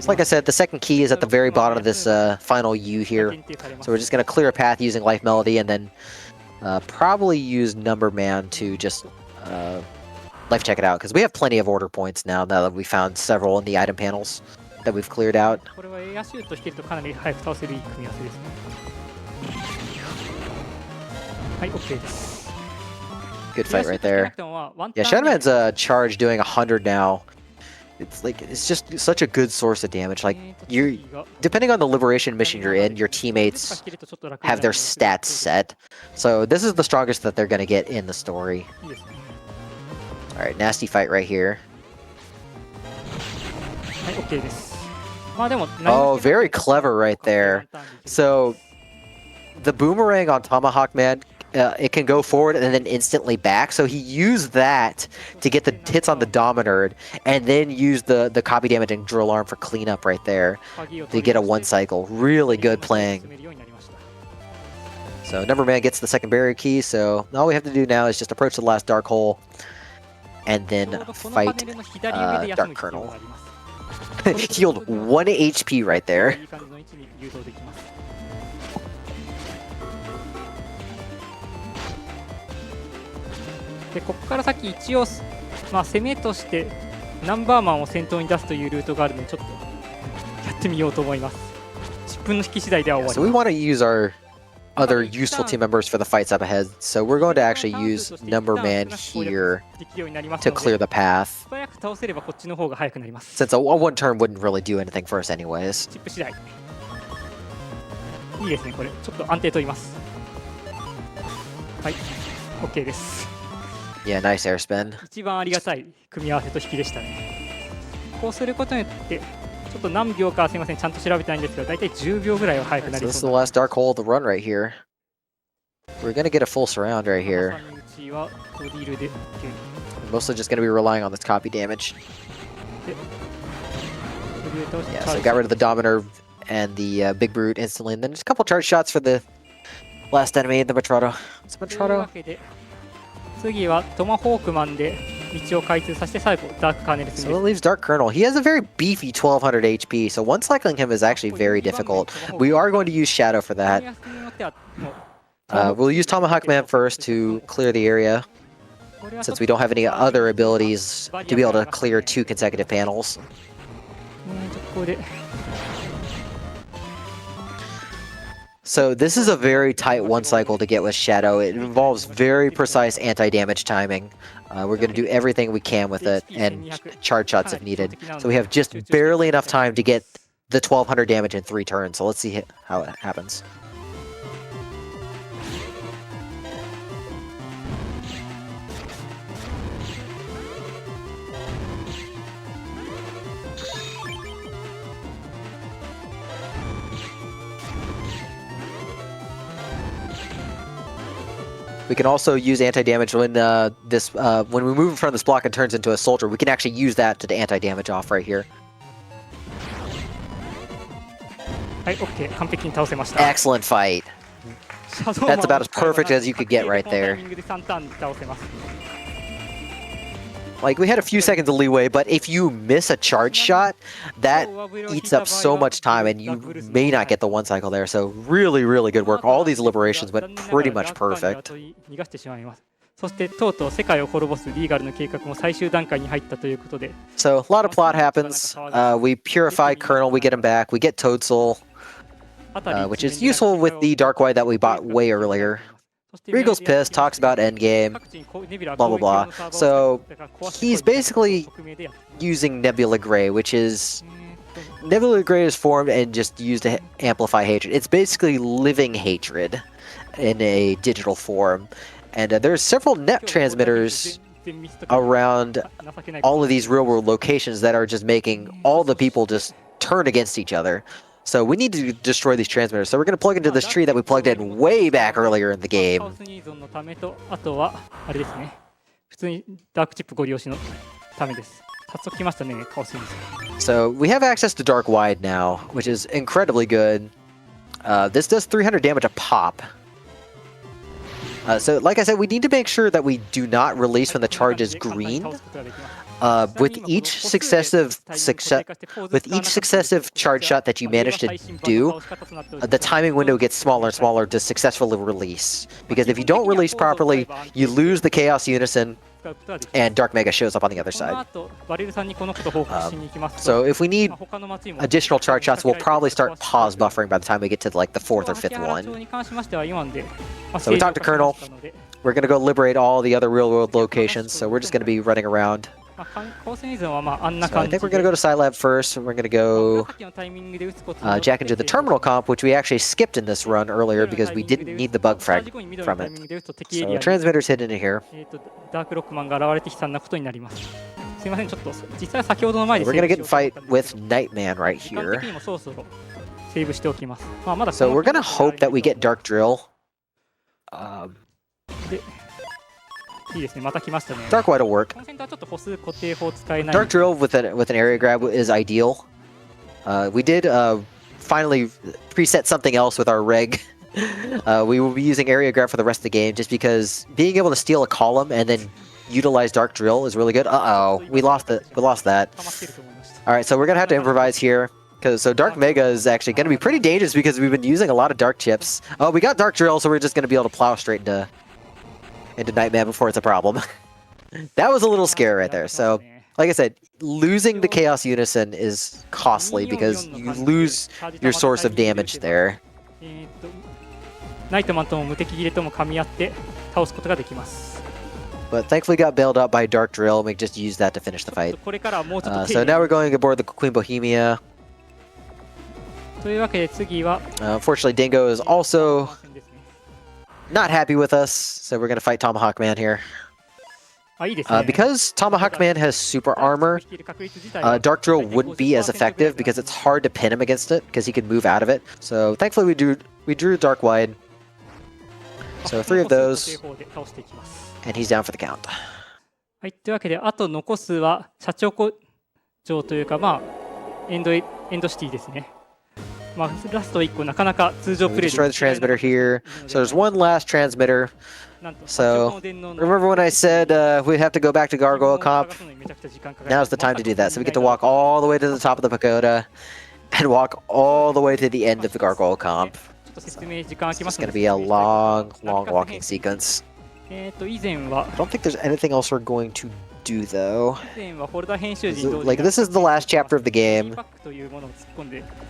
like I said, the second key is at the very bottom of this final U here. So we're just going to clear a path using Life Melody, and then probably use Number Man to just life check it out, because we have plenty of order points now that we found several in the item panels that we've cleared out. Good fight right there. Yeah, Shadowman's charge doing 100 now. It's just such a good source of damage. Like, depending on the liberation mission you're in, your teammates have their stats set. So this is the strongest that they're going to get in the story. Alright, nasty fight right here. Oh, very clever right there. So the boomerang on Tomahawk Man, it can go forward and then instantly back. So he used that to get the hits on the Dominard, and then used the copy damage and drill arm for cleanup right there to get a one cycle. Really good playing. So Number Man gets the second barrier key, so all we have to do now is just approach the last dark hole and then fight Dark Colonel. Healed 1 HP right there. So we want to use our other useful team members for the fights up ahead, so we're going to actually use Number Man here to clear the path, since a one turn wouldn't really do anything for us anyways. Yeah, nice air spin. So this is the last dark hole of the run right here. We're gonna get a full surround right here. Mostly just going to be relying on this copy damage. Yeah, so got rid of the Dominator and the Big Brute instantly, and then just a couple charge shots for the last enemy, the Matrado. It's Matrado. 次はトマホークマンで道を開通させて最後ダークカーネルす So る it んです leaves Dark Colonel. He has a very beefy 1200 HP, so one cycling him is actually very difficult. We are going to use Shadow for that. We'll use Tomahawk Man first to clear the area, since we don't have any other abilities to be able to clear 2 consecutive panels. ここで So this is a very tight one cycle to get with Shadow. It involves very precise anti-damage timing. We're going to do everything we can with it and charge shots if needed. So we have just barely enough time to get the 1200 damage in 3 turns. So let's see how it happens. We can also use anti-damage when when we move in front of this block and turns into a soldier. We can actually use that to anti-damage off right here. はい、OK 完璧に倒せました Excellent fight. That's about as perfect as you could get right there. Like, we had a few seconds of leeway, but if you miss a charge shot, that eats up so much time, and you may not get the one cycle there. So really, really good work. All these liberations went pretty much perfect. そしてとうとう世界を滅ぼすリーガルの計画も最終段階に入ったということで So a lot of plot happens. We purify Colonel, we get him back, we get Toad Soul, which is useful with the Dark White that we bought way earlier. Regal's pissed, talks about endgame, blah blah blah. So he's basically using Nebula Grey, which is Nebula Grey is formed and just used to amplify hatred. It's basically living hatred in a digital form, and there's several net transmitters around all of these real world locations that are just making all the people just turn against each other. So we need to destroy these transmitters. So we're going to plug into this tree that we plugged in way back earlier in the game. あとはあれですね普通にダークチップご利用しのためです早速来ましたねカオスニーズ So we have access to Dark Wide now, which is incredibly good. This does 300 damage a pop. So like I said, we need to make sure that we do not release when the charge is green. With each successive charge shot that you manage to do, the timing window gets smaller and smaller to successfully release. Because if you don't release properly, you lose the Chaos Unison, and Dark Mega shows up on the other side. So if we need additional charge shots, we'll probably start pause buffering by the time we get to like the 4th or 5th one. So we talked to Colonel. We're going to go liberate all the other real-world locations, so we're just going to be running around. So I think we're going to go to Scilab first, and we're going to go jack into the terminal comp, which we actually skipped in this run earlier because we didn't need the bug frag from it. So transmitter's hidden in here. We're going to get in fight with Nightman right here. So we're going to hope that we get Dark Drill. Dark White will work. Dark Drill with an area grab is ideal. We did finally preset something else with our reg. We will be using area grab for the rest of the game just because being able to steal a column and then utilize Dark Drill is really good. Uh-oh, we lost that. Alright, so we're going to have to improvise here. So Dark Mega is actually going to be pretty dangerous because we've been using a lot of Dark Chips. Oh, we got Dark Drill, so we're just going to be able to plow straight into Nightman before it's a problem. That was a little scary right there. So, like I said, losing the Chaos Unison is costly because you lose your source of damage there. But thankfully got bailed out by Dark Drill, and we just used that to finish the fight. So now we're going aboard the Queen Bohemia. Unfortunately, Dingo is also not happy with us, so we're going to fight Tomahawk Man here. Because Tomahawk Man has super armor, Dark Drill wouldn't be as effective because it's hard to pin him against it because he can move out of it. So thankfully we drew Dark Wide. So 3 of those, and he's down for the count. はい、というわけで、あと残すはシャチョコ城というか、まあ、エンドシティですね。まあ、ラスト1個、なかなか通常プレイで。Destroy the transmitter here. So there's one last transmitter. So remember when I said we'd have to go back to Gargoyle Comp? Now's the time to do that. So we get to walk all the way to the top of the pagoda and walk all the way to the end of the Gargoyle Comp. So it's going to be a long, long walking sequence. I don't think there's anything else we're going to do though. Like this is the last chapter of the game.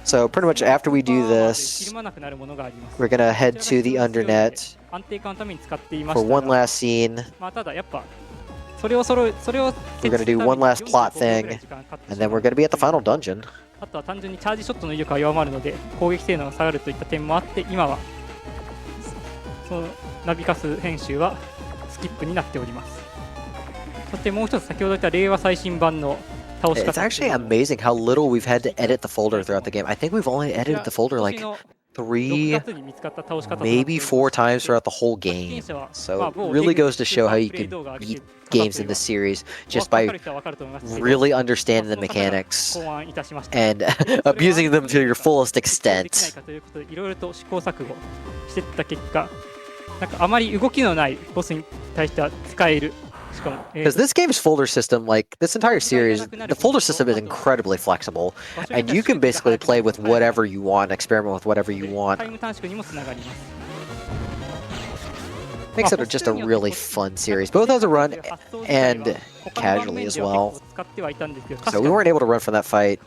So pretty much after we do this, we're gonna head to the undernet for one last scene. We're gonna do one last plot thing, and then we're gonna be at the final dungeon. あとは単純にチャージショットの威力が弱まるので攻撃性能が下がるといった点もあって今はそのナビカス編集はスキップになっております。そしてもう一つ先ほど言った令和最新版の倒し方。It's actually amazing how little we've had to edit the folder throughout the game. I think we've only edited the folder like 3, maybe 4 times throughout the whole game. So it really goes to show how you can beat games in this series just by really understanding the mechanics and abusing them to your fullest extent. いろいろと試行錯誤していった結果、なんかあまり動きのないボスに対しては使える。Because this game's folder system, like this entire series, the folder system is incredibly flexible, and you can basically play with whatever you want, experiment with whatever you want. Makes it just a really fun series, both as a run and casually as well. So we weren't able to run from that fight.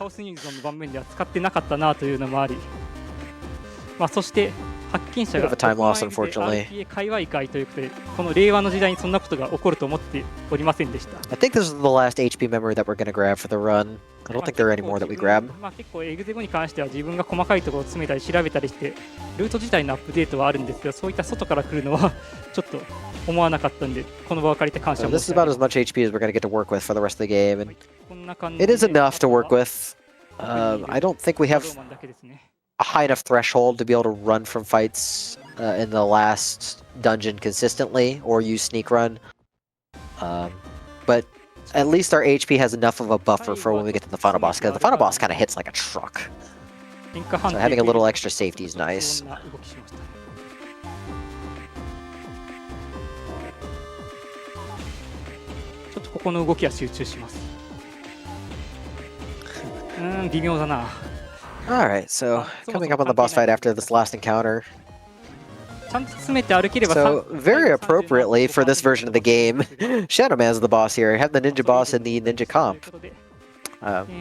発見者がRTA界隈会ということで、この令和の時代にそんなことが起こると思っておりませんでした。I think this is the last HP memory that we're going to grab for the run. I don't think there are any more that we grab. まあ結構エグゼゴに関しては自分が細かいところを詰めたり調べたりしてルート自体のアップデートはあるんですけど、そういった外から来るのはちょっと思わなかったんで、この場を借りて感謝を申し上げます。This is about as much HP as we're going to get to work with for the rest of the game, and it is enough to work with. I don't think we have a high enough threshold to be able to run from fights in the last dungeon consistently or use sneak run. But at least our HP has enough of a buffer for when we get to the final boss, because the final boss kind of hits like a truck. So having a little extra safety is nice. ちょっとここの動きは集中します。微妙だな。Alright, so coming up on the boss fight after this last encounter. ちゃんと詰めて歩ければ So, very appropriately for this version of the game, Shadow Man's the boss here. I have the ninja boss in the ninja comp.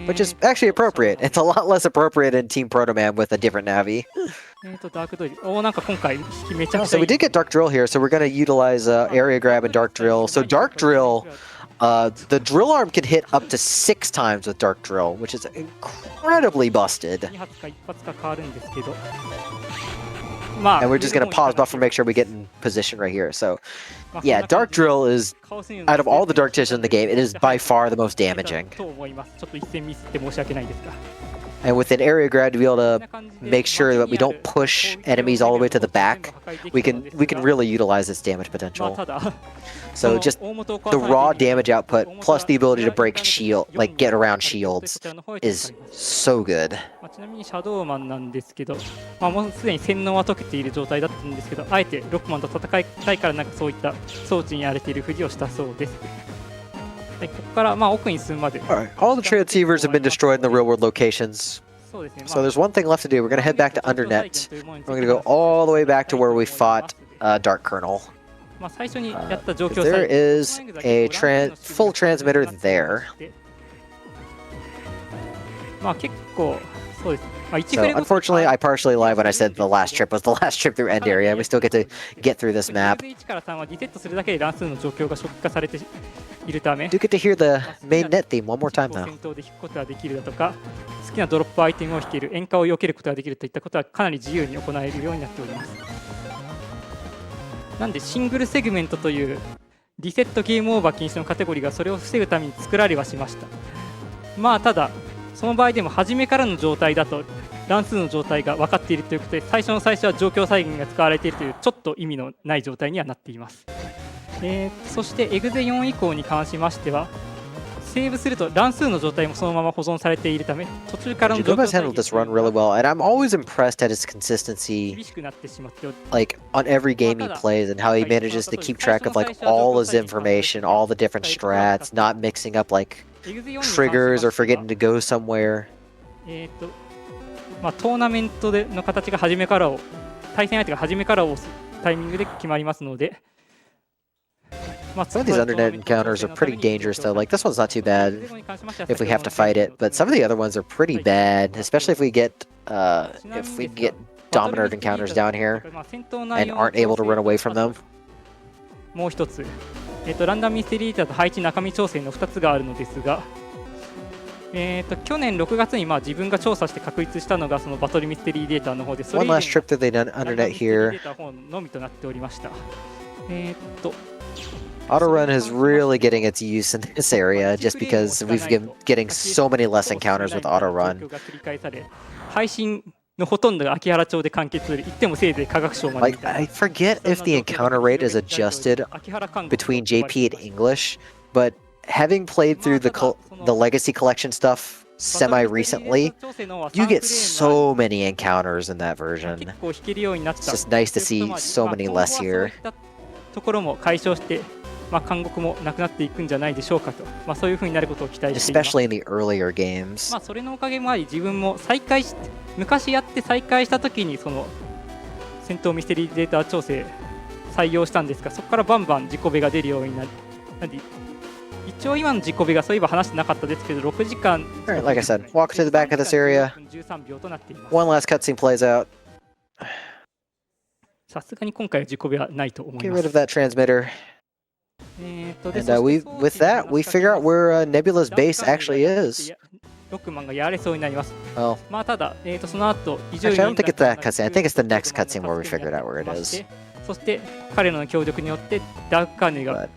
Which is actually appropriate. It's a lot less appropriate in Team Proto Man with a different Navi. So we did get Dark Drill here, so we're going to utilize Area Grab and Dark Drill. So Dark Drill, the drill arm can hit up to 6 times with Dark Drill, which is incredibly busted. And we're just going to pause buffer, make sure we get in position right here. So, yeah, Dark Drill is, out of all the Dark Tissues in the game, it is by far the most damaging. And with an Area Grab to be able to make sure that we don't push enemies all the way to the back, we can really utilize its damage potential. So just the raw damage output plus the ability to break shield, like get around shields, is so good. ちなみにシャドウマンなんですけど、もうすでに洗脳は解けている状態だったんですけど、あえてロックマンと戦いたいからなんかそういった装置にやれているふりをしたそうです。はい、ここから奥に進むまで。Alright, all the transceivers have been destroyed in the real world locations. So there's one thing left to do. We're going to head back to Undernet. We're going to go all the way back to where we fought Dark Colonel. There is a full transmitter there. So unfortunately, I partially lied when I said the last trip was the last trip through End Area. We still get to get through this map. Do get to hear the main net theme one more time though. 好きなドロップアイテムを引ける、塩化を避けることができるといったことはかなり自由に行えるようになっております。なんでシングルセグメントというリセットゲームオーバー禁止のカテゴリーがそれを防ぐために作られはしました。ただその場合でも初めからの状態だと乱数の状態が分かっているということで、最初の最初は状況再現が使われているというちょっと意味のない状態にはなっています。そしてエグゼ4以降に関しましては、セーブすると乱数の状態もそのまま保存されているため、途中からの状況 Jagoba's handled this run really well, and I'm always impressed at his consistency, 厳しくなってしまっており、 like on every game he plays, and how he manages to keep track of like all his information, all the different strats, not mixing up like エグゼ4に関しましては triggers or forgetting to go somewhere. トーナメントでの形が初めからを、対戦相手が初めからを押すタイミングで決まりますので、Some of these undernet encounters are pretty dangerous though. Like this one's not too bad if we have to fight it, but some of the other ones are pretty bad, especially if we get dominant encounters down here and aren't able to run away from them. もう一つ、ランダムミステリーデータと配置中身調整の2つがあるのですが、去年6月に自分が調査して確立したのがそのバトルミステリーデータの方で、それ以 One 前 last trip to the undernet here. のみとなっておりました。Auto run is really getting its use in this area just because we've been getting so many less encounters with auto run. 配信のほとんどが秋原町で完結する。言ってもせいぜい科学省まで。 Like I forget if the encounter rate is adjusted between JP and English, but having played through the legacy collection stuff semi-recently, you get so many encounters in that version. It's just nice to see so many less here. ところも解消して、監獄もなくなっていくんじゃないでしょうかと、そういう風になることを期待しています。 Especially in the earlier games. それのおかげもあり、自分も再開して、昔やって再開した時にその戦闘ミステリーデータ調整採用したんですが、そこからバンバン自己ベが出るようになり、一応今の自己ベがそういえば話してなかったですけど、6時間 Alright, like I said, walk to the back of this area. 13秒となっています。 One last cutscene plays out. さすがに今回は自己ベはないと思い Get ま rid す。 of that transmitter. And with that, we figure out where Nebula's base actually is. ロックマンがやれそうになります。 Well, ただ、その後、 actually, I don't think it's that cutscene. I think it's the next cutscene where we figured out where it is. そして彼らの協力によってダークカーネルが But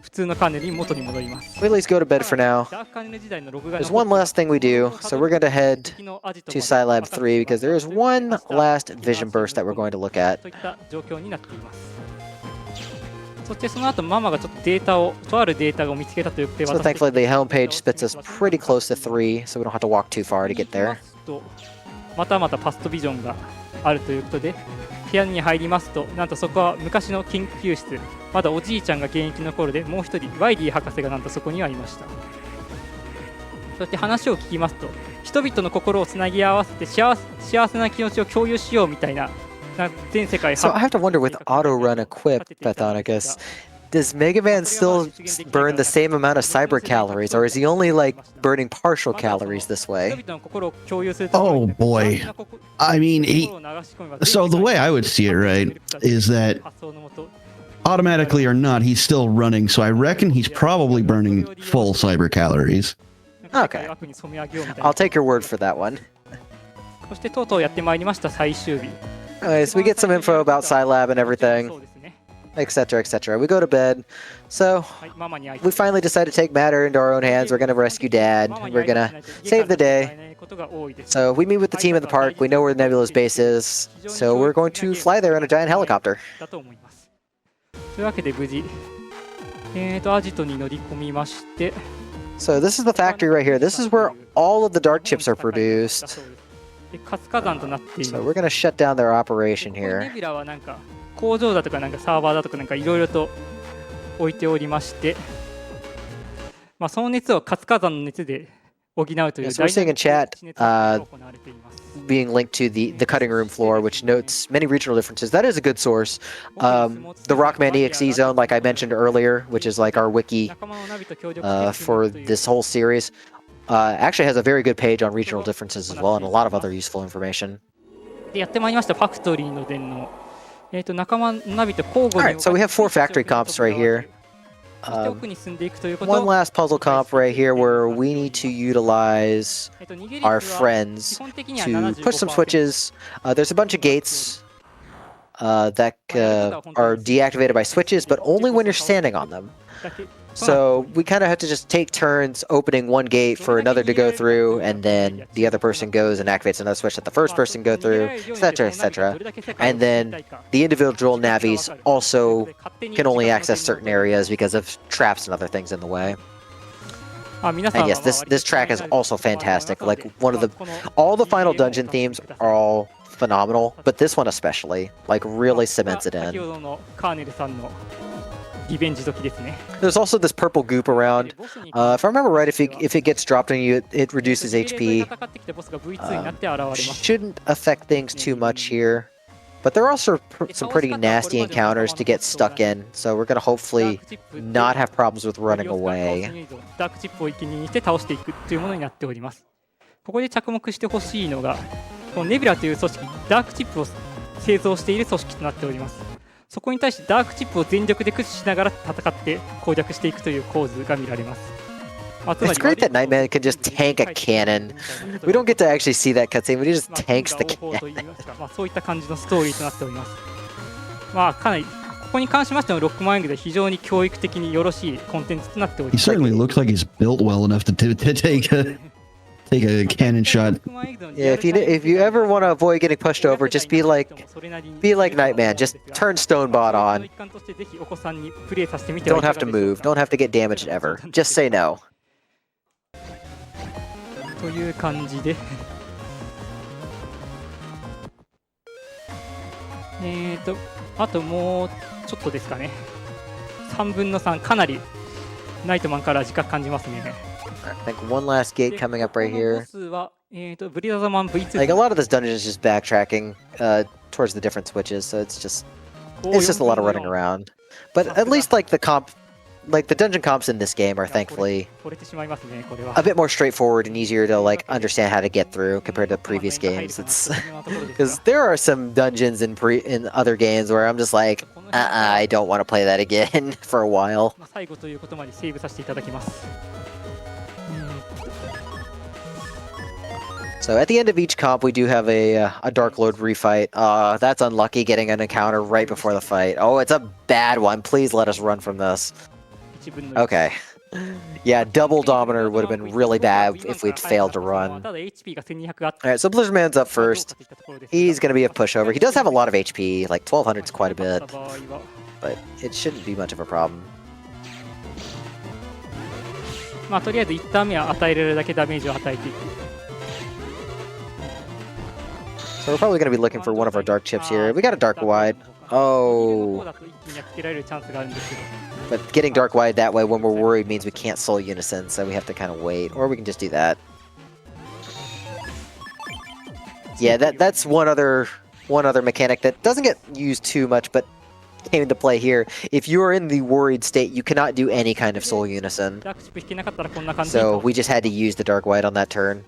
普通のカーネルに元に戻ります。 we at least go to bed for now. ダークカーネル時代のログが There's one last thing we do, so we're going to head to Scilab 3 because there is one last vision burst that we're going to look at. といった状況になっています。そしてその後ママがちょっとデータを、とあるデータを見つけたということで、 So thankfully the home page spits us pretty close to 3, so we don't have to walk too far to get there. またパストビジョンがあるということで、部屋に入りますと、なんとそこは昔の研究室、まだおじいちゃんが現役の頃で、もう一人ワイリー博士がなんとそこにはいました。そして話を聞きますと、人々の心をつなぎ合わせて幸せな気持ちを共有しようみたいな、全世界 So I have to wonder, with auto run equipped, Pathonicus, does Mega Man still burn the same amount of cyber calories, or is he only like burning partial calories this way? Oh boy. I mean, so the way I would see it, right, is that automatically or not, he's still running, so I reckon he's probably burning full cyber calories. Okay. I'll take your word for that one. そしてとうとうやってまいりました最終日。 Anyways, we get some info about Scilab and everything, etc., etc. We go to bed. So we finally decide to take matter into our own hands. We're going to rescue Dad. We're going to save the day. So we meet with the team at the park. We know where Nebula's base is. So we're going to fly there in a giant helicopter. というわけで無事、アジトに乗り込みまして。 So this is the factory right here. This is where all of the dark chips are produced. So we're going to shut down their operation here. ネビュラはなんか工場だとかなんかサーバーだとかなんかいろいろと置いておりまして、その熱を活火山の熱で補うという。 So we're seeing in chat being linked to the cutting room floor, which notes many regional differences. That is a good source. The Rockman EXE zone, like I mentioned earlier, which is like our wiki for this whole series, actually has a very good page on regional differences as well, and a lot of other useful information. やってまいりましたファクトリーの電脳。仲間のナビと交互に。 Alright, so we have 4 factory comps right here. One last puzzle comp right here where we need to utilize our friends to push some switches. There's a bunch of gates that are deactivated by switches, but only when you're standing on them. So we kind of have to just take turns opening one gate for another to go through, and then the other person goes and activates another switch that the first person go through, etc., etc. And then the individual navies also can only access certain areas because of traps and other things in the way. And yes, this track is also fantastic. Like all the final dungeon themes are all phenomenal, but this one especially, like, really cements it in. There's also this purple goop around. If I remember right, if it gets dropped on you, it reduces HP. Shouldn't affect things too much here. But there are also some pretty nasty encounters to get stuck in, so we're going to hopefully not have problems with running away. ここで着目してほしいのが、このネビュラという組織、ダークチップを製造している組織となっております。そこに対してダークチップを全力で駆使しながら戦って攻略していくという構図が見られます。It's great that Nightman can just tank a cannon. We don't get to actually see that cutscene, but he just tanks the cannon. そういった感じのストーリーとなっております。まあかなりここに関しましてのロックマンエングで非常に教育的によろしいコンテンツとなっております。He certainly looks like he's built well enough to take a cannon shot. Yeah, if you ever want to avoid getting pushed over, just be like Nightman. Just turn Stonebot on. Don't have to move. Don't have to get damaged ever. Just say no. という感じであともうちょっとですかね。3分の3かなりナイトマンから自覚感じますね。I think one last gate coming up right here. はブリザーマン V2 Like a lot of this dungeon is just backtracking towards the different switches, so it's just a lot of running around. But at least like the dungeon comps in this game are thankfully a bit more straightforward and easier to like understand how to get through compared to previous games. It's because there are some dungeons in other games where I'm just like, I don't want to play that again for a while. So at the end of each comp, we do have a Dark Lord refight. That's unlucky, getting an encounter right before the fight. Oh, it's a bad one. Please let us run from this. Okay. Yeah, double Dominator would have been really bad if we'd failed to run. Alright, so Blizzardman's up first. He's going to be a pushover. He does have a lot of HP, like 1200 is quite a bit. But it shouldn't be much of a problem. まあとりあえず1ターン目は与えられるだけダメージを与えていく。 So we're probably going to be looking for one of our dark chips here. We got a dark wide. Oh. But getting dark wide that way when we're worried means we can't soul unison, so we have to kind of wait. Or we can just do that. Yeah, that's one other mechanic that doesn't get used too much, but came into play here. If you are in the worried state, you cannot do any kind of soul unison. So we just had to use the dark wide on that turn.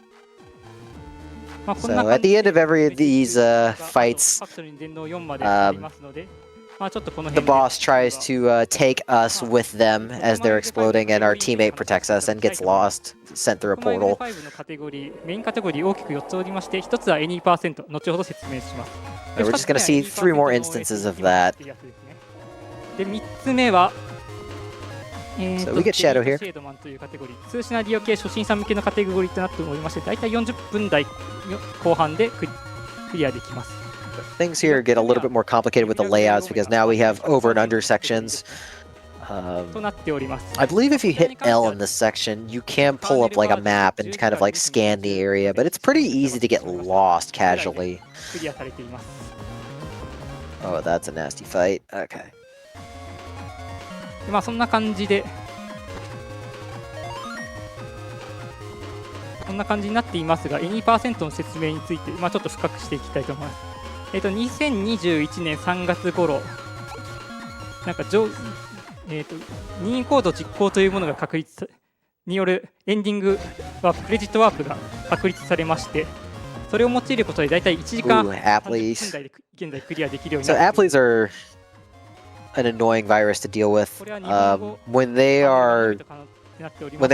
So at the end of every of these fights, the boss tries to take us with them as they're exploding, and our teammate protects us and gets lost, sent through a portal. We're just going to see 3 more instances of that. So we get Shadow here. Things here get a little bit more complicated with the layouts because now we have over and under sections. I believe if you hit L in this section, you can pull up like a map and kind of like scan the area, but it's pretty easy to get lost casually. Oh, that's a nasty fight. Okay. まあそんな感じでこんな感じになっていますが、2% の説明について、まあ、ちょっと深くしていきたいと思います。2021年3月頃、なんか任意コード実行というものが確立によるエンディングワープ、クレジットワープが確立されまして、それを用いることでだいたい1時間半分台で現在クリアできるようになっています。So Appleys are an annoying virus to deal with. When they're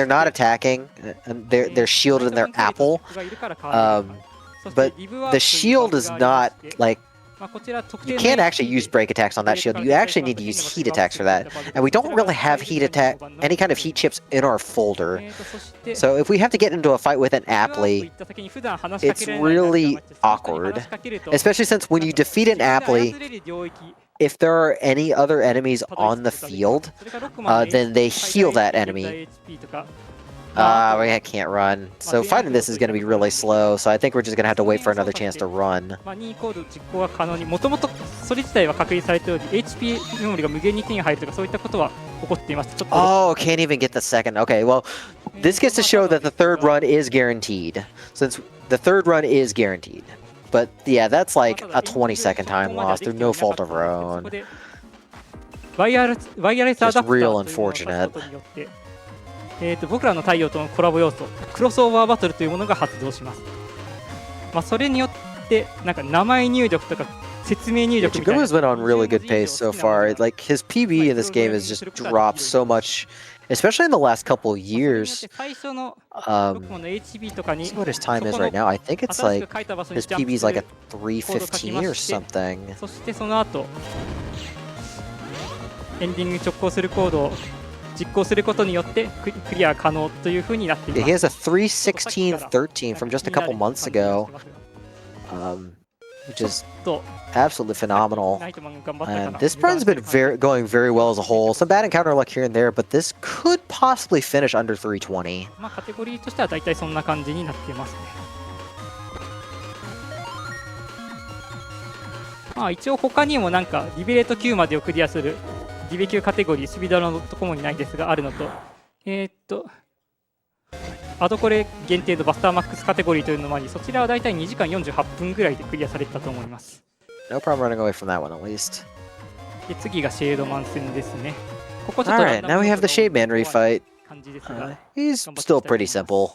not attacking, and they're shielded in their apple. But the shield is not like You can't actually use break attacks on that shield. You actually need to use heat attacks for that. And we don't really have any kind of heat chips in our folder. So if we have to get into a fight with an Apply, it's really awkward. Especially since when you defeat an Apply, if there are any other enemies on the field, then they heal that enemy. We can't run. So fighting this is going to be really slow, so I think we're just going to have to wait for another chance to run. Oh, can't even get the second. Okay, well, this gets to show that the third run is guaranteed, since the third run is guaranteed. But yeah, that's like a 20-second time loss through no fault of our own. Just real unfortunate. 僕らの太陽とのコラボ要素、クロスオーバーバトルというものが発動します。それによってなんか名前入力とか説明入力みたいな。Jagumo's been on really good pace so far. Like his PB in this game has just dropped so much, especially in the last couple of years. Let's see what his time is right now. I think it's like his PB is like a 3:15 or something. そしてその後エンディングに直行するコードを実行することによってクリア可能というふうになっています。He has a 3:16.13 from just a couple months ago, which is absolutely phenomenal. And this run's been going very well as a whole. Some bad encounter luck here and there, but this could possibly finish under 320. カテゴリーとしては大体そんな感じになっていますね。一応他にもなんかリベレート9までをクリアするリベ級カテゴリースピードランドコモにないですがあるのと、アドコレ限定のバスターマックスカテゴリーというのもあり、そちらはだいたい2時間48分ぐらいでクリアされたと思います。No problem running away from that one at least. で次がシェードマン戦ですね。ここちょっと Alright, now we have the Shade Man refight. He's still pretty simple.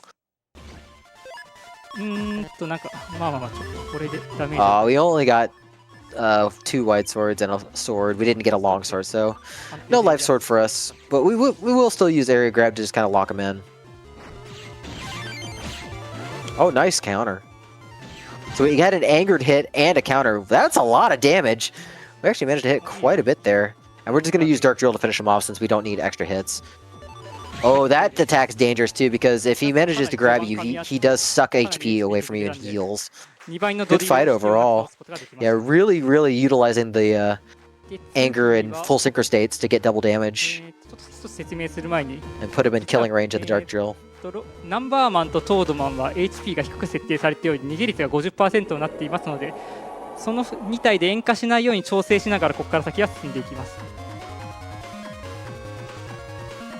なんかまあちょっとこれでダメージ。We only got 2 wide swords and a sword. We didn't get a long sword, so no life sword for us. But we will still use area grab to just kind of lock him in. Oh, nice counter. So we had an angered hit and a counter. That's a lot of damage. We actually managed to hit quite a bit there. And we're just going to use Dark Drill to finish him off since we don't need extra hits. Oh, that attack's dangerous too, because if he manages to grab you, he does suck HP away from you and heals. Good fight overall. Yeah, really utilizing the anger and full synchro states to get double damage and put him in killing range of the Dark Drill. ナンバーマンとトードマンは HP が低く設定されており逃げ率が 50% になっていますので、その2体で塩化しないように調整しながらここから先は進んでいきます。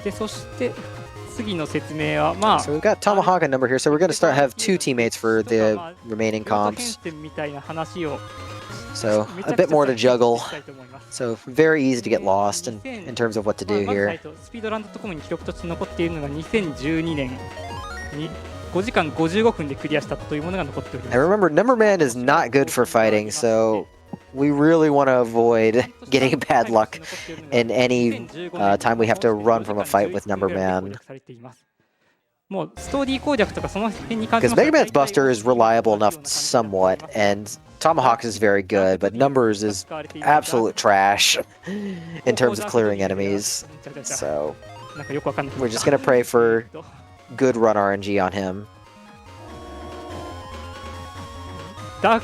でそして次の説明はSo we've got Tomahawk and Number here, so we're going to have 2 teammates for the remaining comps. So a bit more to juggle. So very easy to get lost in terms of what to do here. スピードランドコムに記録として残っているのが2012年に5時間55分でクリアしたというものが残っております。And remember, Number Man is not good for fighting, so we really want to avoid getting bad luck in any time we have to run from a fight with Number Man. Because Mega Man's Buster is reliable enough somewhat, and Tomahawk is very good, but Numbers is absolute trash in terms of clearing enemies. So we're just going to pray for good run RNG on him. ド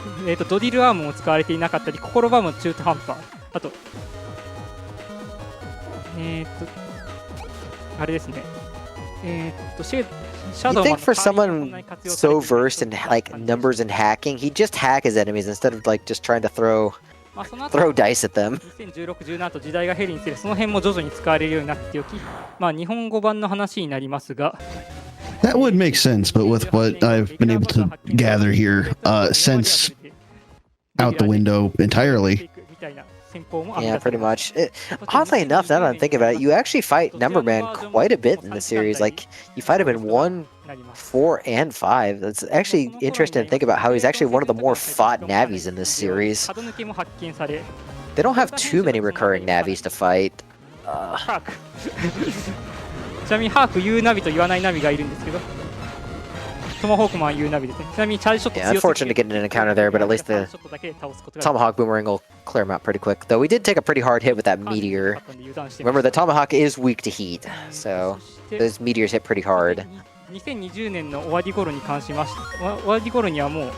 リルアームも使われていなかったり、心バーム中途半端、あとあれですね。You think for someone so versed in like numbers and hacking, he'd just hack his enemies instead of like just trying to throw dice at them. 2016、17と時代が減りにつれ、その辺も徐々に使われるようになっておき、日本語版の話になりますが。That would make sense, but with what I've been able to gather here, sense out the window entirely. Yeah, pretty much. Oddly enough, now that I'm thinking about it, you actually fight Number Man quite a bit in the series. Like, you fight him in 1, 4, and 5. It's actually interesting to think about how he's actually one of the more fought Navis in this series. They don't have too many recurring Navis to fight. ちなみにハーク言うナビと言わないナビがいるんですけど、トマホークマンいうナビですね。ちなみにチャージショット Yeah, unfortunate to get an encounter there, but at least the Tomahawk boomerang will clear him out pretty quick. Though we did take a pretty hard hit with that meteor. Remember, the Tomahawk is weak to heat, so those meteors hit pretty hard. 2020年の終わり頃に関しまして終わり頃にはもう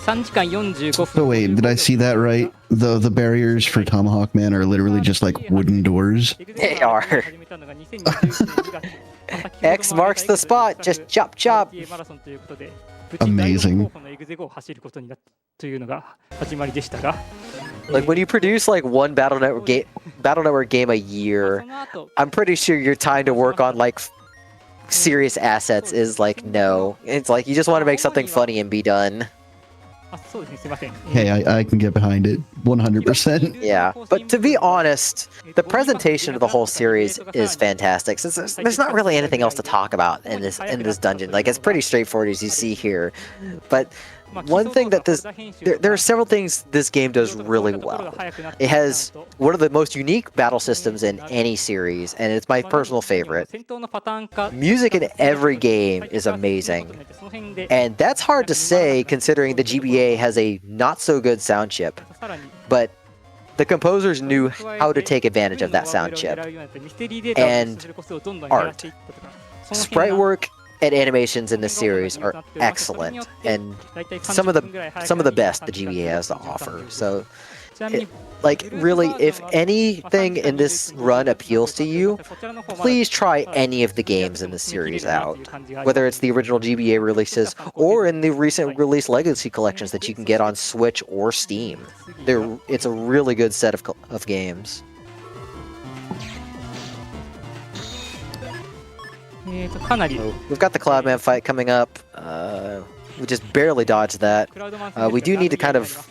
3時間45分 So wait, did I see that right? The barriers for Tomahawk Man are literally just like wooden doors. They are. X marks the spot. Just chop chop. Amazing. Like when you produce like one Battle Network game a year, I'm pretty sure your time to work on like serious assets is like no. It's like you just want to make something funny and be done. Hey, I can get behind it 100%. Yeah, but to be honest, the presentation of the whole series is fantastic. Since there's not really anything else to talk about in this dungeon. Like it's pretty straightforward as you see here, but one thing that there are several things this game does really well. It has one of the most unique battle systems in any series, and it's my personal favorite. Music in every game is amazing, and that's hard to say considering the GBA has a not so good sound chip, but the composers knew how to take advantage of that sound chip. And art, sprite work, and animations in this series are excellent, and some of the best the GBA has to offer. So, like really, if anything in this run appeals to you, please try any of the games in this series out, whether it's the original GBA releases or in the recent release Legacy collections that you can get on Switch or Steam. It's a really good set of games. We've got the Cloudman fight coming up. We just barely dodged that. We do need to kind of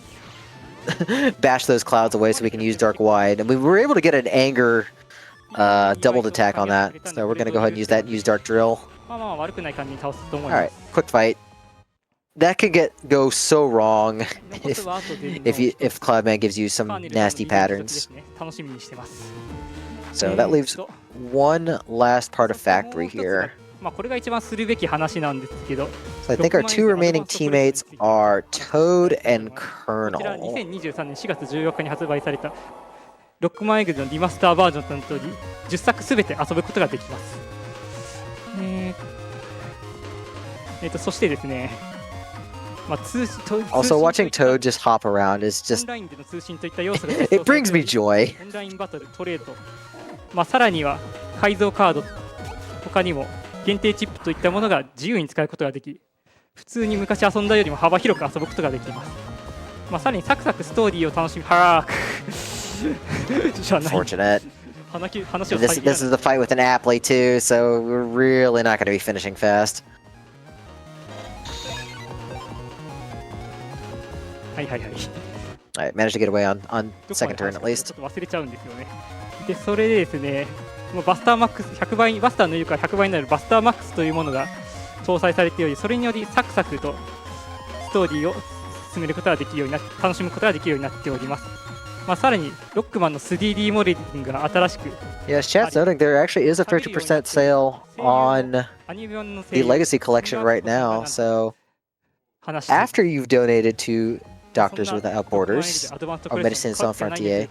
bash those clouds away so we can use Dark Wide. And we were able to get an Anger doubled attack on that. So we're going to go ahead and use that and use Dark Drill. Alright, quick fight. That could go so wrong if Cloudman gives you some nasty patterns. So that leaves one last part of Factory here. So I think our two remaining teammates are Toad and Colonel. 2023年4月14日に発売されたロックマンエグズのリマスターバージョンとなっており、10作すべて遊ぶことができます。そしてですね、Also, watching Toad just hop around is just it brings me joy. オンラインバトル、トレード、さらには改造カード、他にも限定チップといったものが自由に使うことができ、普通に昔遊んだよりも幅広く遊ぶことができます。さらにサクサクストーリーを楽しみ、Fortunate. This is the fight with an Appley too, so we're really not going to be finishing fast. はいはいはい。Alright, managed to get away on second turn at least. ちょっと忘れちゃうんですよね。で、それでですね、もうバスターマックス100倍、バスターの威力が100倍になるバスターマックスというものが搭載されており、それによりサクサクとストーリーを進めることができるように楽しむことができるようになっております。さらにロックマンの 3D モデリングが新しく。Yes, chat's noting there actually is a 50% sale on the Legacy Collection right now. So after you've donated to Doctors Without Borders or Medicine Sans Frontier,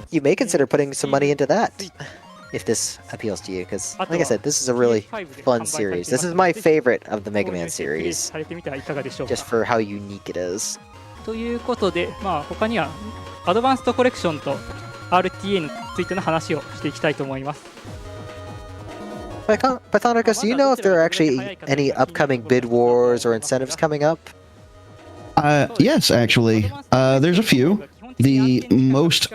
you may consider putting some money into that if this appeals to you, because like I said, this is a really fun series. This is my favorite of the Mega Man series, just for how unique it is. ということで、他にはアドバンストコレクションと RTA についての話をしていきたいと思います。Pythonicus, do you know if there are actually any upcoming bid wars or incentives coming up? Yes, actually. There's a few. The most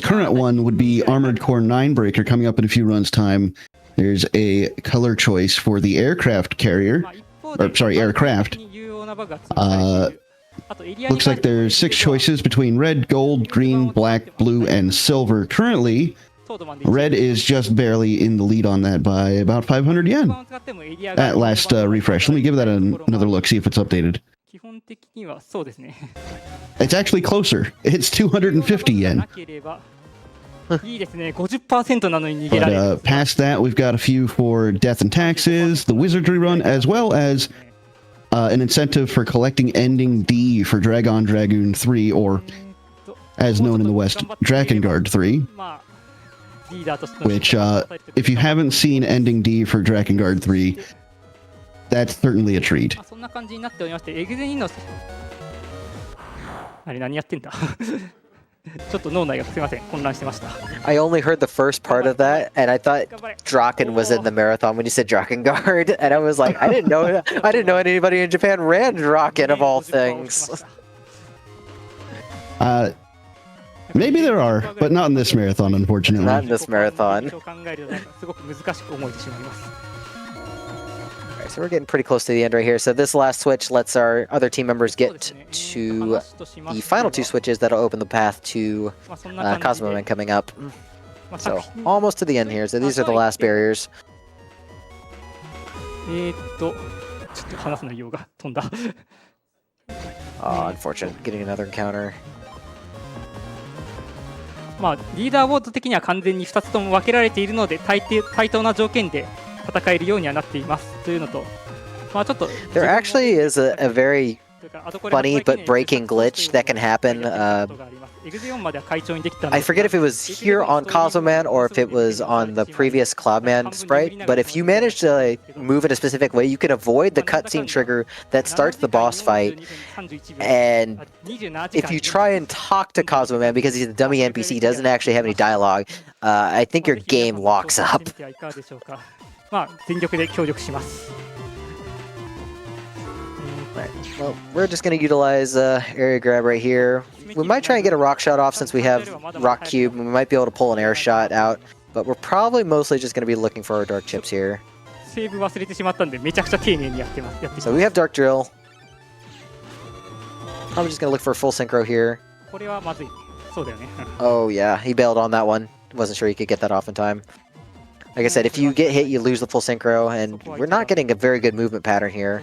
current one would be Armored Core 9 Breaker coming up in a few runs' time. There's a color choice for the aircraft carrier, or sorry, aircraft. Looks like there's 6 choices between red, gold, green, black, blue, and silver. Currently, red is just barely in the lead on that by about 500 yen. At last refresh. Let me give that another look, see if it's updated. It's actually closer. It's 250 yen. いいですね。50% なのに逃げられる。 But past that, we've got a few for Death and Taxes, the Wizardry Run, as well as an incentive for collecting Ending D for Dragon Dragoon 3, or as known in the West, Drakengard 3. まあリーダーとして Which, if you haven't seen Ending D for Drakengard 3, that's certainly a treat. そんな感じになっておりまして、エグゼニのあれ何やってんだちょっと脳内がすみません、混乱してました。 I only heard the first part of that, and I thought Draken was in the marathon when you said Drakengard, and I was like, I didn't know anybody in Japan ran Draken of all things. Maybe there are, but not in this marathon, unfortunately. Not in this marathon. 考えるとなんかすごく難しく思えてしまいます。 Alright, so we're getting pretty close to the end right here. So this last switch lets our other team members get to the final two switches that'll open the path to Cosmo Man coming up. So almost to the end here. So these are the last barriers. ちょっと話す内容が飛んだ。 Unfortunate. Getting another encounter. まあリーダーボード的には完全に2つとも分けられているので対等な条件で戦えるようにはなっていますというのと、まあちょっと There actually is a very funny but breaking glitch that can happen. I forget if it was here on Cosmo Man or if it was on the previous Cloudman sprite, but if you manage to move in a specific way, you can avoid the cutscene trigger that starts the boss fight. And if you try and talk to Cosmo Man, because he's a dummy NPC, he doesn't actually have any dialogue, I think your game locks up. まあ全力で協力します。 Right. Well, we're just going to utilize area grab right here. We might try and get a rock shot off since we have rock cube. We might be able to pull an air shot out, but we're probably mostly just going to be looking for our dark chips here. セーブ忘れてしまったんでめちゃくちゃ丁寧にやってます。So we have dark drill. I'm just going to look for a full synchro here. これはまずい。そうだよね。 Oh yeah, he bailed on that one. Wasn't sure he could get that off in time. Like I said, if you get hit, you lose the full synchro, and we're not getting a very good movement pattern here.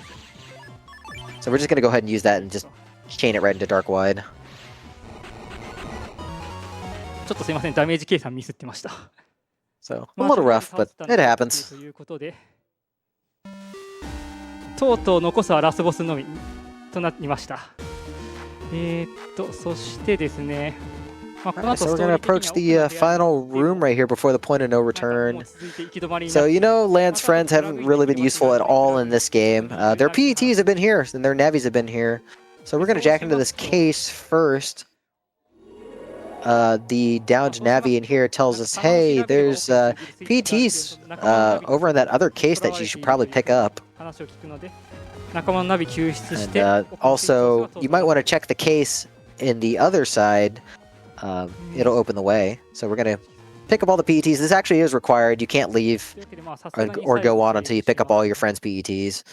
So we're just going to go ahead and use that and just chain it right into Dark Wide. ちょっとすいません、ダメージ計算ミスってました。 So, a little rough, but it happens. ということで、とうとう残すはラスボスのみとなりました。そしてですね、まあ、この後 So we're going to approach the final room right here before the point of no return. So, you know, Land's friends haven't really been useful at all in this game. Their PETs have been here, and their navies have been here. So we're going to jack into this case first. The downed navi in here tells us, hey, there's PETs over in that other case that you should probably pick up. And also, you might want to check the case in the other side. It'll open the way. So we're going to pick up all the PETs. This actually is required. You can't leave or go on until you pick up all your friends' PETs.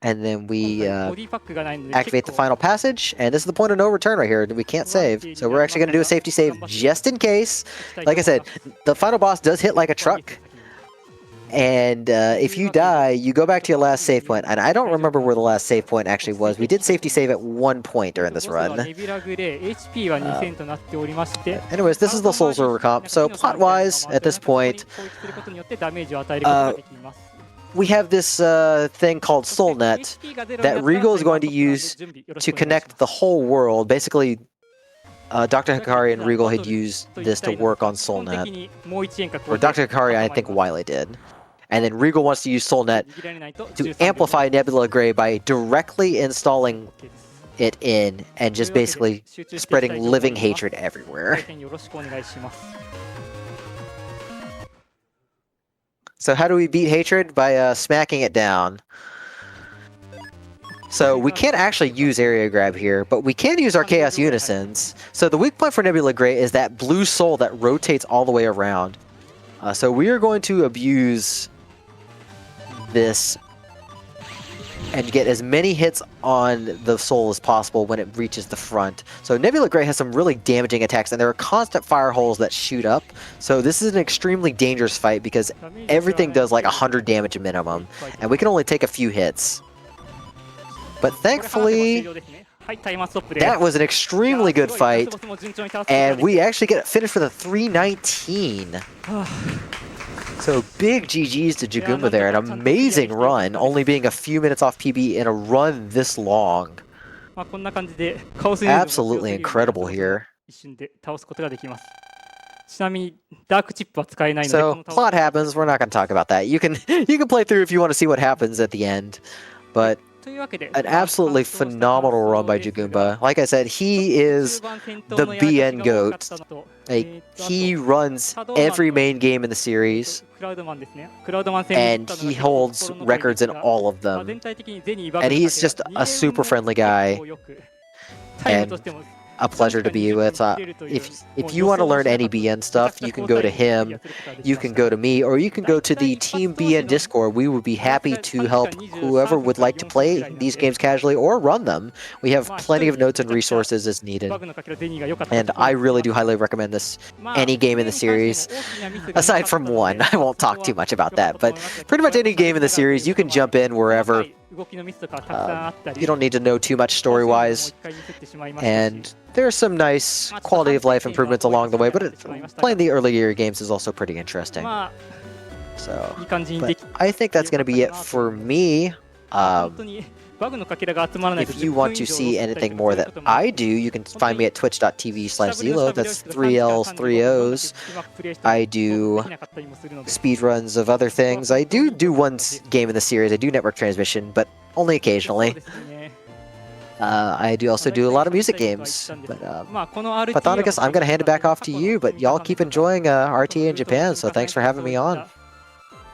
And then we activate the final passage. And this is the point of no return right here. We can't save. So we're actually going to do a safety save just in case. Like I said, the final boss does hit like a truck. And if you die, you go back to your last save point. And I don't remember where the last save point actually was. We did safety save at one point during this run. Anyways, this is the Soul Server comp. So plot-wise, at this point, we have this thing called SoulNet that Regal is going to use to connect the whole world. Basically, Dr. Hikari and Regal had used this to work on SoulNet. Or Dr. Hikari, I think Wily did. And then Regal wants to use SoulNet to amplify Nebula Grey by directly installing it in and just basically spreading living hatred everywhere. So how do we beat hatred? By smacking it down. So we can't actually use area grab here, but we can use our Chaos Unisons. So the weak point for Nebula Grey is that blue soul that rotates all the way around. So we are going to abuse this and get as many hits on the soul as possible when it reaches the front. So Nebula Grey has some really damaging attacks, and there are constant fire holes that shoot up. So this is an extremely dangerous fight because everything does like 100 damage minimum, and we can only take a few hits. But thankfully, That was an extremely good fight, and we actually get finished with a 319. So big GGs to Jaguma there, an amazing run, only being a few minutes off PB in a run this long. Absolutely incredible here. So plot happens, we're not going to talk about that. You can play through if you want to see what happens at the end, but an absolutely phenomenal run by Jagumba. Like I said, he is the BN GOAT. He runs every main game in the series, and he holds records in all of them. And he's just a super friendly guy, and a pleasure to be with. If you want to learn any BN stuff, you can go to him, you can go to me, or you can go to the Team BN Discord. We would be happy to help whoever would like to play these games casually or run them. We have plenty of notes and resources as needed, and I really do highly recommend this any game in the series, aside from one. I won't talk too much about that, but pretty much any game in the series, you can jump in wherever. You don't need to know too much story-wise, and there are some nice quality of life improvements along the way, but playing the early year games is also pretty interesting. So, but I think that's going to be it for me. If you want to see anything more that I do, you can find me at twitch.tv/ZELLLOOO. That's 3 L's, 3 O's. I do speedruns of other things. I do one game in the series. I do network transmission, but only occasionally. I do also do a lot of music games. But Pathonicus, I'm going to hand it back off to you, but y'all keep enjoying RTA in Japan, so thanks for having me on.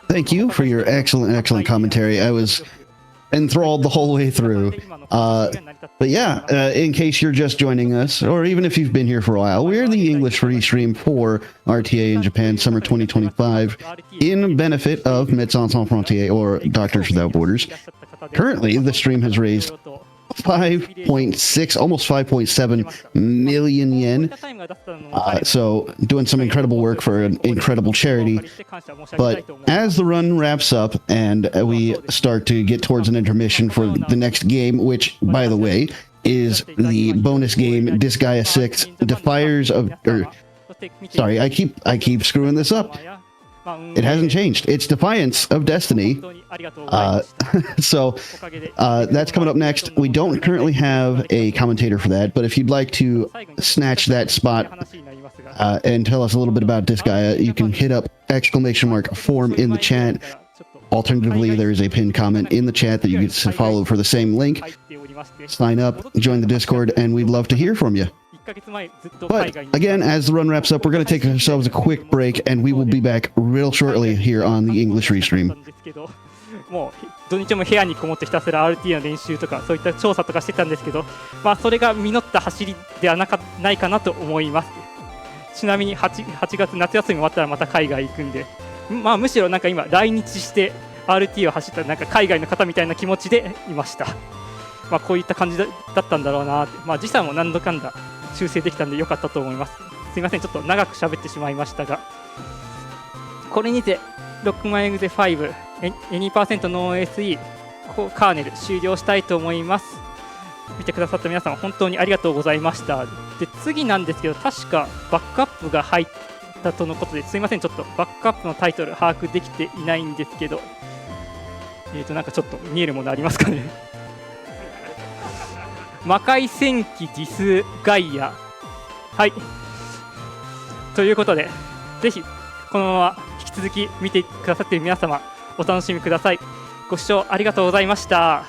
Thank you for your excellent commentary. I was enthralled the whole way through. But yeah, in case you're just joining us, or even if you've been here for a while, we're the English Restream for RTA in Japan Summer 2025 in benefit of Médecins Sans Frontières, or Doctors Without Borders. Currently, the stream has raised 5.6, almost 5.7 million yen. So doing some incredible work for an incredible charity. But as the run wraps up and we start to get towards an intermission for the next game, which, by the way, is the bonus game Disgaea 6 Defiers of... sorry, I keep screwing this up. It hasn't changed. It's Defiance of Destiny. So that's coming up next. We don't currently have a commentator for that, but if you'd like to snatch that spot and tell us a little bit about Disgaea, you can hit up !form in the chat. Alternatively, there is a pinned comment in the chat that you can follow for the same link. Sign up, join the Discord, and we'd love to hear from you. But again, as the run wraps up, we're going to take ourselves a quick break, and we will be back real shortly here on the English Restream. もう土日も部屋にこもってひたすら RTA の練習とかそういった調査とかしてたんですけど、まあそれが実った走りではないかなと思います。ちなみに 8月夏休み終わったらまた海外行くんで、まあむしろなんか今来日して RTA を走ったなんか海外の方みたいな気持ちでいました。まあこういった感じだったんだろうなって、まあ時差も何度かんだ修正できたんで良かったと思います。すいません、ちょっと長く喋ってしまいましたが、これにてロックマンエグゼ5 2% No ASE カーネル終了したいと思います。見てくださった皆さん本当にありがとうございました。で次なんですけど、確かバックアップが入ったとのことで、すいません、ちょっとバックアップのタイトル把握できていないんですけど、なんかちょっと見えるものありますかね。魔界戦記ディスガイア、はいということで、ぜひこのまま引き続き見てくださっている皆様お楽しみください。ご視聴ありがとうございました。